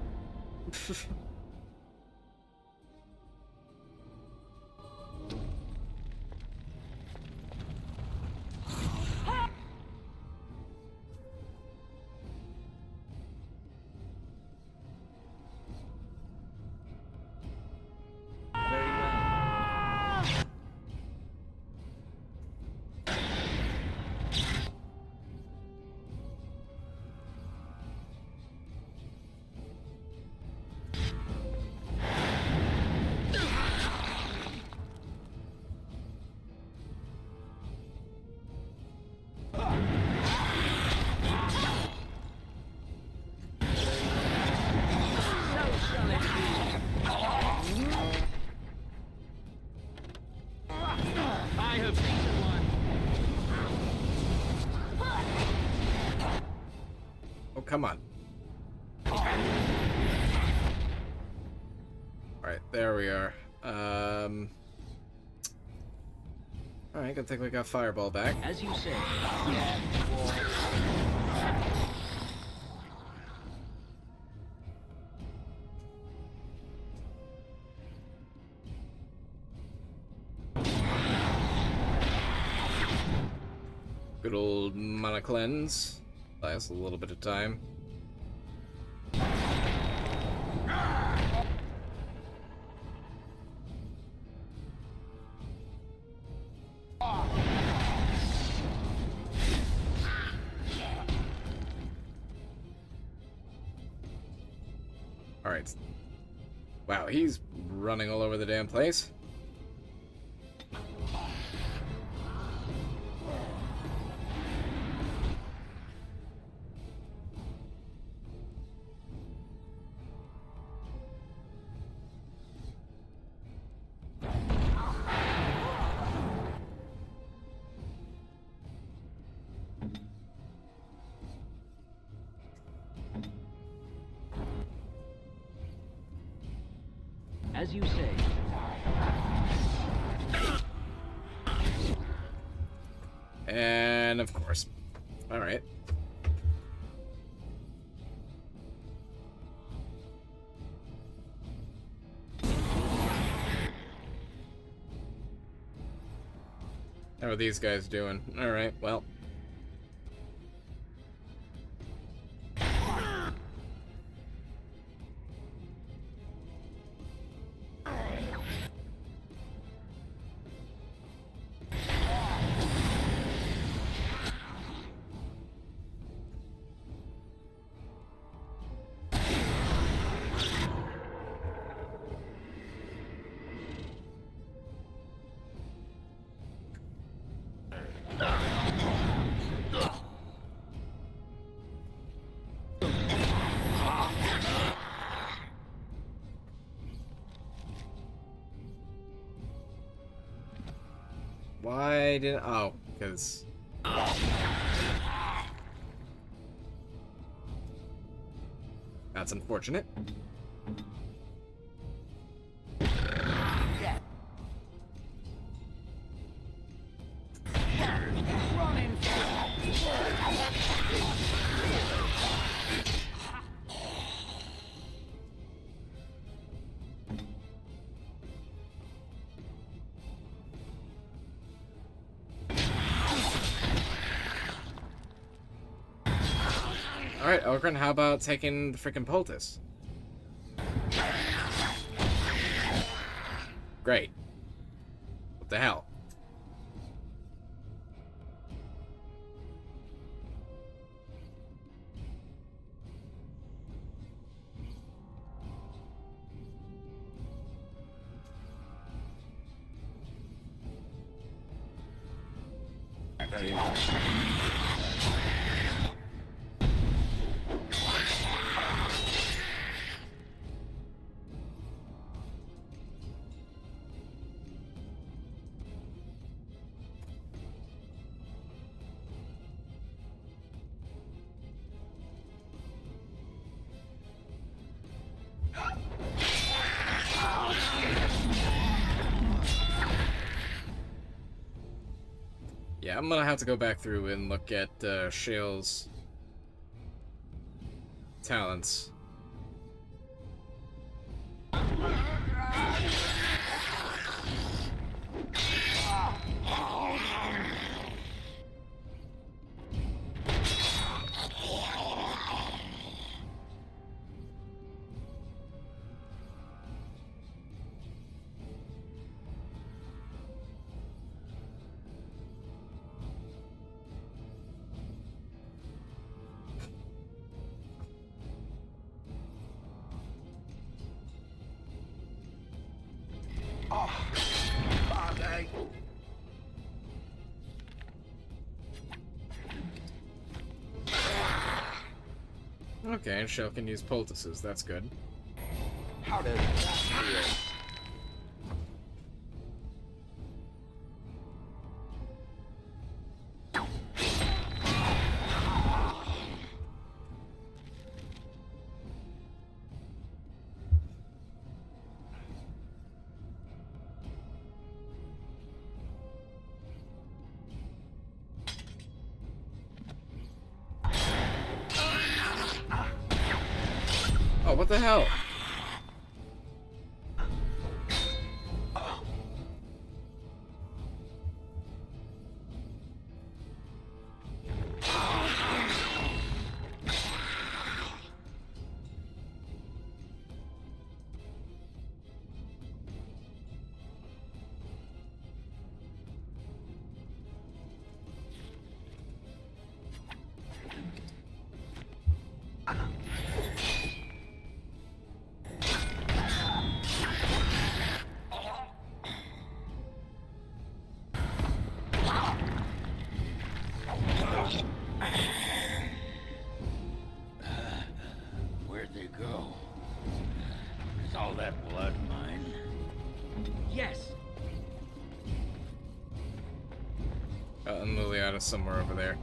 Oh, come on. Alright, there we are. Alright, good thing we got Fireball back. As you say. Good old mana cleanse. Lasts a little bit of time. Alright. Wow, he's running all over the damn place. As you say. And of course. Alright. How are these guys doing? Alright, well. Why didn't... Oh, because... That's unfortunate. Alright, Ogren, how about taking the freaking poultice? Great. What the hell? Yeah, I'm gonna have to go back through and look at Shale's talents. Okay, and Shale can use poultices, that's good. How does that feel? Oh, what the hell? And Liliana's somewhere over there.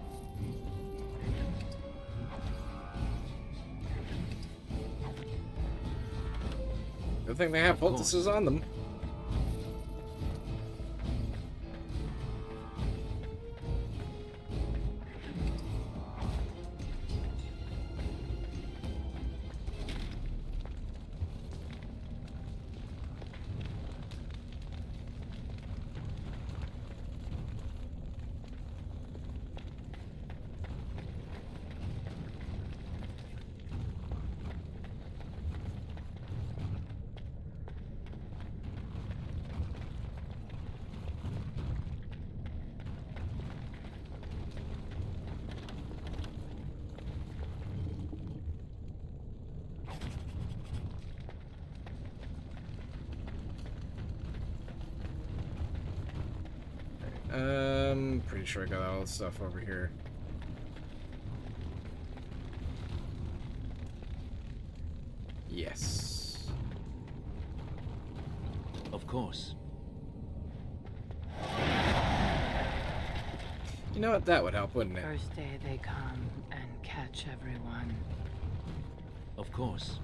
Good thing they have poultices on them. Pretty sure I got all the stuff over here. Yes. Of course. You know what? That would help, wouldn't it? First day they come and catch everyone. Of course.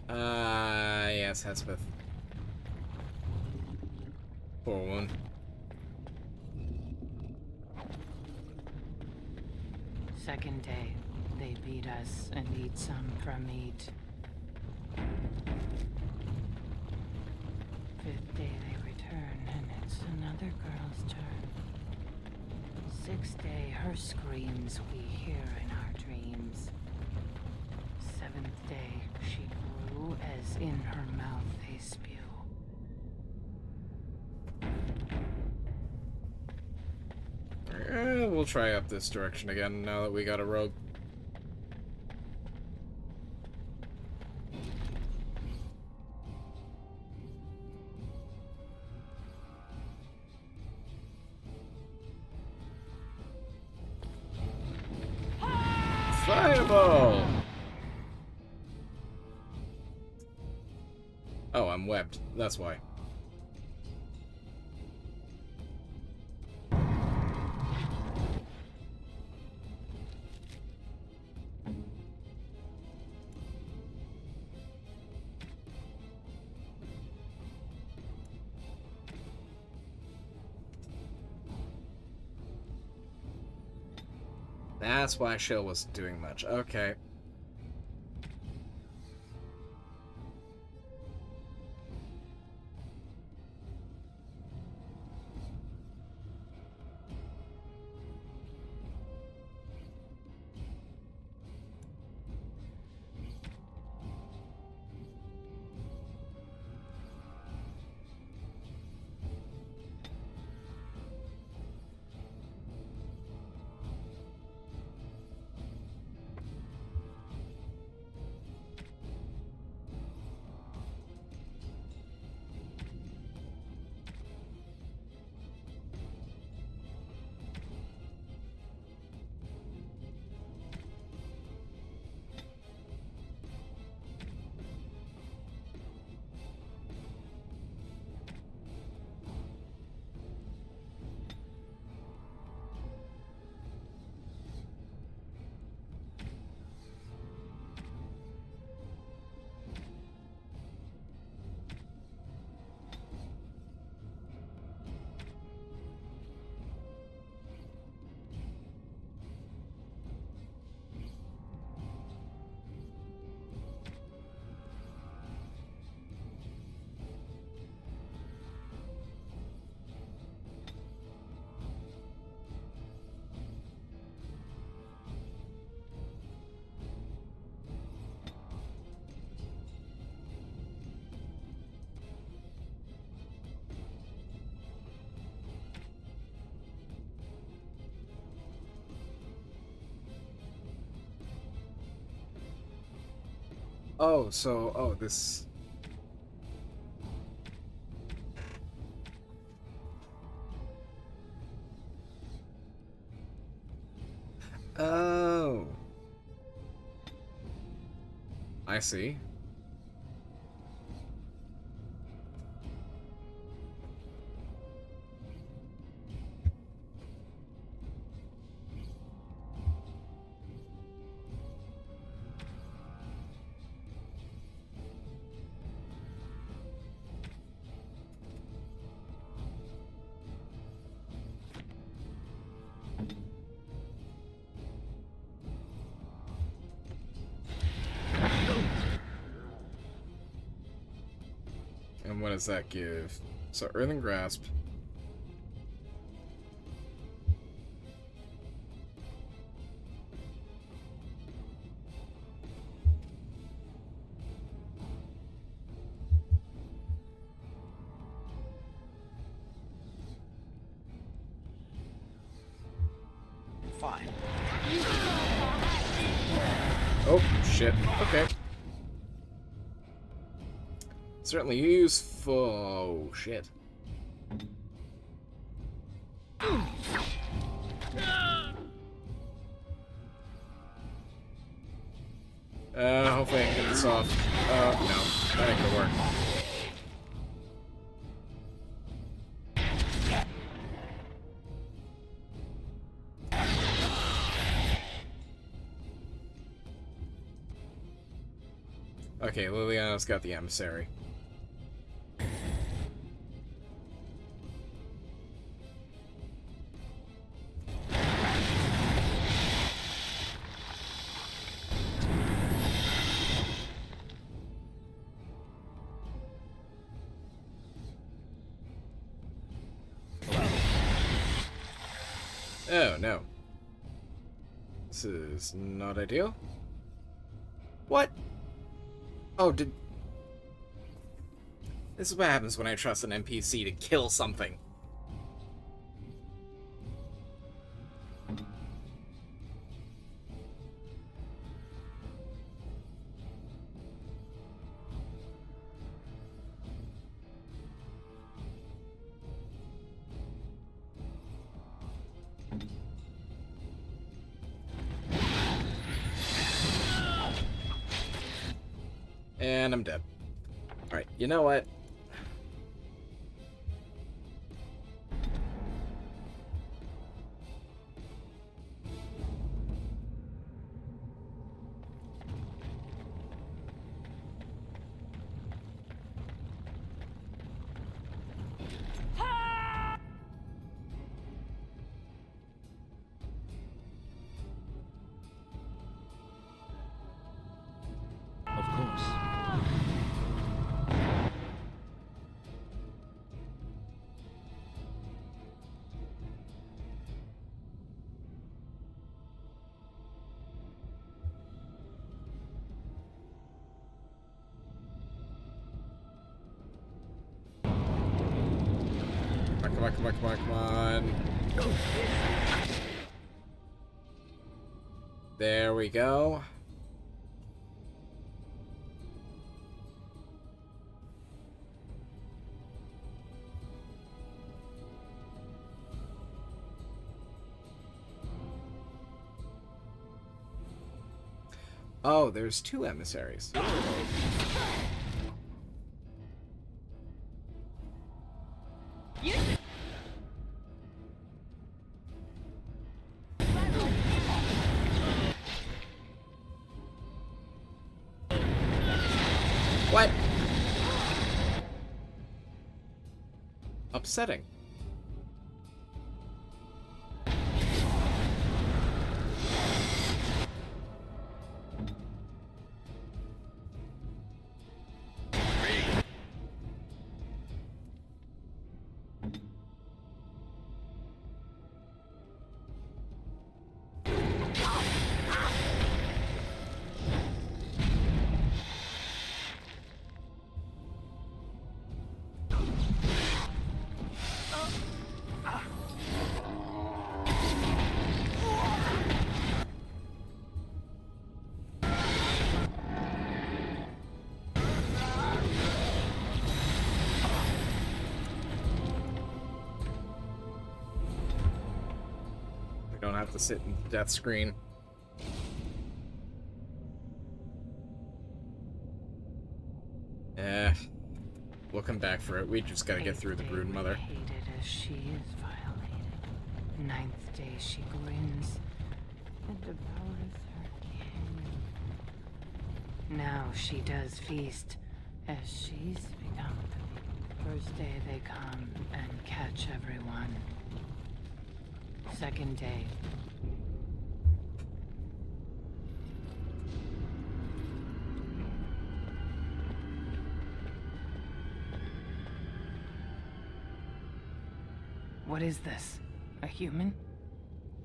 Yes, Hespeth. Poor one. Second day, they beat us and eat some from meat. Fifth day they return and it's another girl's turn. Sixth day, her screams we hear in our dreams. Seventh day, she grew as in her mouth they spew. We'll try up this direction again now that we got a rogue. Fireball! Oh, I'm webbed. That's why. That's why Shill wasn't doing much. Okay. Oh, so, oh, this... Oh. I see. And what does that give? So, Earthen Grasp. Fine. Oh, shit. Okay. Certainly useful. Oh, shit. Hopefully I can get this off. No. That ain't gonna work. Okay, Liliana's got the emissary. Oh, no. This is not ideal. What? Oh, did... This is what happens when I trust an NPC to kill something. And I'm dead. Alright, you know what? Of course. Come on. There we go. Oh, there's two emissaries. What? Upsetting. Don't have to sit in the death screen. We'll come back for it. We just gotta get through the brood mother. Hated as she is violated. Ninth day she grins and devours her kin. Now she does feast as she's become. First day they come and catch everyone. Second day. What is this? A human?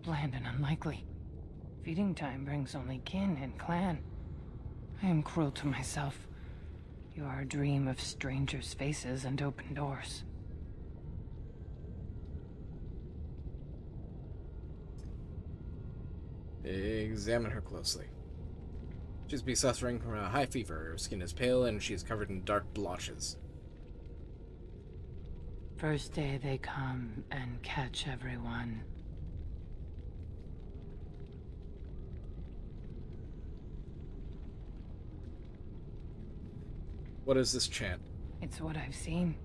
Bland and unlikely. Feeding time brings only kin and clan. I am cruel to myself. You are a dream of strangers' faces and open doors. Examine her closely. She's be suffering from a high fever. Her skin is pale and she is covered in dark blotches. First day they come and catch everyone. What is this chant? It's what I've seen.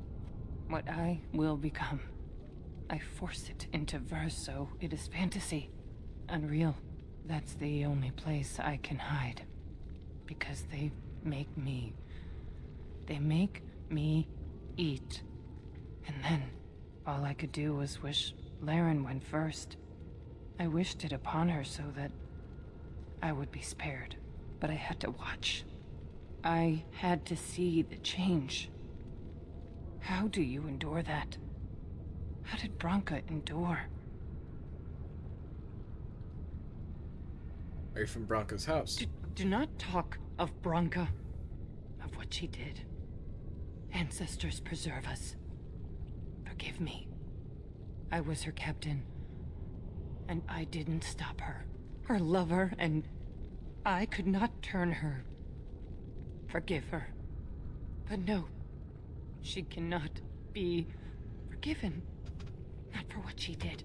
What I will become. I force it into verse, so it is fantasy. Unreal. That's the only place I can hide. Because they make me. They make me eat. And then, all I could do was wish Laren went first. I wished it upon her so that I would be spared. But I had to watch. I had to see the change. How do you endure that? How did Branka endure? Are you from Branka's house? Do not talk of Branka. Of what she did. Ancestors preserve us. Forgive me. I was her captain. And I didn't stop her. Her lover, and I could not turn her. Forgive her. But no. She cannot be forgiven. Not for what she did.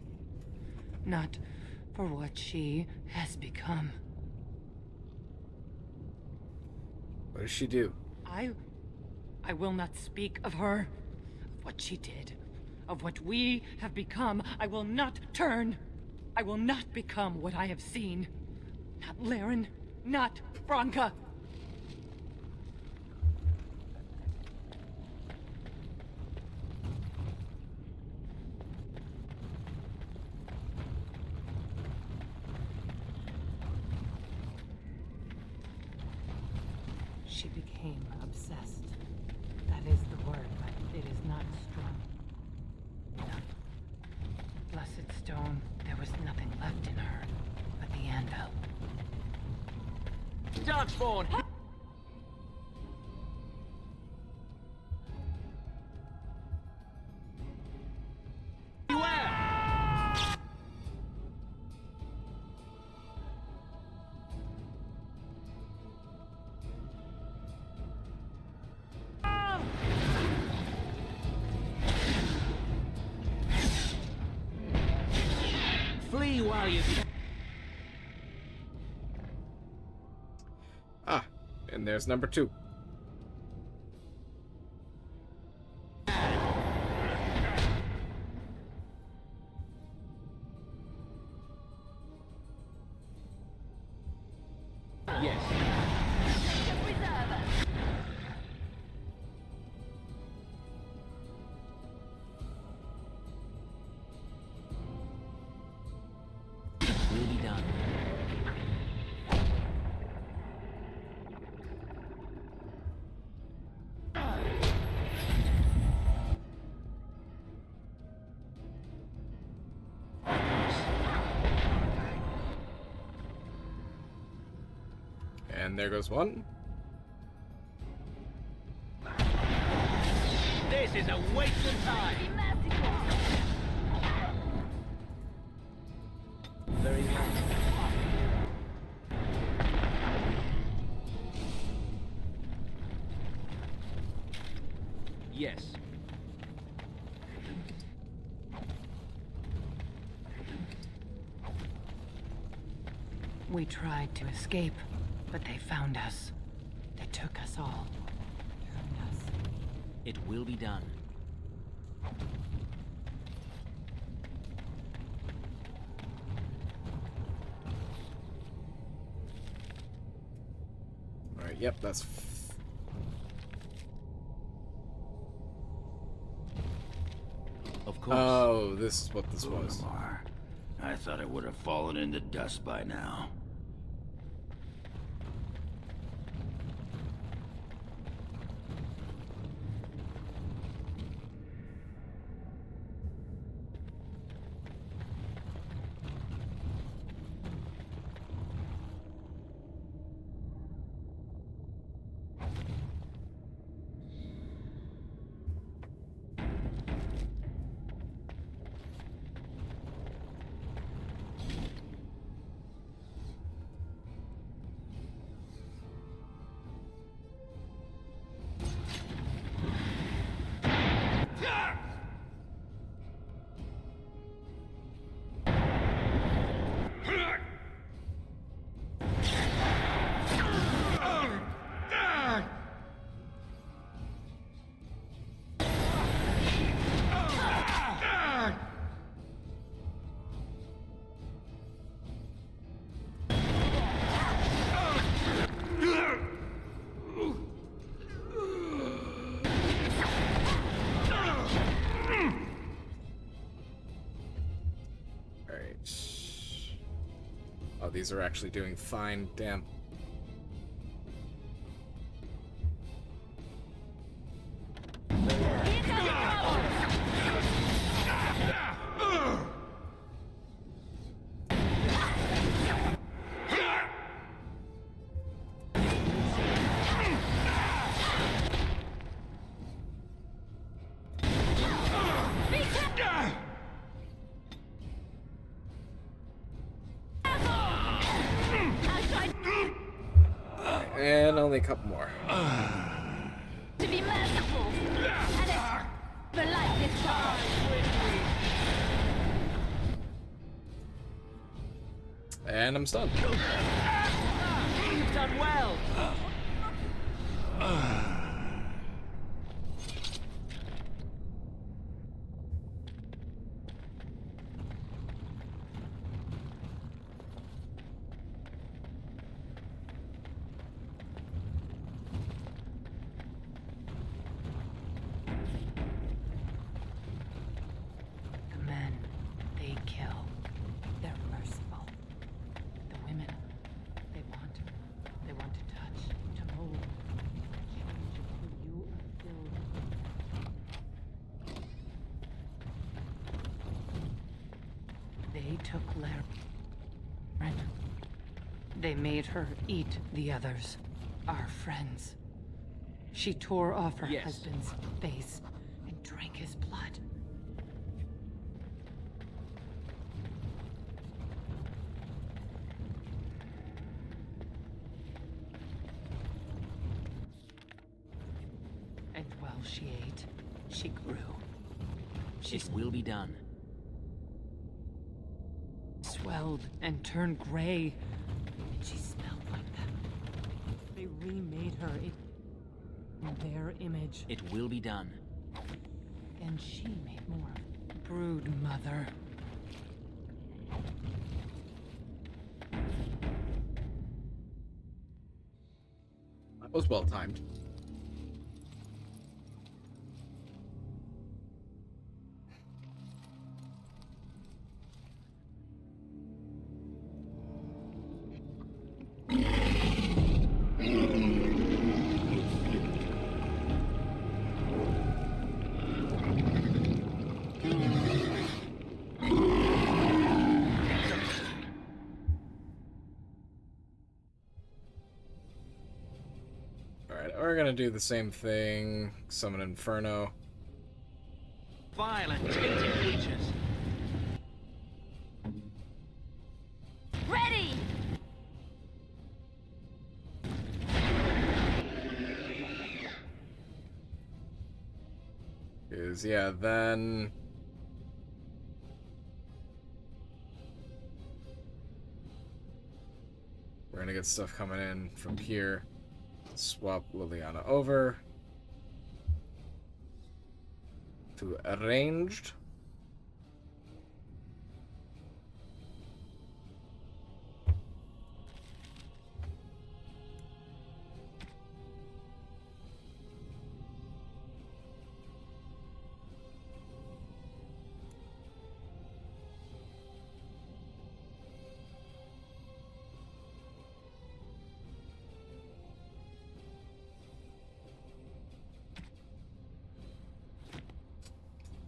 Not for what she has become. What does she do? I will not speak of her, of what she did, of what we have become. I will not turn. I will not become what I have seen. Not Laren, not Branka. She became obsessed. That is the word, but it is not strong. No. Blessed stone, there was nothing left in her but the anvil. Darkspawn! Flee while you can. Ah, and there's number 2. Yes. Will be done. And there goes one. This is a waste of time. Very well. Yes. We tried to escape, but they found us. They took us all. Turned us. It will be done. Alright, yep, that's... Of course. Oh, this is what this was. I thought it would have fallen into dust by now. Oh, these are actually doing fine. Damn. And only a couple more. To be merciful, and a like this charge. And I'm stunned. You've done well. The men, they kill. They're merciful. The women, they want to touch, to mold, change who you are filled with. They took Laren. They made her eat the others, our friends. She tore off her husband's face and drank his blood. And while she ate, she grew. This will be done. Swelled and turned gray. And she smelled like them. They remade her in their image. It will be done. And she made more. Brood mother. That was well timed. We're gonna do the same thing. Summon Inferno. Vile and tainted creatures. Ready! Yeah, then we're gonna get stuff coming in from here. Swap Liliana over to arranged.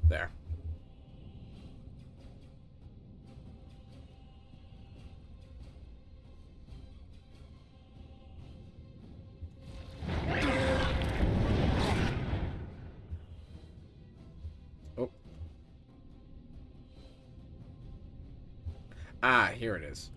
There. Oh. Ah, here it is.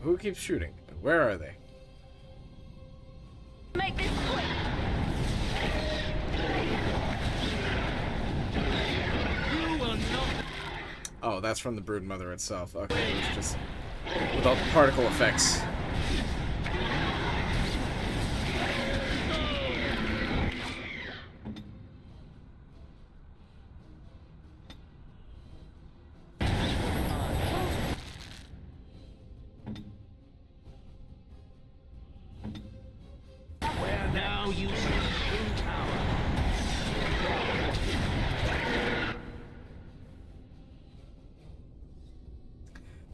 Who keeps shooting? Where are they? Make this quick. You will not. Oh, that's from the Brood Mother itself. Okay, it was just without the particle effects.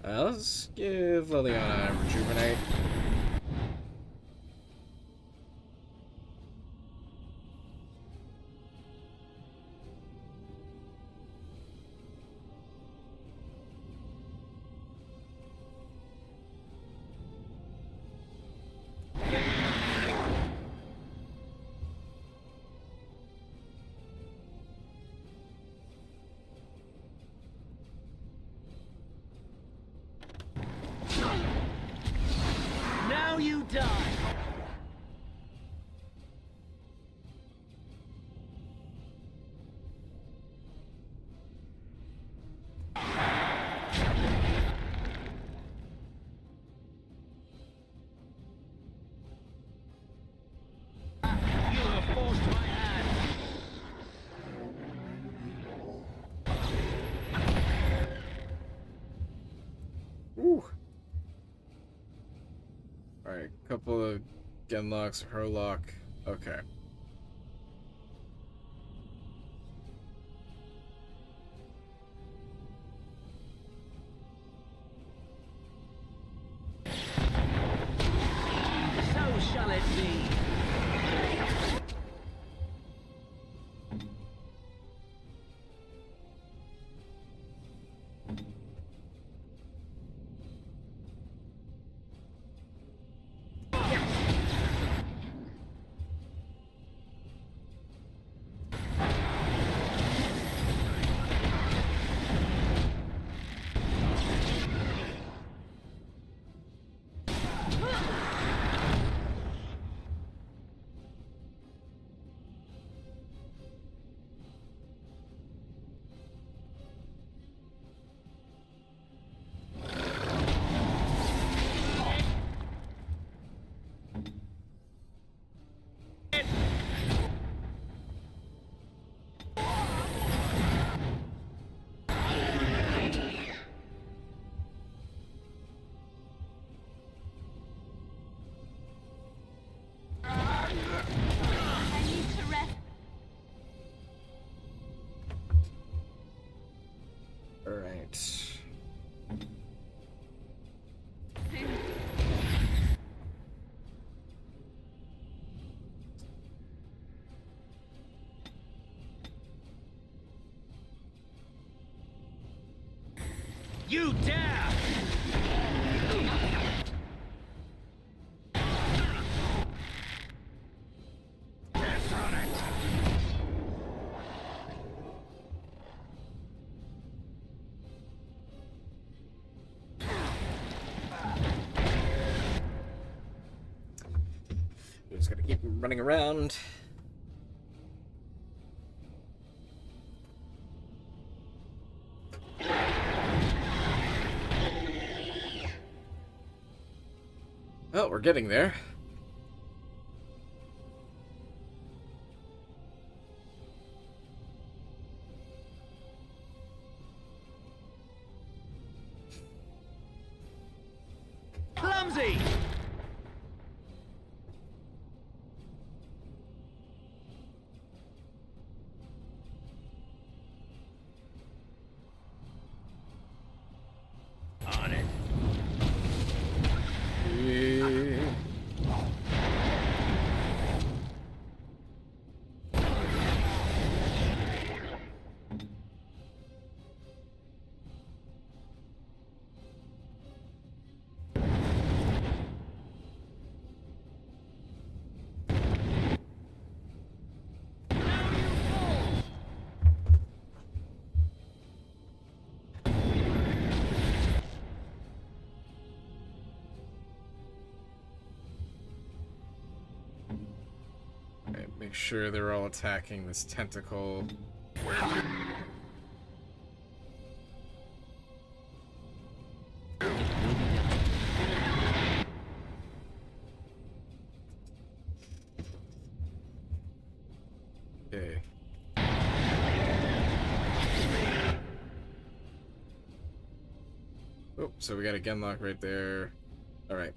Let's give Liliana a rejuvenate. Now you die! You have forced my hand! Ooh. Alright, couple of Genlocks, Herlock. Okay. So shall it be. I need to rest. Alright. You dare! Just gotta keep running around. Well, we're getting there. Clumsy! On it. Yeah. Alright, make sure they're all attacking this tentacle. Okay. Oh, so we got a Genlock right there. Alright.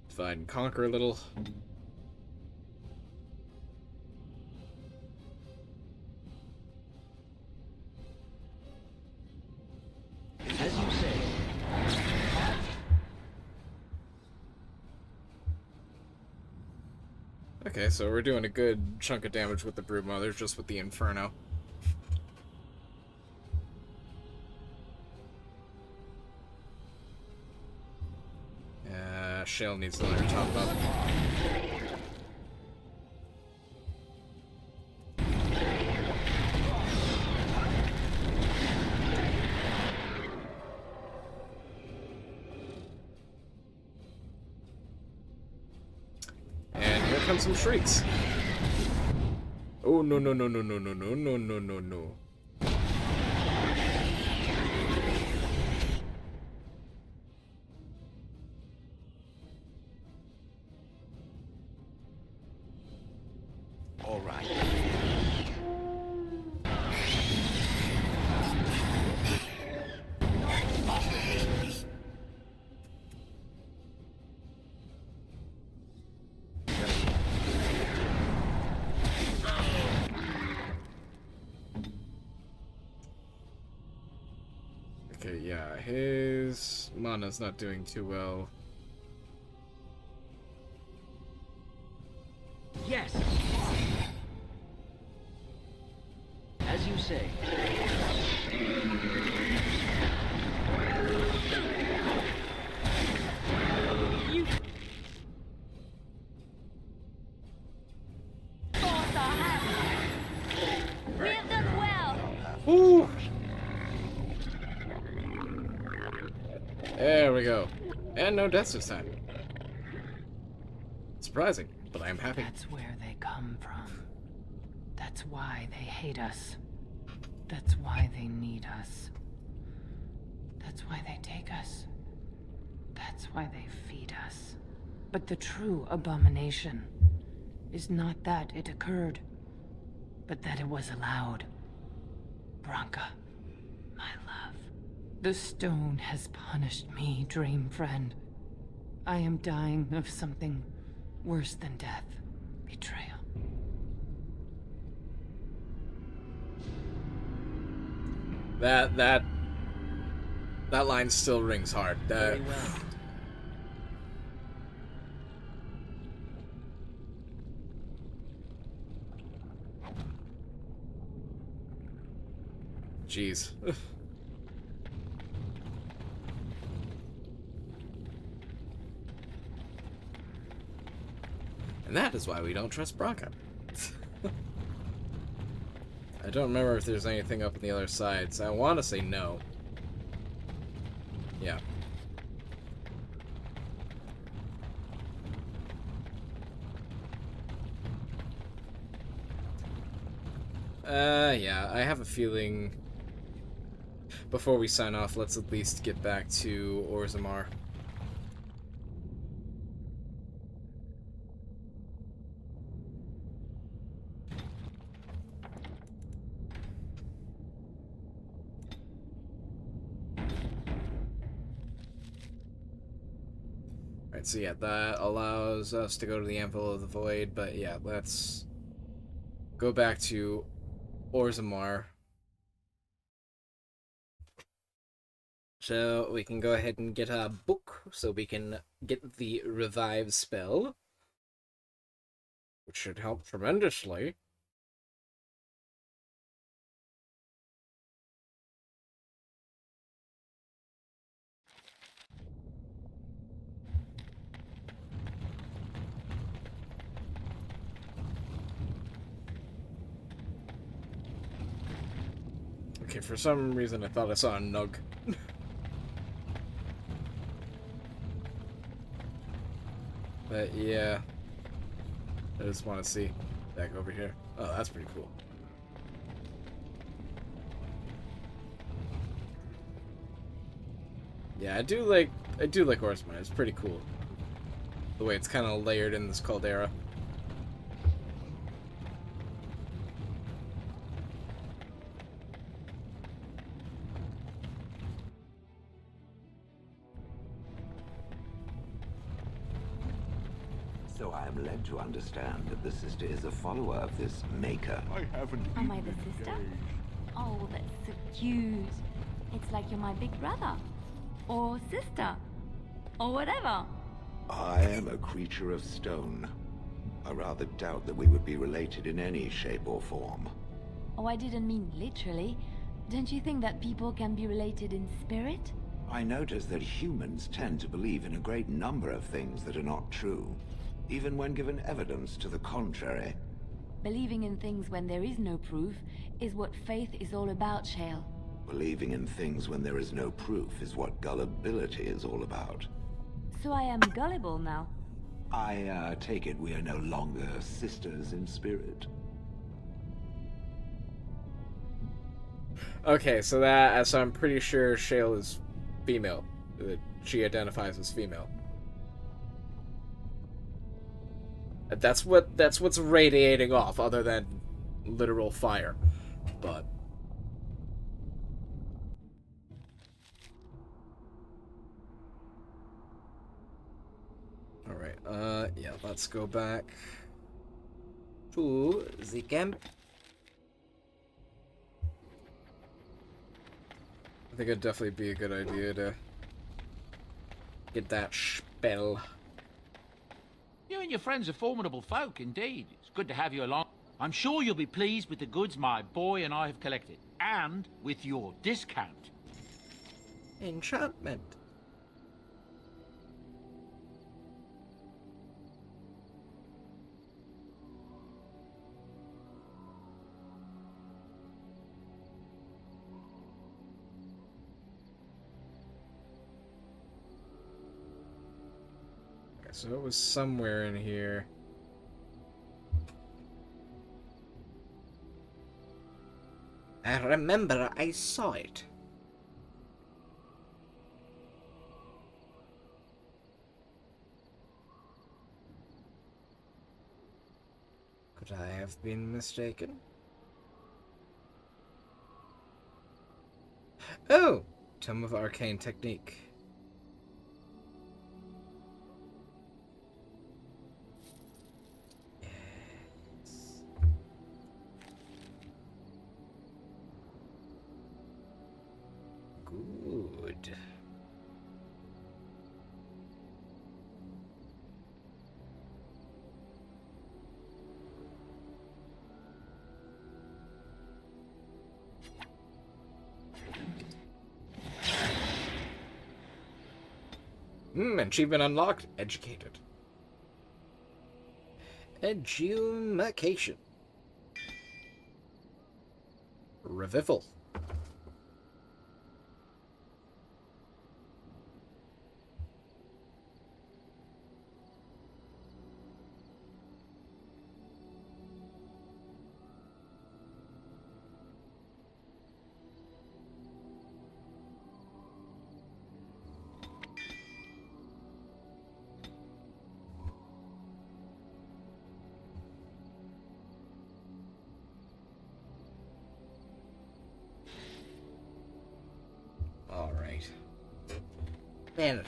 Divide and conquer a little. Okay, so we're doing a good chunk of damage with the Broodmother, just with the Inferno. Shale needs to let her top up. And here come some shrieks. Oh no no no no no no no no no no no. All right. Okay, yeah, his mana's not doing too well. Yes. As you say. You forced our hand. We have done well. Woo! There we go. And no deaths this time. Surprising, but I'm happy. That's where they come from. That's why they hate us. That's why they need us. That's why they take us. That's why they feed us. But the true abomination is not that it occurred, but that it was allowed. Branka, my love. The stone has punished me, dream friend. I am dying of something worse than death. Betrayal. That line still rings hard. Very well. Jeez. And that is why we don't trust Branka. I don't remember if there's anything up on the other side, so I want to say no. Yeah. Yeah, I have a feeling before we sign off, let's at least get back to Orzammar. Alright, so yeah, that allows us to go to the Anvil of the Void, but yeah, let's go back to Orzammar. So we can go ahead and get a book so we can get the revive spell, which should help tremendously. Okay, for some reason I thought I saw a Nug. But yeah, I just want to see back over here. Oh, that's pretty cool. Yeah, I do like Orzammar. It's pretty cool. The way it's kind of layered in this caldera. So I am led to understand that the sister is a follower of this maker. I haven't Am I the sister? Oh, that's so cute. It's like you're my big brother. Or sister. Or whatever. I am a creature of stone. I rather doubt that we would be related in any shape or form. Oh, I didn't mean literally. Don't you think that people can be related in spirit? I notice that humans tend to believe in a great number of things that are not true, even when given evidence to the contrary. Believing in things when there is no proof is what faith is all about, Shale. Believing in things when there is no proof is what gullibility is all about. So I am gullible now. I take it we are no longer sisters in spirit. Okay, so I'm pretty sure Shale is female. She identifies as female. That's what's radiating off, other than literal fire. But all right. Yeah. Let's go back to the camp. I think it'd definitely be a good idea to get that spell. You and your friends are formidable folk, indeed. It's good to have you along. I'm sure you'll be pleased with the goods my boy and I have collected. And with your discount. Enchantment. Okay, so it was somewhere in here. I remember I saw it. Could I have been mistaken? Oh! Tome of Arcane Technique. Good. Achievement unlocked. Educated. Edumacation. Revival. Alright. Man,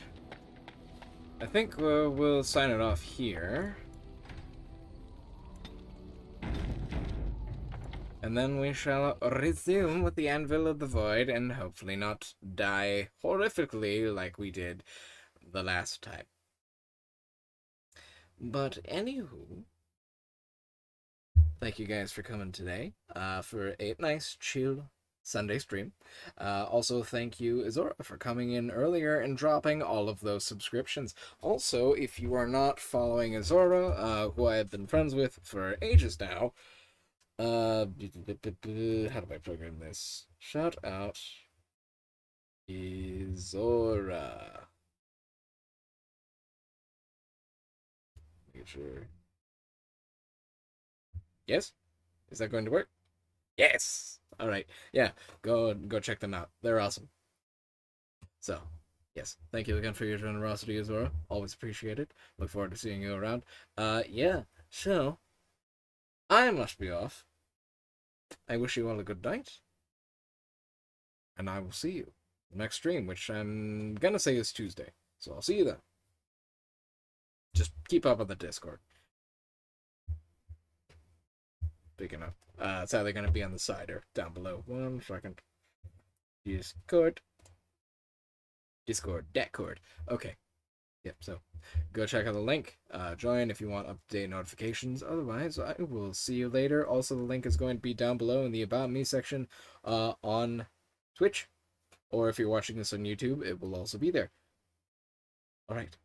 I think we'll sign it off here. And then we shall resume with the Anvil of the Void and hopefully not die horrifically like we did the last time. But anywho, thank you guys for coming today for a nice, chill Sunday stream. Also, thank you, Azora, for coming in earlier and dropping all of those subscriptions. Also, if you are not following Azora, who I have been friends with for ages now, how do I program this? Shout out Azora. Make sure. Yes? Is that going to work? Yes! Alright. Yeah, go check them out. They're awesome. So, yes. Thank you again for your generosity, Azora. Always appreciate it. Look forward to seeing you around. Yeah. So, I must be off. I wish you all a good night. And I will see you next stream, which I'm gonna say is Tuesday. So I'll see you then. Just keep up on the Discord. Big enough. It's either gonna be on the side or down below. 1 second. Discord. Discord. Okay. Yep, so go check out the link. Join if you want update notifications. Otherwise, I will see you later. Also, the link is going to be down below in the About Me section on Twitch. Or if you're watching this on YouTube, it will also be there. Alright.